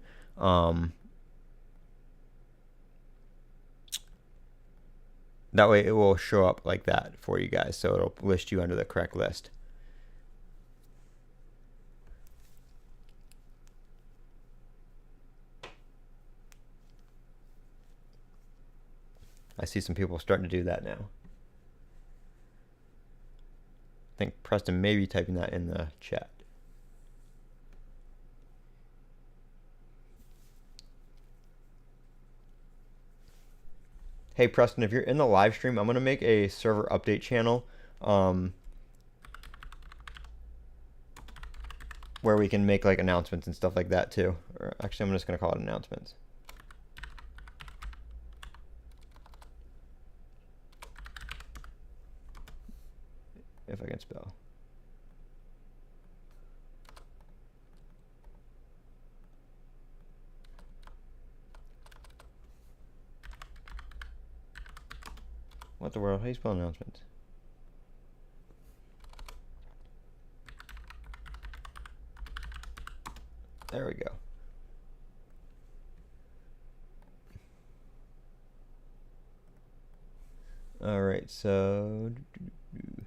that way it will show up like that for you guys. So it'll list you under the correct list. I see some people starting to do that now. I think Preston may be typing that in the chat. Hey Preston, if you're in the live stream, I'm gonna make a server update channel where we can make like announcements and stuff like that too. Or actually, I'm just gonna call it announcements. If I can spell. What the world? How do you spell announcements? There we go. All right, so nope.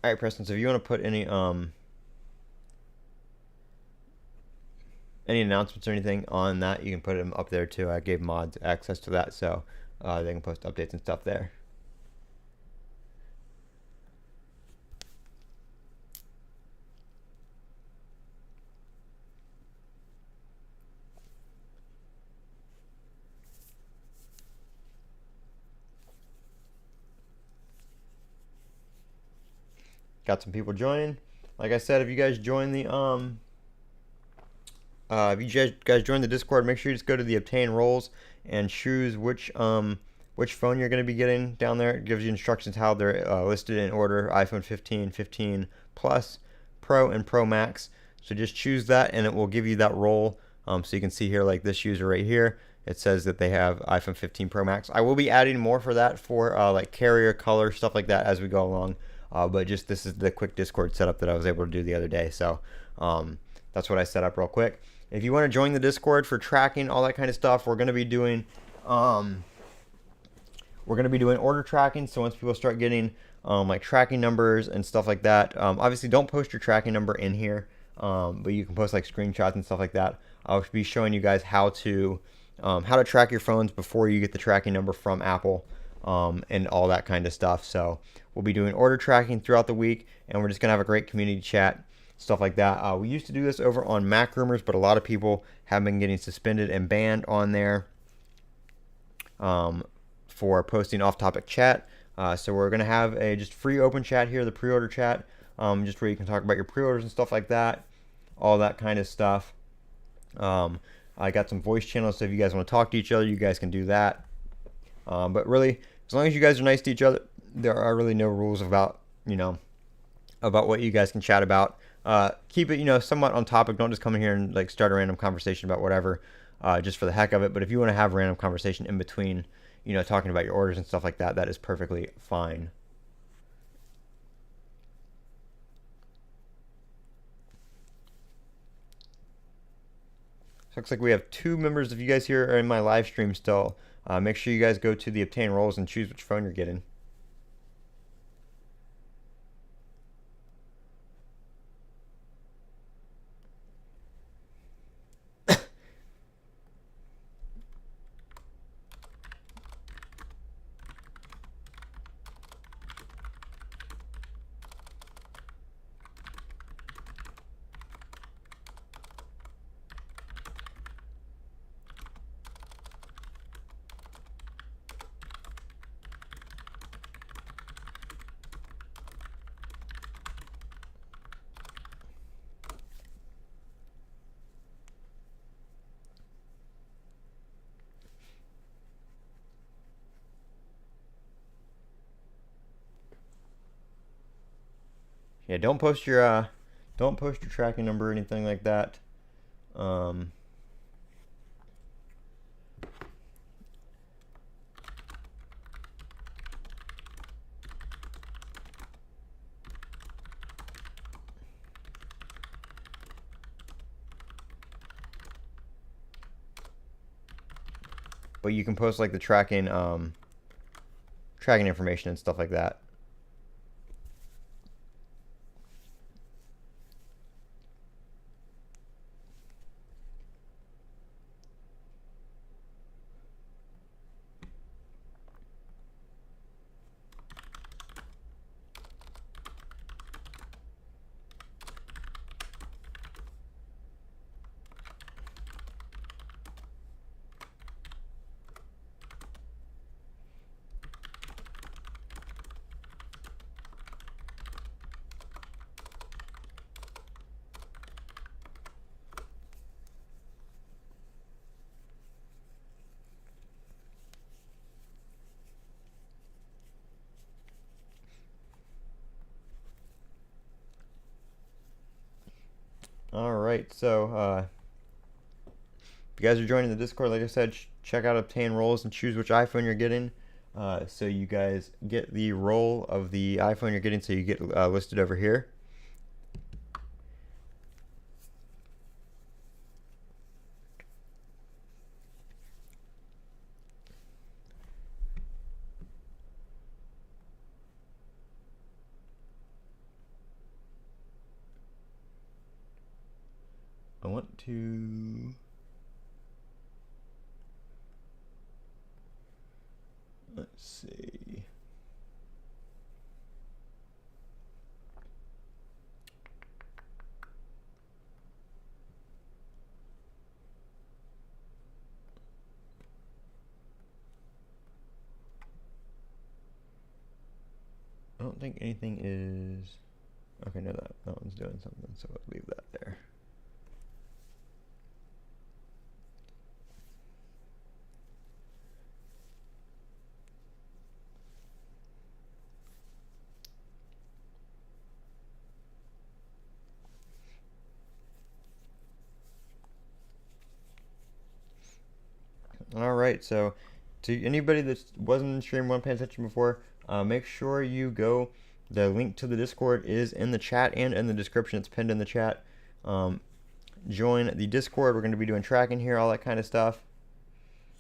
All right, Preston. So if you want to put any announcements or anything on that, you can put them up there too. I gave mods access to that, so they can post updates and stuff there. Got some people joining. Like I said, if you guys join the if you guys join the Discord, make sure you just go to the obtain roles and choose which phone you're going to be getting down there. It gives you instructions how they're listed in order: iPhone 15, 15 Plus, Pro, and Pro Max. So just choose that, and it will give you that role. So you can see here, like this user right here, it says that they have iPhone 15 Pro Max. I will be adding more for that for like carrier, color, stuff like that as we go along. But just this is the quick Discord setup that I was able to do the other day. So that's what I set up real quick. If you want to join the Discord for tracking, all that kind of stuff, we're going to be doing order tracking. So once people start getting like tracking numbers and stuff like that, obviously don't post your tracking number in here, but you can post like screenshots and stuff like that. I'll be showing you guys how to track your phones before you get the tracking number from Apple, and all that kind of stuff. So we'll be doing order tracking throughout the week, and we're just gonna have a great community chat, stuff like that. We used to do this over on Mac Rumors, but a lot of people have been getting suspended and banned on there for posting off-topic chat. So we're gonna have a just free open chat here, the pre-order chat, just where you can talk about your pre-orders and stuff like that, all that kind of stuff. I got some voice channels, so if you guys want to talk to each other, you guys can do that. But really, as long as you guys are nice to each other, there are really no rules about what you guys can chat about. Keep it, somewhat on topic. Don't just come in here and like start a random conversation about whatever, just for the heck of it. But if you want to have a random conversation in between, talking about your orders and stuff like that, that is perfectly fine. So looks like we have 2 members of you guys here are in my live stream still. Make sure you guys go to the obtain roles and choose which phone you're getting. Yeah, don't post your tracking number or anything like that. But you can post like the tracking information and stuff like that. All right, so if you guys are joining the Discord, like I said, check out obtain roles and choose which iPhone you're getting. So you guys get the role of the iPhone you're getting, so you get listed over here. to, let's see. I don't think anything is, okay, no, that one's doing something, so I'll leave that there. All right, so to anybody that wasn't in stream, wasn't paying attention before, make sure you go. The link to the Discord is in the chat and in the description. It's pinned in the chat. Join the Discord. We're going to be doing tracking here, all that kind of stuff.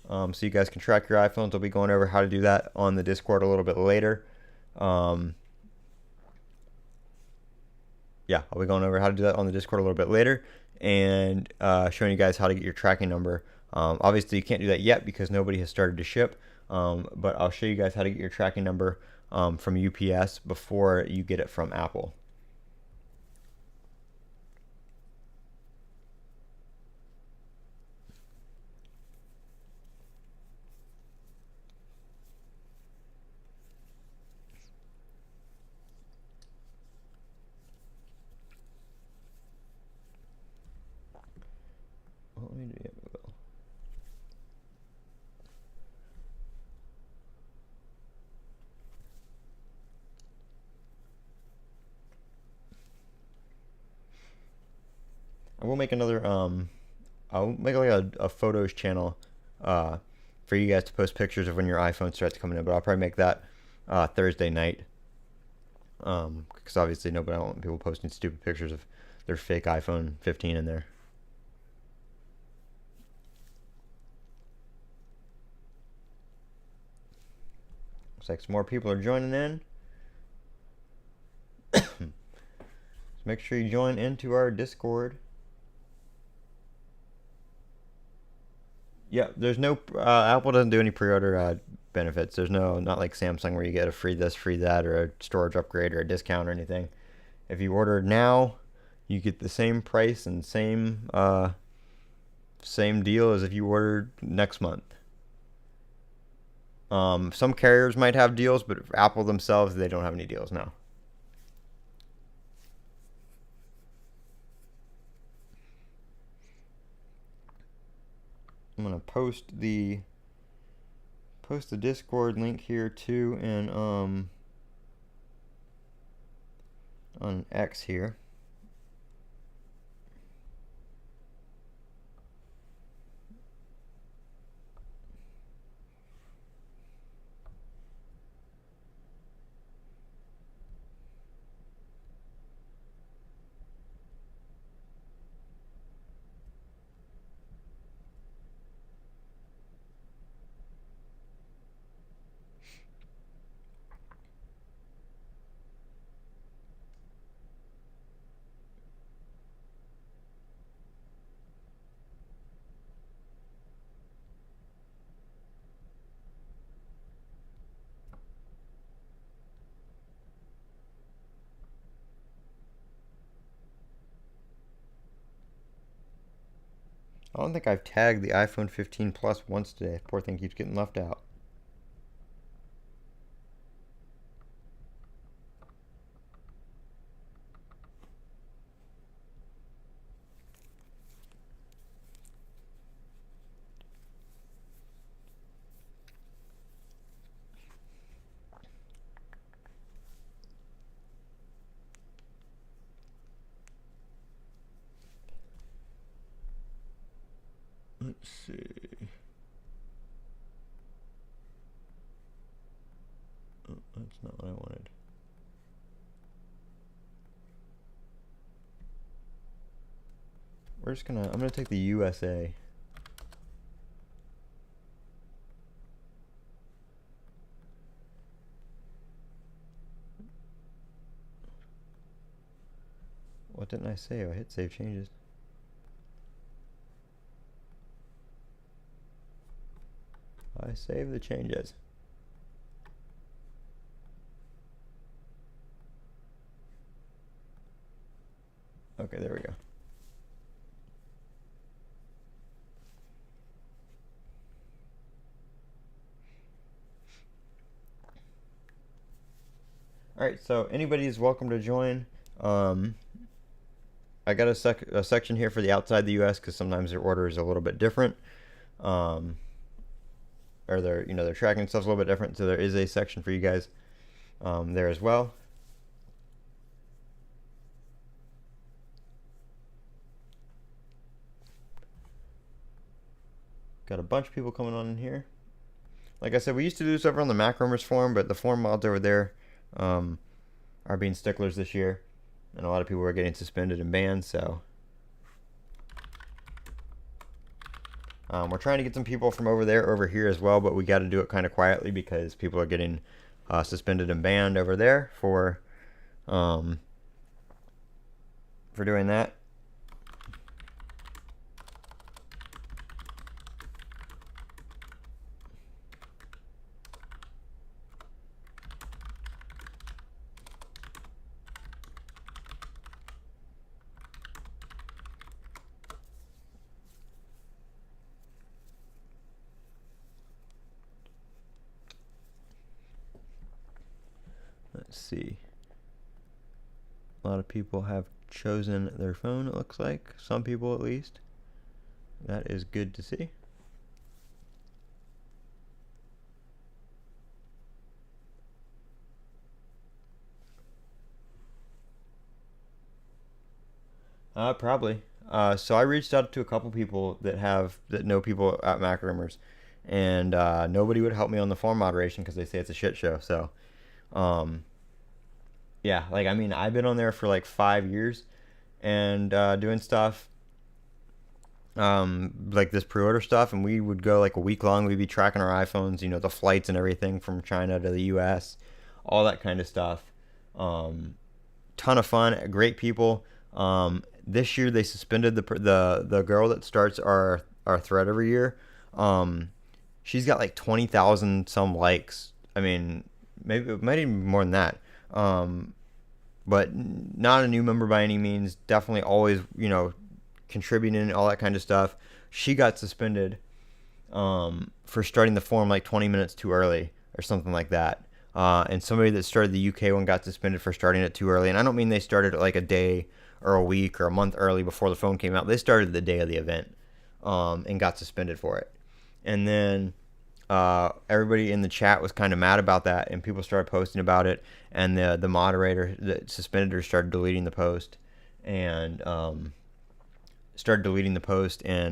So you guys can track your iPhones. I'll be going over how to do that on the Discord a little bit later. Yeah, I'll be going over how to do that on the Discord a little bit later and showing you guys how to get your tracking number. Obviously, you can't do that yet because nobody has started to ship, but I'll show you guys how to get your tracking number from UPS before you get it from Apple. Let me do it. I will make another I'll make like a photos channel for you guys to post pictures of when your iPhone starts coming in, but I'll probably make that Thursday night because obviously I don't want people posting stupid pictures of their fake iPhone 15 in there. Looks like some more people are joining in. So make sure you join into our Discord. Yeah, there's no Apple doesn't do any pre-order benefits. There's not like Samsung where you get a free this, free that, or a storage upgrade or a discount or anything. If you order now, you get the same price and same deal as if you ordered next month. Some carriers might have deals, but Apple themselves, they don't have any deals now. I'm gonna post the Discord link here too, and on X here. I don't think I've tagged the iPhone 15 Plus once today. Poor thing keeps getting left out. Let's see. Oh, that's not what I wanted. I'm gonna take the USA. What didn't I say? I hit save changes. I save the changes? Okay, there we go. All right, so anybody is welcome to join. I got a section here for the outside the U.S. because sometimes their order is a little bit different, or their tracking stuff's a little bit different. So there is a section for you guys there as well. Got a bunch of people coming on in here. Like I said, we used to do this over on the Mac Rumors forum, but the forum mods over there are being sticklers this year, and a lot of people are getting suspended and banned. So we're trying to get some people from over there over here as well, but we got to do it kind of quietly because people are getting suspended and banned over there for doing that. Let's see. A lot of people have chosen their phone, it looks like. Some people at least. That is good to see. Probably. So I reached out to a couple people that know people at Mac Rumors, and nobody would help me on the forum moderation because they say it's a shit show. So, yeah, like I mean, I've been on there for like 5 years and doing stuff like this pre-order stuff, and we would go like a week long. We'd be tracking our iPhones, the flights and everything from China to the U.S., all that kind of stuff. Ton of fun, great people. This year they suspended the girl that starts our thread every year. She's got like 20,000 some likes. I mean, maybe it might even be more than that. But not a new member by any means. Definitely always, contributing, all that kind of stuff. She got suspended for starting the forum like 20 minutes too early or something like that. And somebody that started the UK one got suspended for starting it too early. And I don't mean they started it like a day or a week or a month early before the phone came out. They started the day of the event and got suspended for it. And then everybody in the chat was kind of mad about that, and people started posting about it. And the moderator that suspended her started deleting the post and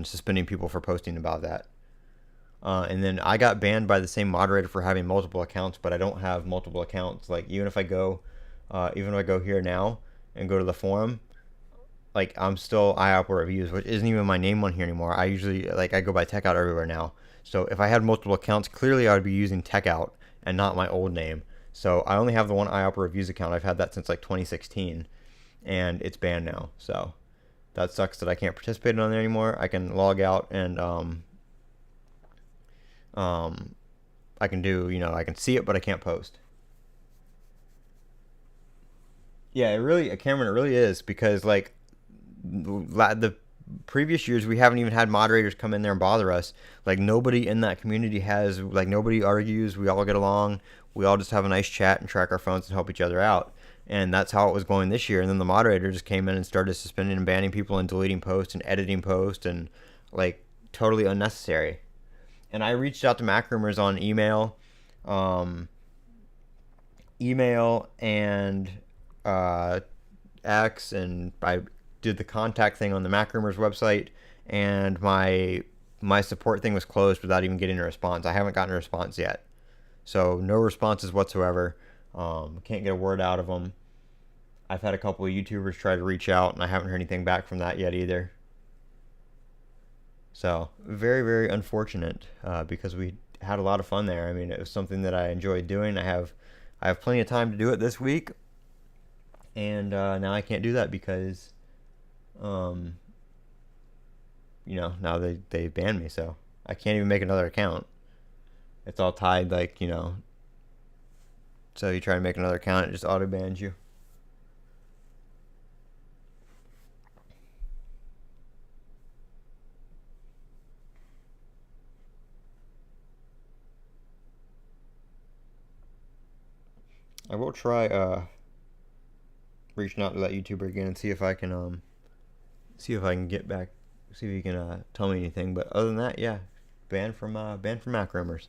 suspending people for posting about that. And then I got banned by the same moderator for having multiple accounts, but I don't have multiple accounts. Like even if I go here now and go to the forum, like I'm still IOPA Reviews, which isn't even my name on here anymore. I usually I go by Techout everywhere now. So if I had multiple accounts, clearly I would be using Techout and not my old name. So I only have the one IOPA Reviews account. I've had that since like 2016, and it's banned now. So that sucks that I can't participate on there anymore. I can log out and I can do, I can see it, but I can't post. Yeah, Cameron, it really is, because like the previous years we haven't even had moderators come in there and bother us. Like nobody in that community nobody argues. We all get along. We all just have a nice chat and track our phones and help each other out. And that's how it was going this year. And then the moderator just came in and started suspending and banning people and deleting posts and editing posts and like totally unnecessary. And I reached out to Mac Rumors on email and X, and I did the contact thing on the Mac Rumors website, and my support thing was closed without even getting a response. I haven't gotten a response yet, so no responses whatsoever. Can't get a word out of them. I've had a couple of YouTubers try to reach out, and I haven't heard anything back from that yet either. So very, very unfortunate because we had a lot of fun there. I mean, it was something that I enjoyed doing. I have plenty of time to do it this week, and now I can't do that because, now they banned me, so I can't even make another account. it's all tied, like, so you try to make another account, it just auto bans you. I will try reaching out to that YouTuber again and see if I can get back, see if he can tell me anything. But other than that, yeah, banned from Mac rumors.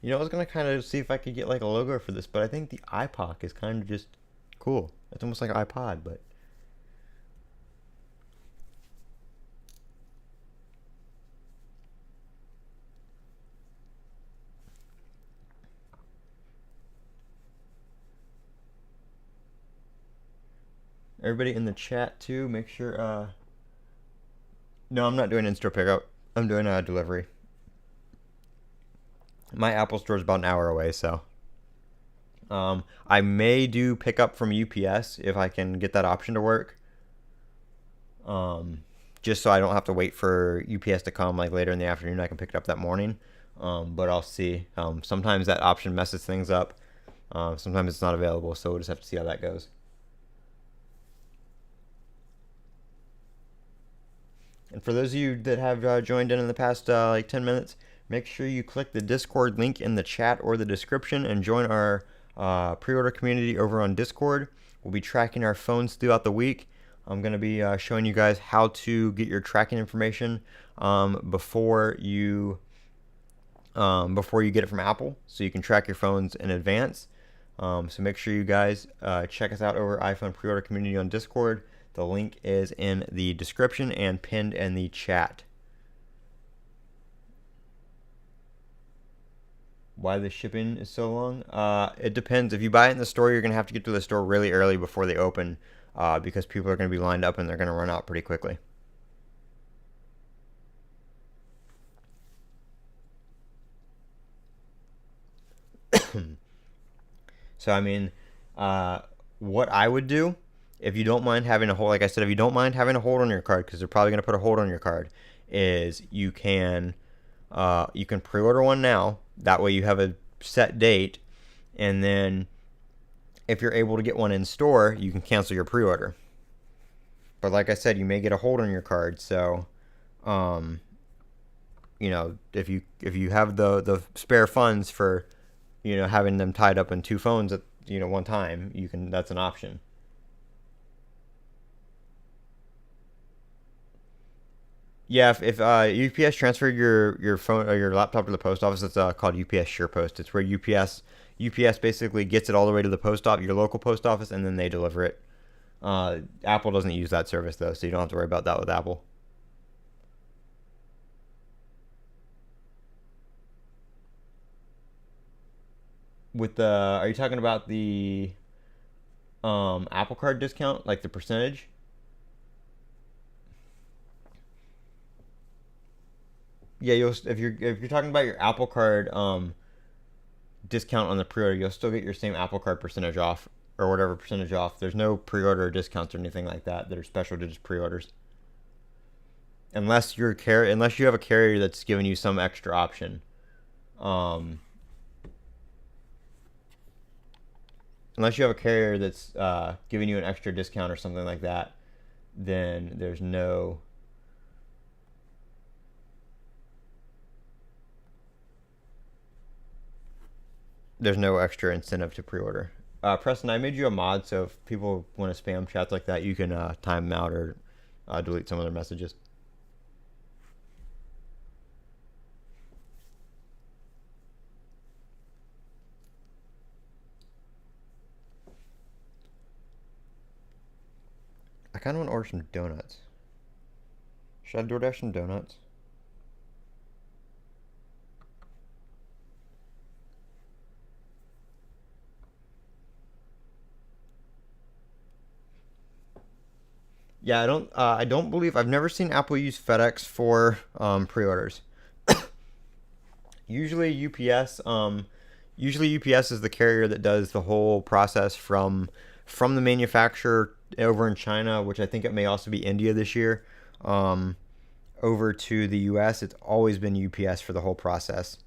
I was gonna kind of see if I could get like a logo for this, but I think the iPod is kind of just cool. It's almost like an iPod, but everybody in the chat too, make sure. No, I'm not doing in-store pickup. I'm doing a delivery. My Apple store is about an hour away, so I may do pickup from UPS if I can get that option to work. Just so I don't have to wait for UPS to come like later in the afternoon. I can pick it up that morning. But I'll see. Sometimes that option messes things up. Sometimes it's not available, so we'll just have to see how that goes. And for those of you that have joined in the past like 10 minutes, make sure you click the Discord link in the chat or the description and join our pre-order community over on Discord. We'll be tracking our phones throughout the week. I'm going to be showing you guys how to get your tracking information before you get it from Apple, so you can track your phones in advance. So make sure you guys check us out over iPhone pre-order community on Discord. The link is in the description and pinned in the chat. Why the shipping is so long? It depends. If you buy it in the store, you're going to have to get to the store really early before they open because people are going to be lined up and they're going to run out pretty quickly. So, I mean, what I would do, if you don't mind having a hold, like I said, if you don't mind having a hold on your card, because they're probably going to put a hold on your card, is you can pre-order one now. That way you have a set date, and then if you're able to get one in store, you can cancel your pre-order. But like I said, you may get a hold on your card, so if you have the spare funds for having them tied up in two phones at one time, that's an option. Yeah, if UPS transferred your phone or your laptop to the post office, it's called UPS SurePost. It's where UPS basically gets it all the way to the post office, your local post office, and then they deliver it. Apple doesn't use that service though, so you don't have to worry about that with Apple. Are you talking about the Apple Card discount, like the percentage? Yeah, if you're talking about your Apple Card discount on the pre-order, you'll still get your same Apple Card percentage off or whatever percentage off. There's no pre-order discounts or anything like that are special to just pre-orders. Unless you have a carrier that's giving you some extra option. Unless you have a carrier that's giving you an extra discount or something like that, then there's no extra incentive to pre-order. Preston, I made you a mod, so if people want to spam chats like that, you can time them out or delete some of their messages. I kind of want to order some donuts. Should I DoorDash some donuts? Yeah, I don't believe I've never seen Apple use FedEx for pre-orders. Usually UPS, usually UPS is the carrier that does the whole process from the manufacturer over in China, which I think it may also be India this year, um, over to the US. It's always been UPS for the whole process.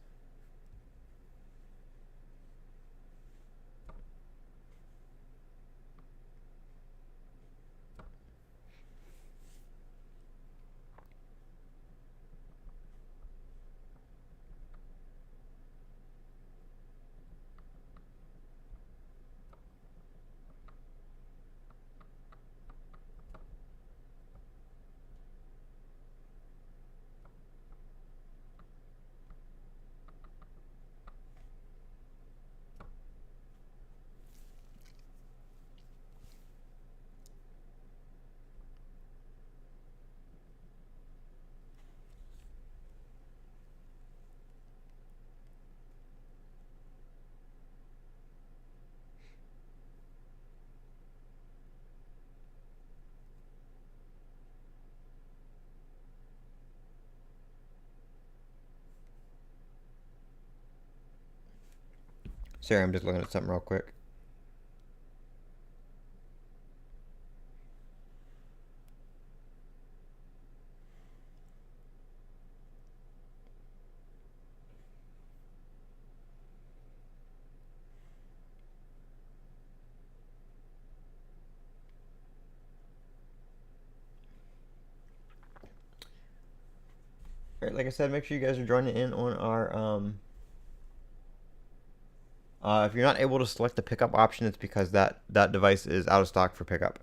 Sorry, I'm just looking at something real quick. All right, like I said, make sure you guys are joining in on our if you're not able to select the pickup option, it's because that device is out of stock for pickup.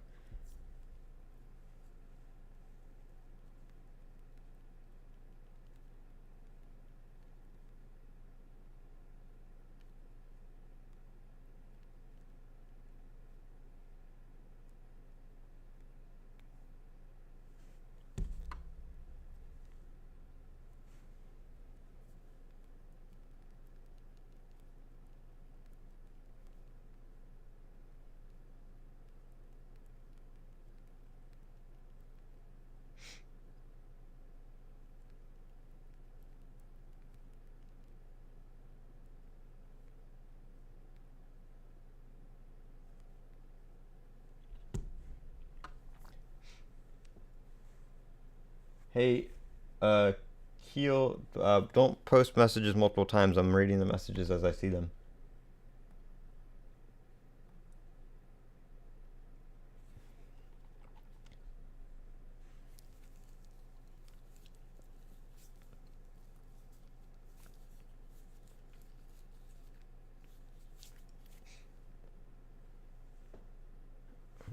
Hey, uh, Keel, don't post messages multiple times. I'm reading the messages as I see them.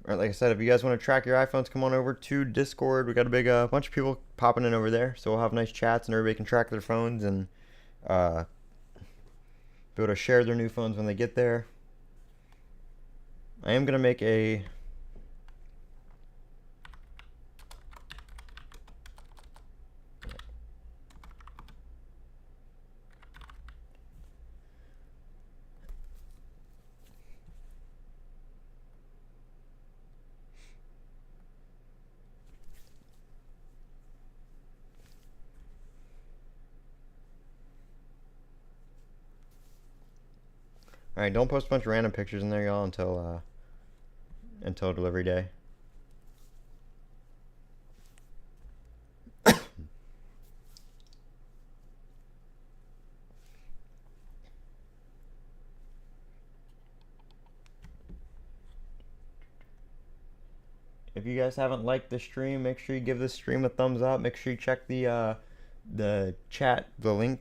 All right, like I said, if you guys want to track your iPhones, come on over to Discord. We got a big bunch of people popping in over there, so we'll have nice chats and everybody can track their phones and uh, be able to share their new phones when they get there. I am gonna make a All right, don't post a bunch of random pictures in there, y'all, until delivery day. If you guys haven't liked the stream, make sure you give this stream a thumbs up. Make sure you check the chat, the link.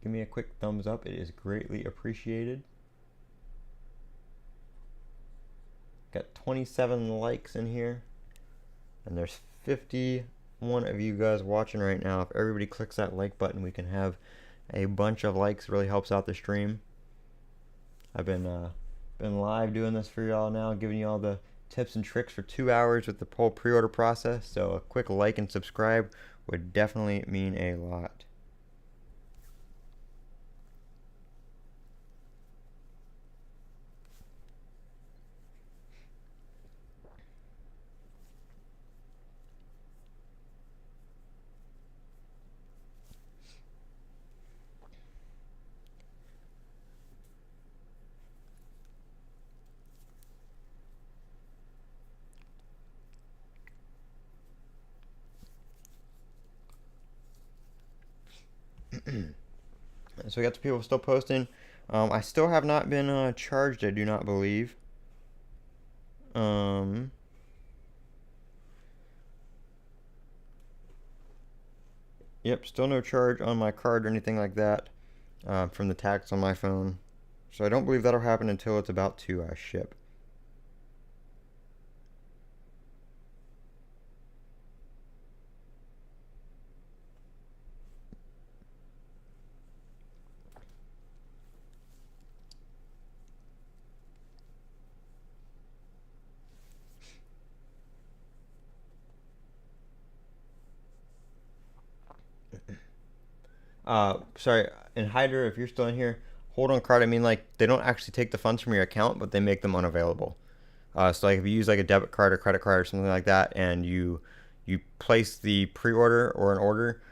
Give me a quick thumbs up. It is greatly appreciated. Got 27 likes in here, and there's 50 one of you guys watching right now. If everybody clicks that like button, we can have a bunch of likes. It really helps out the stream. I've been live doing this for y'all now, giving you all the tips and tricks for 2 hours with the whole pre-order process. So a quick like and subscribe would definitely mean a lot. So we got some people still posting. I still have not been charged, I do not believe. Um, yep, still no charge on my card or anything like that from the tax on my phone. So I don't believe that'll happen until it's about to ship. Sorry, and Hyder, if you're still in here, hold on card. I mean, like they don't actually take the funds from your account, but they make them unavailable. So like if you use like a debit card or credit card or something like that, and you place the pre-order or an order,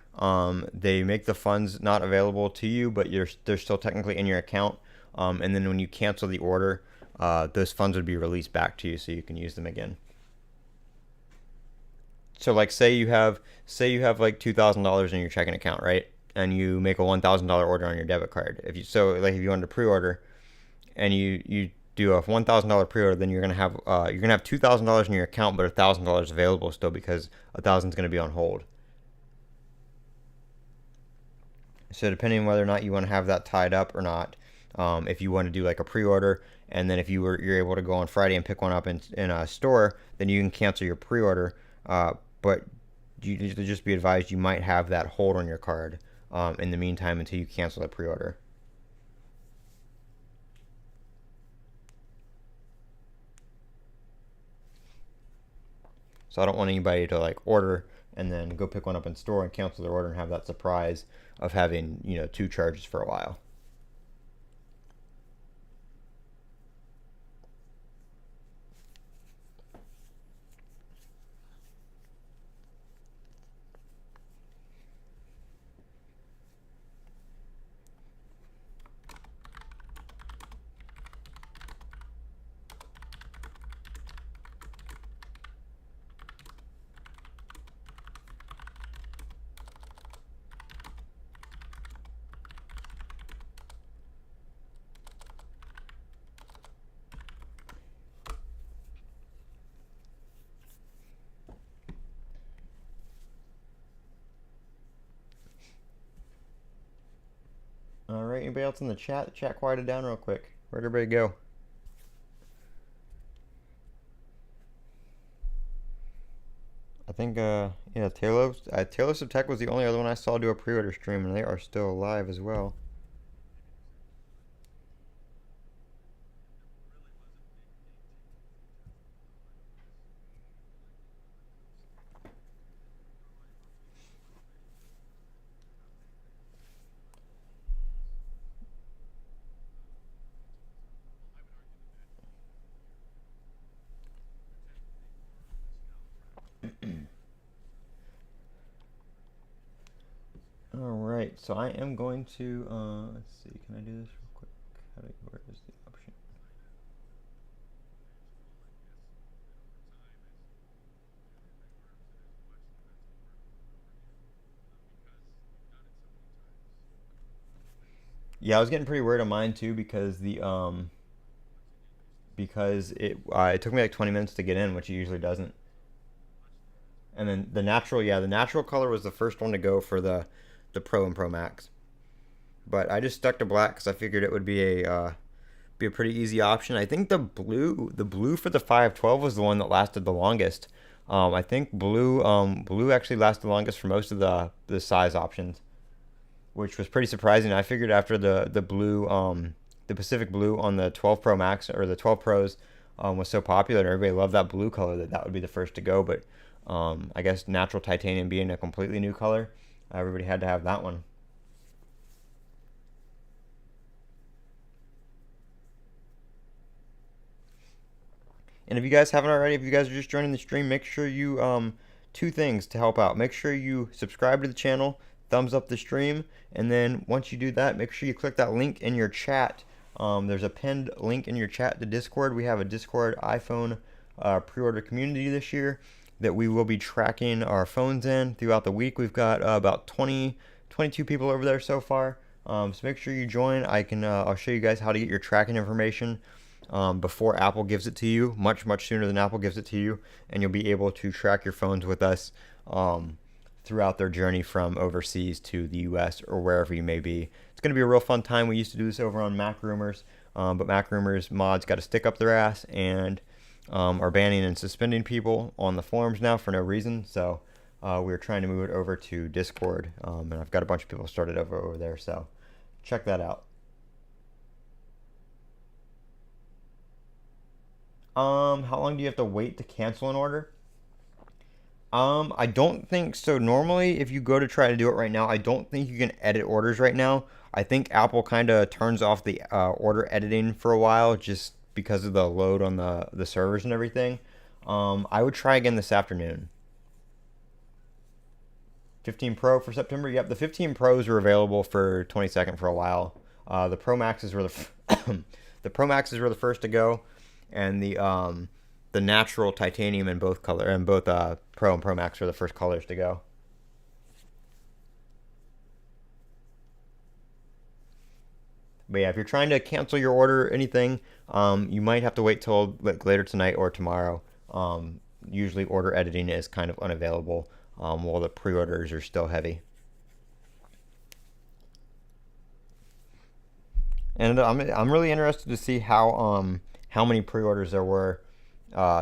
they make the funds not available to you, but they're still technically in your account. And then when you cancel the order, those funds would be released back to you, so you can use them again. So like say you have like $2,000 in your checking account, right? And you make a $1,000 order on your debit card. If you wanted to pre-order and you do a $1,000 pre-order, then you're gonna have $2,000 in your account, but $1,000 available still because 1,000's gonna be on hold. So depending on whether or not you want to have that tied up or not, if you want to do like a pre-order, and then if you're able to go on Friday and pick one up in a store, then you can cancel your pre-order. But you just be advised you might have that hold on your card in the meantime until you cancel the pre-order. So I don't want anybody to like order and then go pick one up in store and cancel their order and have that surprise of having two charges for a while. All right, anybody else in the chat? The chat quieted down real quick. Where'd everybody go? I think yeah, Taylor Tech was the only other one I saw do a pre-order stream, and they are still alive as well. All right, so I am going to let's see. Can I do this real quick? Where is the option? Yeah, I was getting pretty worried on mine too because it took me like 20 minutes to get in, which it usually doesn't. And then the natural color was the first one to go for the Pro and Pro Max. But I just stuck to black because I figured it would be a pretty easy option. I think the blue for the 512 was the one that lasted the longest. I think blue actually lasts the longest for most of the size options, which was pretty surprising. I figured after the blue the Pacific blue on the 12 Pro Max or the 12 Pros was so popular and everybody loved that blue color that would be the first to go. But I guess natural titanium being a completely new color, everybody had to have that one. And if you guys haven't already, if you guys are just joining the stream, make sure you two things to help out. Make sure you subscribe to the channel, thumbs up the stream, and then once you do that, make sure you click that link in your chat. There's a pinned link in your chat to Discord. We have a Discord iPhone pre-order community this year that we will be tracking our phones in throughout the week. We've got about 22 people over there so far. So make sure you join. I'll show you guys how to get your tracking information before Apple gives it to you, much sooner than Apple gives it to you, and you'll be able to track your phones with us throughout their journey from overseas to the US or wherever you may be. It's going to be a real fun time. We used to do this over on Mac Rumors, but Mac Rumors mods got to stick up their ass and are banning and suspending people on the forums now for no reason. So we're trying to move it over to Discord, and I've got a bunch of people started over there. So check that out. How long do you have to wait to cancel an order? I don't think so. Normally, if you go to try to do it right now, I don't think you can edit orders right now. I think Apple kind of turns off the order editing for a while just because of the load on the servers and everything. I would try again this afternoon. 15 Pro for September. Yep, the 15 Pros were available for 22nd for a while. The Pro Maxes were the Pro Maxes were the first to go, and the natural titanium in both color and both Pro and Pro Max were the first colors to go. But yeah, if you're trying to cancel your order or anything, you might have to wait till later tonight or tomorrow. Usually order editing is kind of unavailable while the pre-orders are still heavy. And I'm really interested to see how many pre-orders there were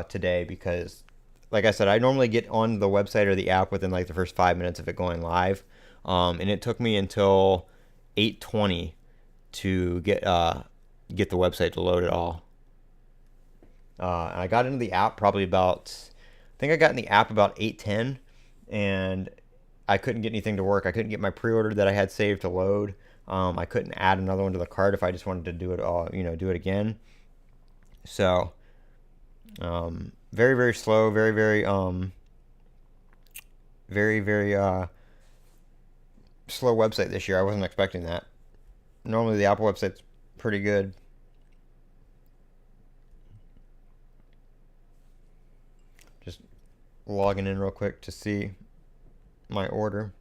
today, because like I said, I normally get on the website or the app within like the first 5 minutes of it going live, and it took me until 8:20 to get the website to load it all. I got into the app probably about, I think I got in the app about 8:10, and I couldn't get anything to work. I couldn't get my pre-order that I had saved to load. I couldn't add another one to the cart if I just wanted to do it all, do it again. So, very slow, very slow website this year. I wasn't expecting that. Normally the Apple website's pretty good. Just logging in real quick to see my order.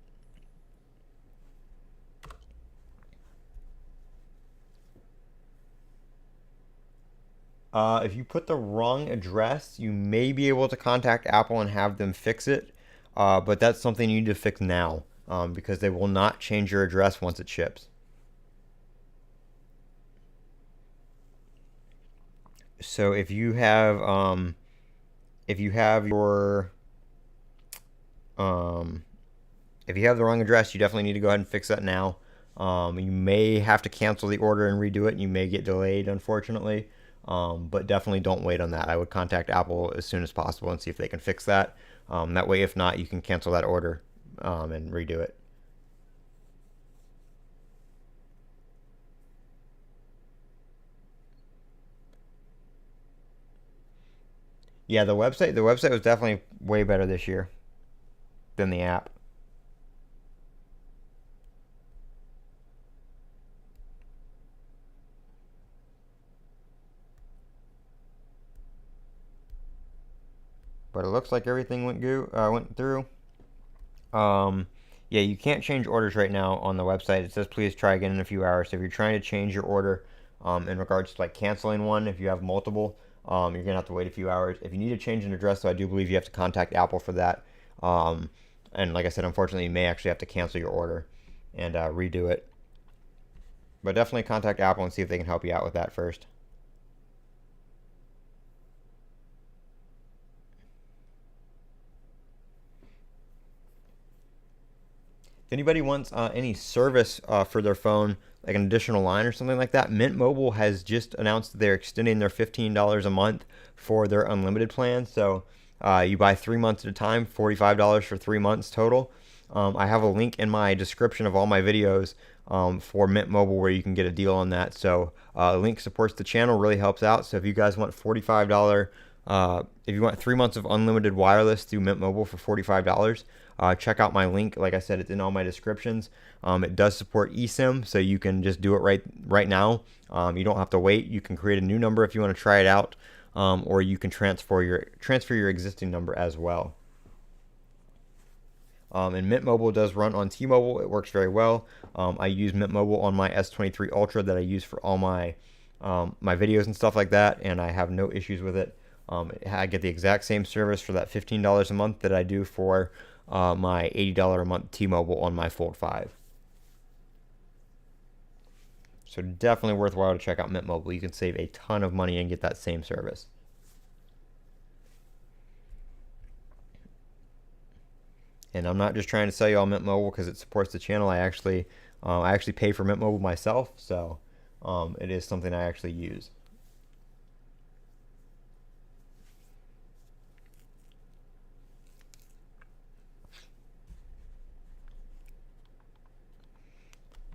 If you put the wrong address, you may be able to contact Apple and have them fix it, but that's something you need to fix now, because they will not change your address once it ships. So if you have your if you have the wrong address, you definitely need to go ahead and fix that now. You may have to cancel the order and redo it, and you may get delayed, unfortunately. But definitely don't wait on that. I would contact Apple as soon as possible and see if they can fix that. That way, if not, you can cancel that order and redo it. Yeah, the website was definitely way better this year than the app. But it looks like everything went through. Yeah, you can't change orders right now on the website. It says please try again in a few hours. So if you're trying to change your order in regards to like canceling one, if you have multiple, you're gonna have to wait a few hours. If you need to change an address, so I do believe you have to contact Apple for that. And like I said, unfortunately, you may actually have to cancel your order and redo it. But definitely contact Apple and see if they can help you out with that first. If anybody wants any service for their phone, like an additional line or something like that, Mint Mobile has just announced that they're extending their $15 a month for their unlimited plan. So you buy 3 months at a time, $45 for 3 months total. I have a link in my description of all my videos for Mint Mobile where you can get a deal on that. So link supports the channel, really helps out. So if you guys want $45, if you want 3 months of unlimited wireless through Mint Mobile for $45, check out my link. Like I said, it's in all my descriptions. It does support eSIM, so you can just do it right now. You don't have to wait. You can create a new number if you want to try it out, or you can transfer your existing number as well. And Mint Mobile does run on T-Mobile. It works very well. I use Mint Mobile on my S23 Ultra that I use for all my videos and stuff like that, and I have no issues with it. I get the exact same service for that $15 a month that I do for my $80 a month T-Mobile on my Fold 5. So definitely worthwhile to check out Mint Mobile. You can save a ton of money and get that same service. And I'm not just trying to sell you all Mint Mobile because it supports the channel. I actually pay for Mint Mobile myself, so it is something I actually use.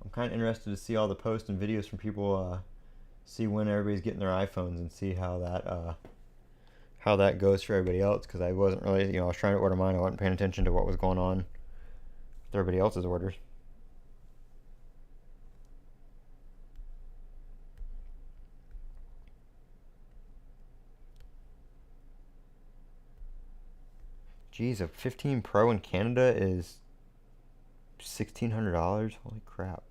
I'm kind of interested to see all the posts and videos from people, see when everybody's getting their iPhones and see how that goes for everybody else, because I wasn't really, I was trying to order mine. I wasn't paying attention to what was going on with everybody else's orders. Geez, a 15 Pro in Canada is $1,600. Holy crap.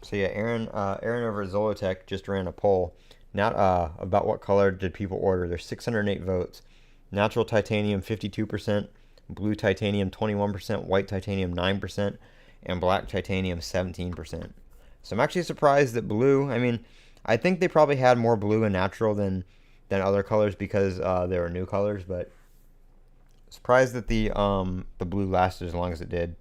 So yeah, Aaron over at Zollotech just ran a poll. Not about what color did people order. There's 608 votes. Natural titanium 52%, blue titanium 21%, white titanium 9%, and black titanium 17%. So I'm actually surprised that blue. I mean, I think they probably had more blue and natural than other colors because they were new colors, but surprised that the blue lasted as long as it did.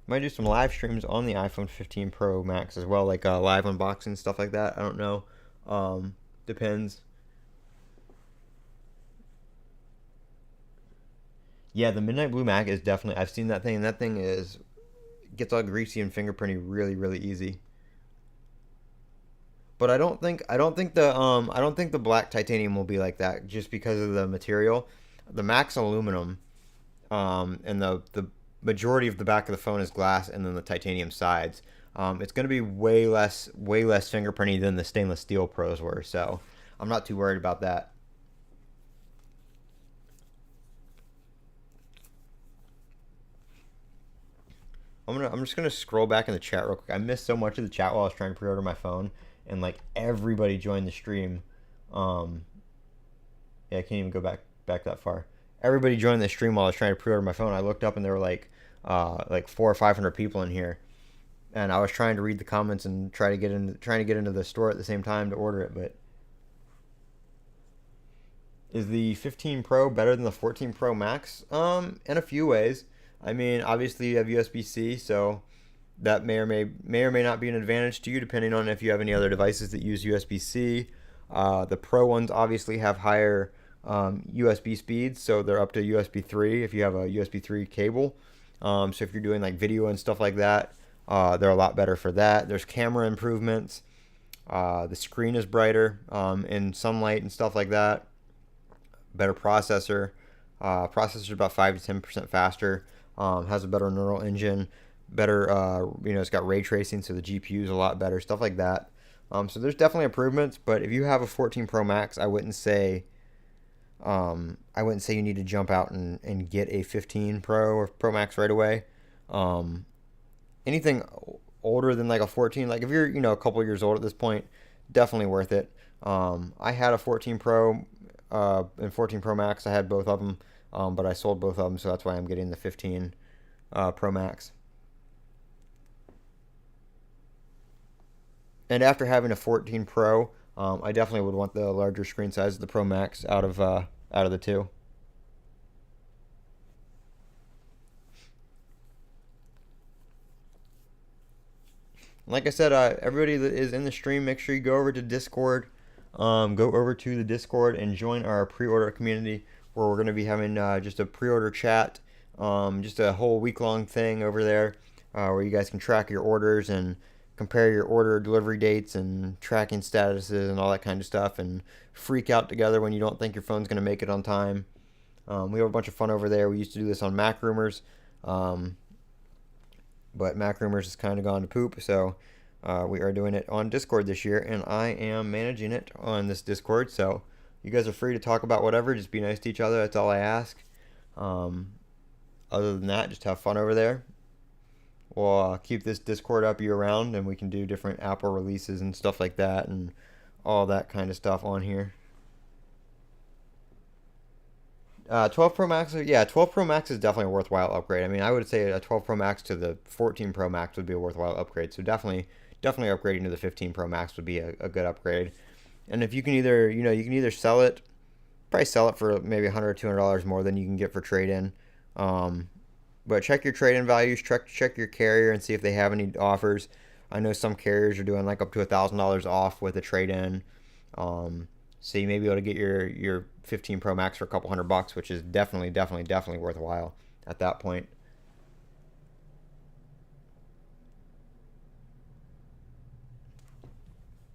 Might do some live streams on the iPhone 15 Pro Max as well, like live unboxing stuff like that. I don't know. Depends. Yeah, the Midnight Blue Mac is definitely. I've seen that thing. And that thing gets all greasy and fingerprinty really easy. But I don't think the black titanium will be like that just because of the material. The Mac's aluminum, and the majority of the back of the phone is glass, and then the titanium sides. It's going to be way less fingerprinty than the stainless steel Pros were, so I'm not too worried about that. I'm just gonna scroll back in the chat real quick. I missed so much of the chat while I was trying to pre-order my phone, and like everybody joined the stream. Yeah, I can't even go back that far. Everybody joined the stream while I was trying to pre-order my phone. I looked up and there were like 400 or 500 people in here, and I was trying to read the comments and trying to get into the store at the same time to order it. But is the 15 Pro better than the 14 Pro Max? In a few ways. I mean, obviously you have USB-C, so that may or may not be an advantage to you, depending on if you have any other devices that use USB-C. The Pro ones obviously have higher USB speeds, so they're up to USB 3 if you have a USB 3 cable. So if you're doing like video and stuff like that, they're a lot better for that. There's camera improvements. The screen is brighter in sunlight and stuff like that. better processor. Processor's about 5 to 10% faster. Has a better neural engine. Better, it's got ray tracing, so the GPU is a lot better. Stuff like that. So there's definitely improvements. But if you have a 14 Pro Max, I wouldn't say you need to jump out and get a 15 Pro or Pro Max right away. Um, Anything older than like a 14, like if you're a couple years old at this point, definitely worth it. I had a 14 Pro and 14 Pro Max. I had both of them, but I sold both of them, so that's why I'm getting the 15 Pro Max. And after having a 14 Pro, I definitely would want the larger screen size of the Pro Max out of the two. Like I said, everybody that is in the stream, make sure you go over to Discord. Go over to the Discord and join our pre-order community, where we're going to be having just a pre-order chat, just a whole week-long thing over there, where you guys can track your orders and compare your order delivery dates and tracking statuses and all that kind of stuff, and freak out together when you don't think your phone's going to make it on time. We have a bunch of fun over there. We used to do this on Mac Rumors. Um, but Mac Rumors has kind of gone to poop. So we are doing it on Discord this year, and I am managing it on this Discord. So you guys are free to talk about whatever. Just be nice to each other. That's all I ask. Um, Other than that, just have fun over there. We'll keep this Discord up year round, and we can do different Apple releases and stuff like that, and all that kind of stuff on here. 12 Pro Max, yeah, 12 Pro Max is definitely a worthwhile upgrade. I mean, I would say a 12 Pro Max to the 14 Pro Max would be a worthwhile upgrade. So definitely upgrading to the 15 Pro Max would be a good upgrade. And if you can either sell it, probably sell it for maybe $100 or $200 more than you can get for trade-in. Um, but check your trade-in values, check your carrier and see if they have any offers. I know some carriers are doing like up to $1,000 off with a trade-in. Um, so you may be able to get your 15 Pro Max for a couple $100, which is definitely worthwhile at that point.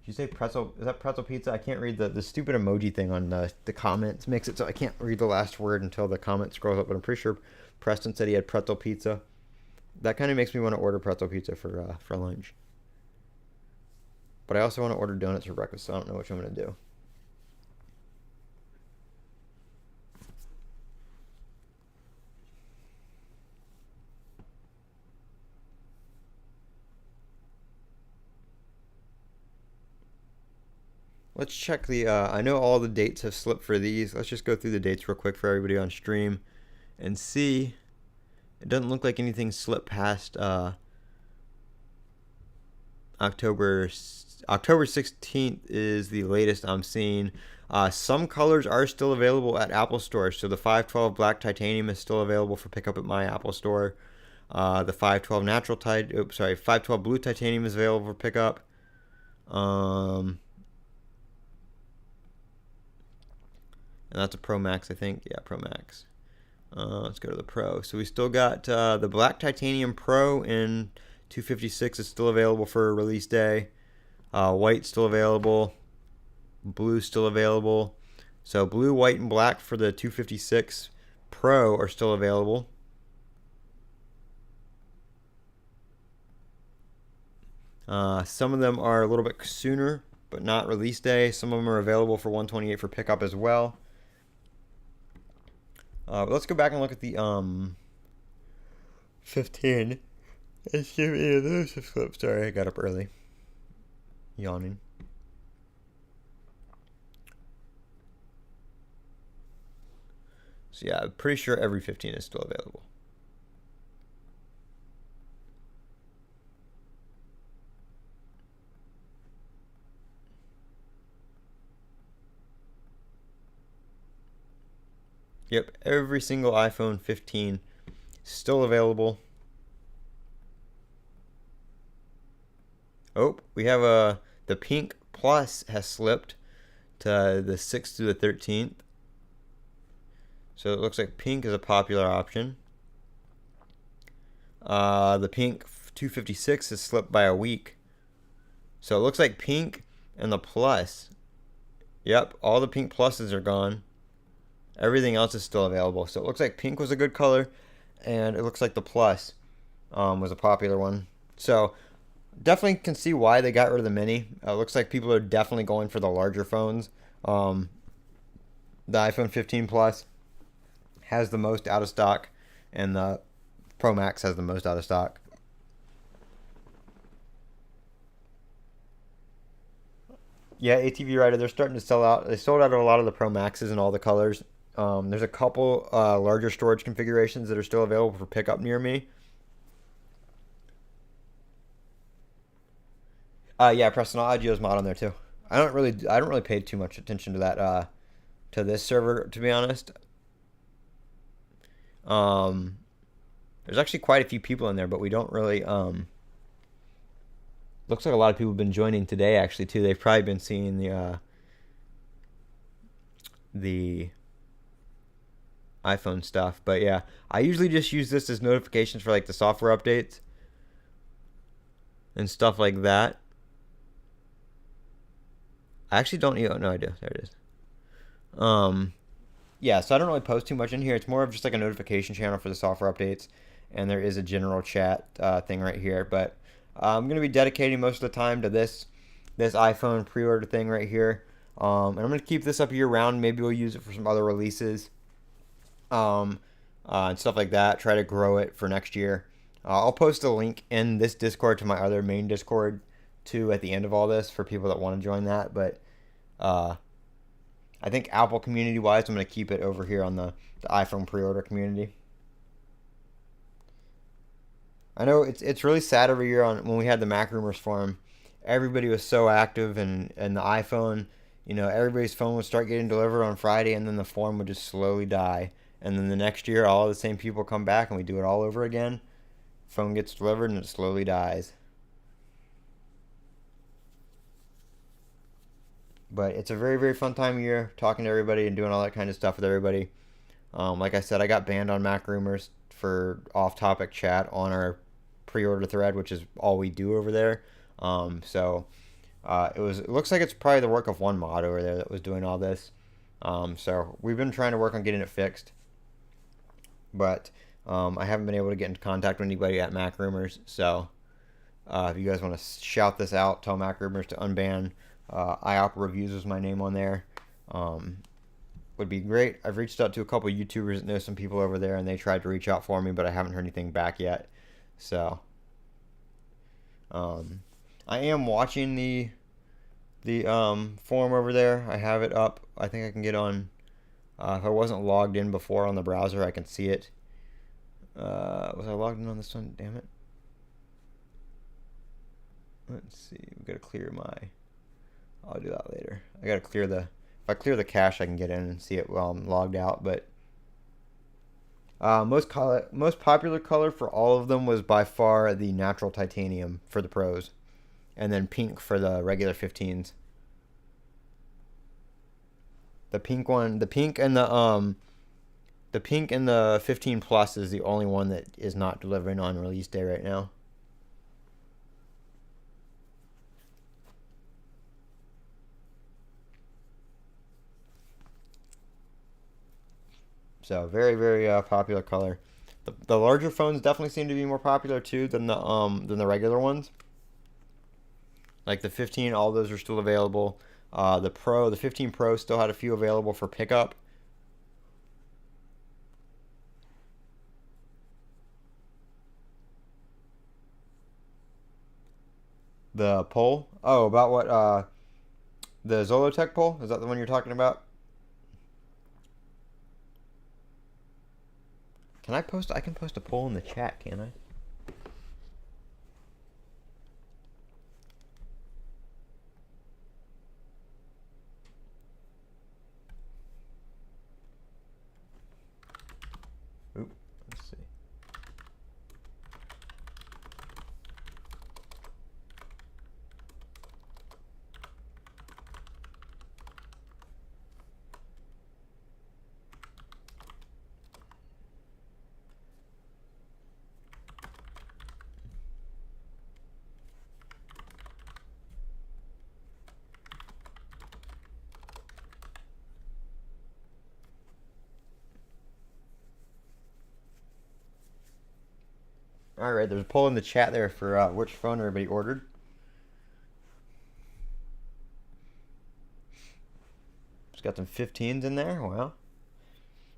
Did you say pretzel? Is that pretzel pizza? I can't read the stupid emoji thing on the comments. Makes it so I can't read the last word until the comment scrolls up. But I'm pretty sure Preston said he had pretzel pizza. That kind of makes me want to order pretzel pizza for lunch. But I also want to order donuts for breakfast, so I don't know which I'm gonna do. Let's check the. I know all the dates have slipped for these. Let's just go through the dates real quick for everybody on stream, and see. It doesn't look like anything slipped past October. October 16th is the latest I'm seeing. Some colors are still available at Apple Store. So the 512 Black Titanium is still available for pickup at my Apple Store. The 512 Blue Titanium is available for pickup. Um, and that's a Pro Max, I think. Yeah, Pro Max. Let's go to the Pro. So we still got the Black Titanium Pro in 256 is still available for release day. White still available. Blue still available. So blue, white, and black for the 256 Pro are still available. Some of them are a little bit sooner, but not release day. Some of them are available for 128 for pickup as well. But let's go back and look at the 15. Let's see if any of those have flipped. Sorry, I got up early. Yawning. So yeah, I'm pretty sure every 15 is still available. Yep, every single iPhone 15 still available. Oh, we have the pink plus has slipped to the 6th through the 13th. So it looks like pink is a popular option. The pink 256 has slipped by a week. So it looks like pink and the plus. Yep, all the pink pluses are gone. Everything else is still available. So it looks like pink was a good color, and it looks like the Plus was a popular one. So definitely can see why they got rid of the Mini. It looks like people are definitely going for the larger phones. Um, the iPhone 15 Plus has the most out of stock, and the Pro Max has the most out of stock. Yeah, ATV Rider, they're starting to sell out. They sold out of a lot of the Pro Maxes in all the colors. There's a couple larger storage configurations that are still available for pickup near me. Yeah, Preston, I'll add you as mod on there too. I don't really pay too much attention to that, to this server, to be honest. Um, there's actually quite a few people in there, but we don't really, looks like a lot of people have been joining today actually too. They've probably been seeing the iPhone stuff. But yeah, I usually just use this as notifications for like the software updates and stuff like that. I actually don't even, no idea. There it is. Yeah, so I don't really post too much in here. It's more of just like a notification channel for the software updates, and there is a general chat thing right here. But I'm gonna be dedicating most of the time to this iPhone pre-order thing right here. And I'm gonna keep this up year round. Maybe we'll use it for some other releases, um, and stuff like that. Try to grow it for next year. I'll post a link in this Discord to my other main Discord too at the end of all this for people that want to join that. But uh, I think Apple community wise, I'm going to keep it over here on the iPhone pre-order community. I know it's really sad every year on when we had the Mac Rumors forum. Everybody was so active, and the iPhone, everybody's phone would start getting delivered on Friday, and then the forum would just slowly die. And then the next year, all the same people come back, and we do it all over again. Phone gets delivered, and it slowly dies. But it's a very, very fun time of year talking to everybody and doing all that kind of stuff with everybody. Like I said, I got banned on Mac Rumors for off-topic chat on our pre-order thread, which is all we do over there. So it looks like it's probably the work of one mod over there that was doing all this. So we've been trying to work on getting it fixed, but I haven't been able to get into contact with anybody at Mac Rumors. So if you guys want to shout this out, tell Mac Rumors to unban. IOP Reviews is my name on there. Would be great. I've reached out to a couple YouTubers that know some people over there, and they tried to reach out for me, but I haven't heard anything back yet. So I am watching the forum over there. I have it up. I think I can get on. If I wasn't logged in before on the browser, I can see it. Was I logged in on this one? Damn it. Let's see. We gotta clear my. I'll do that later. I gotta clear the. If I clear the cache, I can get in and see it while I'm logged out. But most popular color for all of them was by far the natural titanium for the pros, and then pink for the regular 15s. The pink one, the pink and the 15 plus is the only one that is not delivering on release day right now. So very, very popular color. The larger phones definitely seem to be more popular too than the regular ones. Like the 15, all those are still available. The 15 Pro still had a few available for pickup. The poll? Oh, about what? The Zolotech poll? Is that the one you're talking about? Can I post? I can post a poll in the chat, can I? Oop, let's see. All right, there's a poll in the chat there for which phone everybody ordered. Just got some 15s in there. Wow,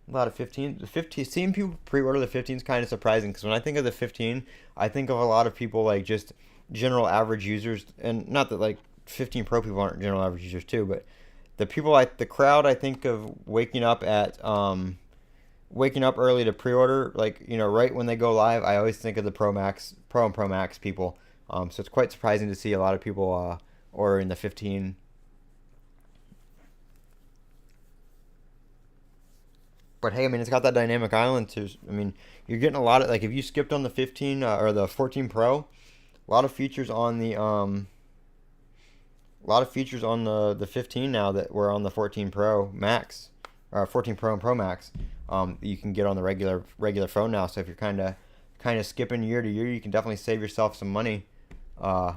a lot of 15s. The 15, seeing people pre-order the 15 is kind of surprising because when I think of the 15, I think of a lot of people like just general average users, and not that like 15 Pro people aren't general average users too, but the crowd I think of waking up early to pre-order, like right when they go live. I always think of the Pro and Pro Max people. So it's quite surprising to see a lot of people ordering the 15. But hey, I mean, it's got that dynamic island too. I mean, you're getting a lot of like if you skipped on the 15 or the 14 Pro, a lot of features on the 15 now that were on the 14 Pro Max, or 14 Pro and Pro Max. You can get on the regular phone now. So if you're kind of skipping year to year, you can definitely save yourself some money uh,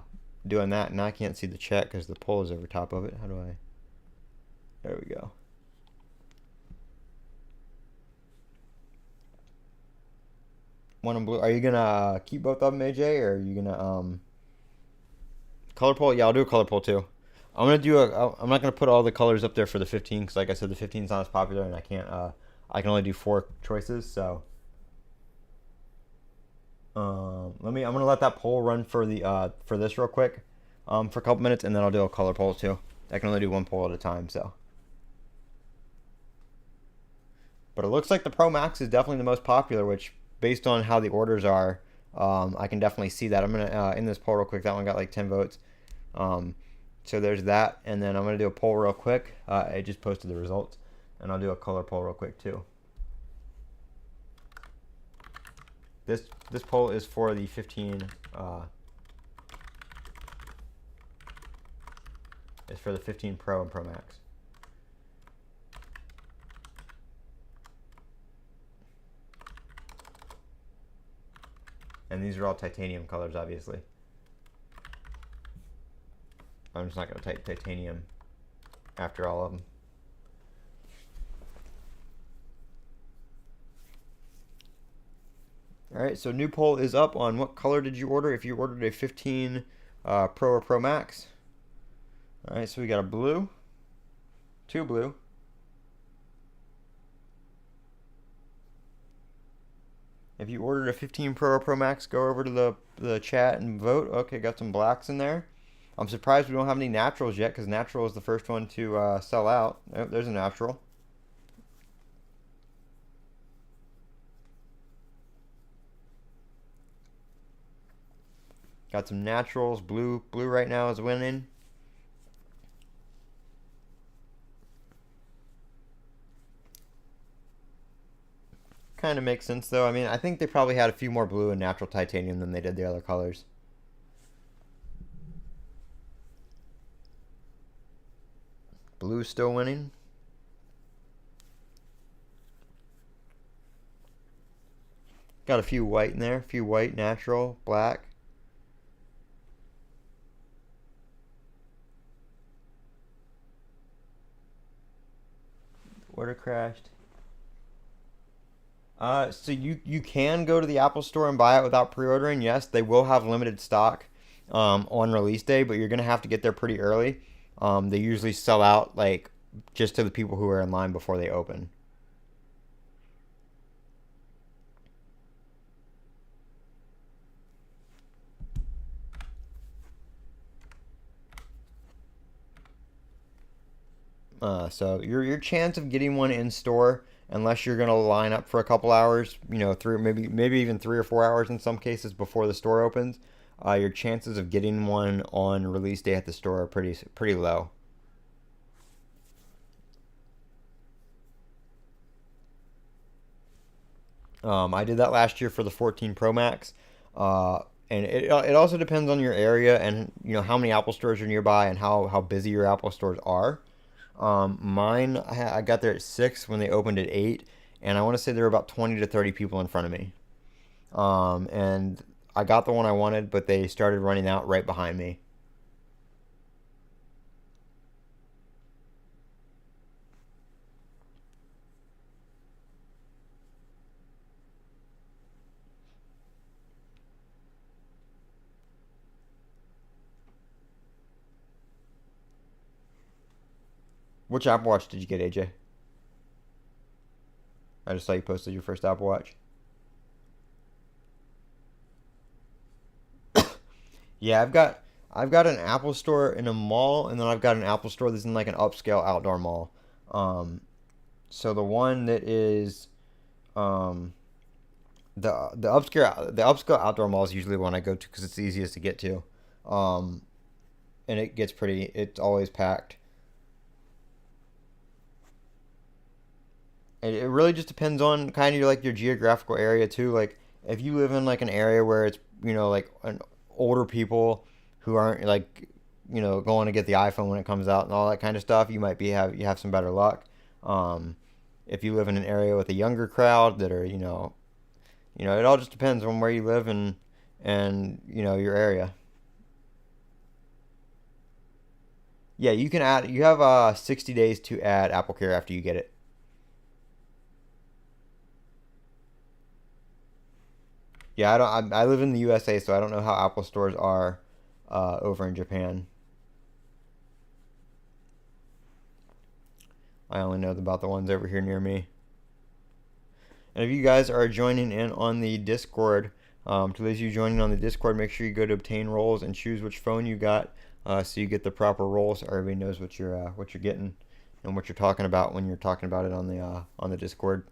doing that. Now I can't see the chat because the poll is over top of it. How do I? There we go. One in blue. Are you gonna keep both of them, AJ, or are you gonna color poll? Yeah, I'll do a color poll too. I'm not gonna put all the colors up there for the 15 because, like I said, the 15 is not as popular, and I can't. I can only do 4 choices. So, I'm gonna let that poll run for this real quick, for a couple minutes, and then I'll do a color poll too. I can only do one poll at a time, so. But it looks like the Pro Max is definitely the most popular, which, based on how the orders are, I can definitely see that. I'm gonna in this poll real quick. That one got like 10 votes. Um, so there's that, and then I'm gonna do a poll real quick. I just posted the results, and I'll do a color poll real quick too. This poll is for the 15. It's for the 15 Pro and Pro Max. And these are all titanium colors, obviously. I'm just not going to type titanium after all of them. All right, so new poll is up on what color did you order if you ordered a 15 Pro or Pro Max. All right, so we got a blue, 2 blue, if you ordered a 15 Pro or Pro Max, go over to the chat and vote. Okay, got some blacks in there. I'm surprised we don't have any naturals yet because natural is the first one to sell out. Oh, there's a natural. Got some naturals. Blue right now is winning. Kind of makes sense though. I mean, I think they probably had a few more blue and natural titanium than they did the other colors. Blue's still winning. Got a few white in there. A few white, natural, black. Order crashed. So you can go to the Apple Store and buy it without pre-ordering. Yes, they will have limited stock on release day, but you're gonna have to get there pretty early. They usually sell out like just to the people who are in line before they open. So your chance of getting one in store, unless you're gonna line up for a couple hours, maybe even 3 or 4 hours in some cases before the store opens, your chances of getting one on release day at the store are pretty low. I did that last year for the 14 Pro Max, and it also depends on your area and how many Apple stores are nearby and how busy your Apple stores are. Mine, I got there at 6 when they opened at 8, and I want to say there were about 20 to 30 people in front of me. And I got the one I wanted, but they started running out right behind me. Which Apple Watch did you get, AJ? I just saw you posted your first Apple Watch. Yeah, I've got an Apple store in a mall, and then I've got an Apple store that's in like an upscale outdoor mall. Um, so the one that is um, the upscale outdoor mall is usually the one I go to because it's the easiest to get to, um, and it gets pretty. It's always packed. It really just depends on kind of like your geographical area too. Like if you live in like an area where it's like an older people who aren't like going to get the iPhone when it comes out and all that kind of stuff, you have some better luck. Um, if you live in an area with a younger crowd that are it all just depends on where you live and your area. Yeah, you can add. You have 60 days to add Apple Care after you get it. Yeah, I don't. I live in the USA, so I don't know how Apple stores are over in Japan. I only know about the ones over here near me. And if you guys are joining in on the Discord, to those of you joining on the Discord, make sure you go to obtain roles and choose which phone you got, so you get the proper roles. So everybody knows what you're getting and what you're talking about when you're talking about it on the Discord.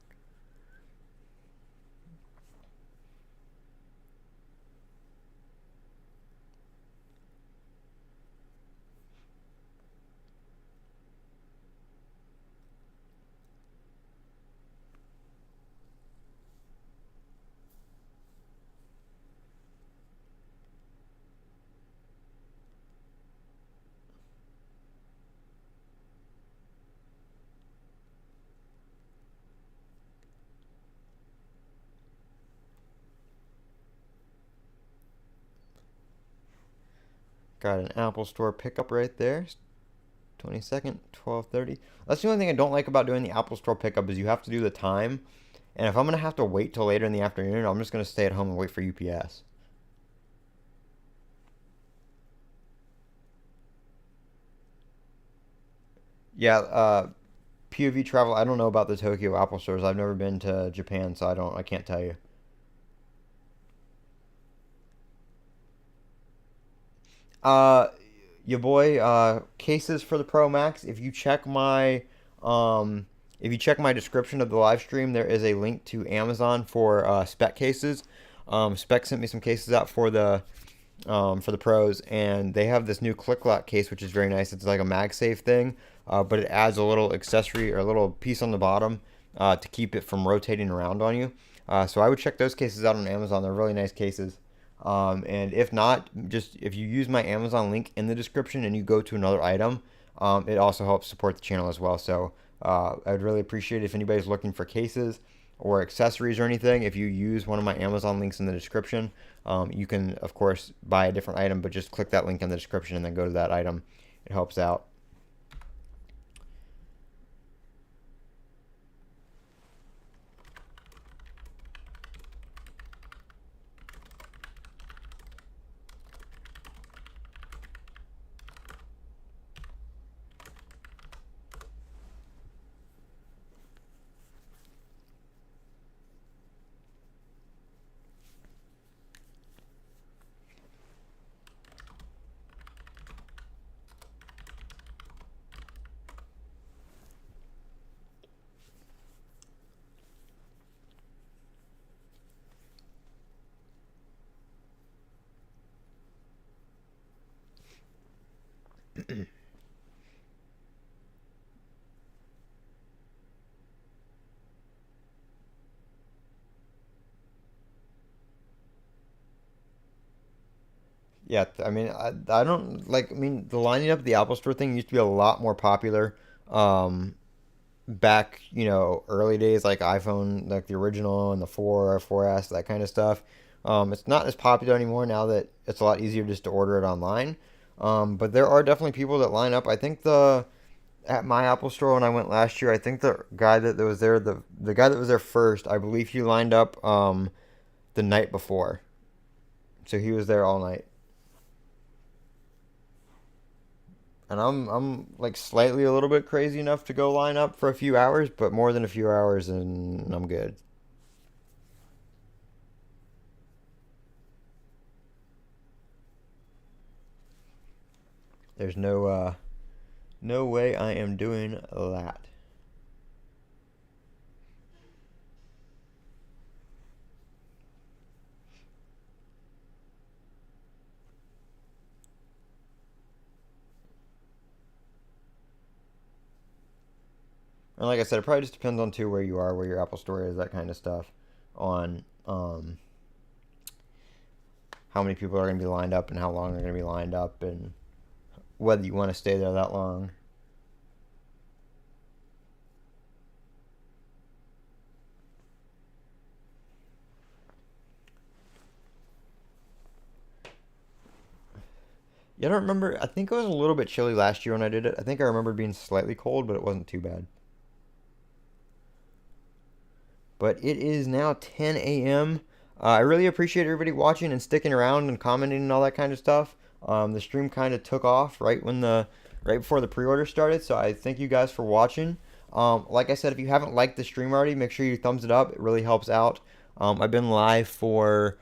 Got an Apple Store pickup right there. 22nd, 12:30. That's the only thing I don't like about doing the Apple Store pickup is you have to do the time. And if I'm gonna have to wait till later in the afternoon, I'm just gonna stay at home and wait for UPS. Yeah, POV travel. I don't know about the Tokyo Apple stores. I've never been to Japan, so I can't tell you. Uh, your boy, cases for the Pro Max. Um, if you check my description of the live stream, there is a link to Amazon for spec cases. Spec sent me some cases out for the pros, and they have this new click lock case, which is very nice. It's like a MagSafe thing, but it adds a little accessory or a little piece on the bottom to keep it from rotating around on you. So I would check those cases out on Amazon. They're really nice cases. And if not, just if you use my Amazon link in the description and you go to another item, it also helps support the channel as well. So I would really appreciate it if anybody's looking for cases or accessories or anything. If you use one of my Amazon links in the description, you can, of course, buy a different item, but just click that link in the description and then go to that item. It helps out. Yeah, I don't like. I mean, the lining up the Apple Store thing used to be a lot more popular. Um, Back, early days like iPhone, like the original and the 4 or 4S, that kind of stuff. It's not as popular anymore now that it's a lot easier just to order it online. But there are definitely people that line up. I think the at my Apple Store when I went last year, I think the guy that was there, the guy that was there first, I believe he lined up the night before, so he was there all night. And I'm like slightly a little bit crazy enough to go line up for a few hours, but more than a few hours and I'm good. There's no way I am doing that. And like I said, it probably just depends on too where you are, where your Apple Store is, that kind of stuff, on how many people are going to be lined up and how long they're going to be lined up, and whether you want to stay there that long. Yeah, I don't remember. I think it was a little bit chilly last year when I did it. I think I remember being slightly cold, but it wasn't too bad. But it is now 10 a.m. I really appreciate everybody watching and sticking around and commenting and all that kind of stuff. The stream kind of took off right before the pre-order started, so I thank you guys for watching. Like I said, if you haven't liked the stream already, make sure you thumbs it up. It really helps out. I've been live for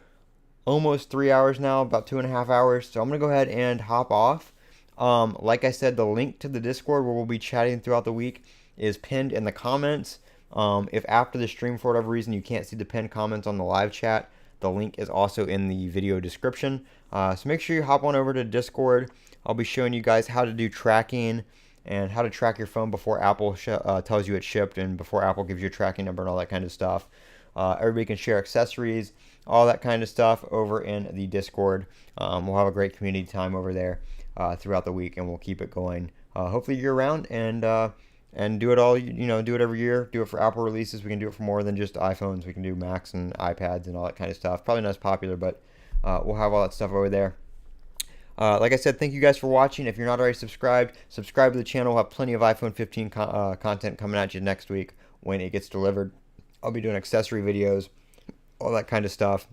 almost 3 hours now, about 2.5 hours. So I'm gonna go ahead and hop off. Like I said, the link to the Discord where we'll be chatting throughout the week is pinned in the comments. If after the stream, for whatever reason, you can't see the pinned comments on the live chat, the link is also in the video description. So make sure you hop on over to Discord. I'll be showing you guys how to do tracking and how to track your phone before Apple tells you it's shipped and before Apple gives you a tracking number and all that kind of stuff. Everybody can share accessories, all that kind of stuff over in the Discord. We'll have a great community time over there throughout the week, and we'll keep it going. Hopefully year round, and do it all. Do it every year. Do it for Apple releases. We can do it for more than just iPhones. We can do Macs and iPads and all that kind of stuff. Probably not as popular, but we'll have all that stuff over there. Like I said, thank you guys for watching. If you're not already subscribed, subscribe to the channel. We'll have plenty of iPhone 15 content coming at you next week when it gets delivered. I'll be doing accessory videos, all that kind of stuff.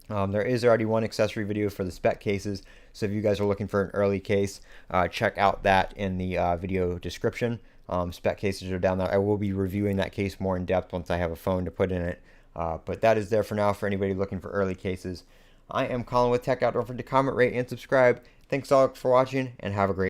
There is already one accessory video for the spec cases, so if you guys are looking for an early case, check out that in the video description. Spec cases are down there. I will be reviewing that case more in depth once I have a phone to put in it. But that is there for now for anybody looking for early cases. I am Colin with Techout. Don't forget to comment, rate, and subscribe. Thanks all for watching, and have a great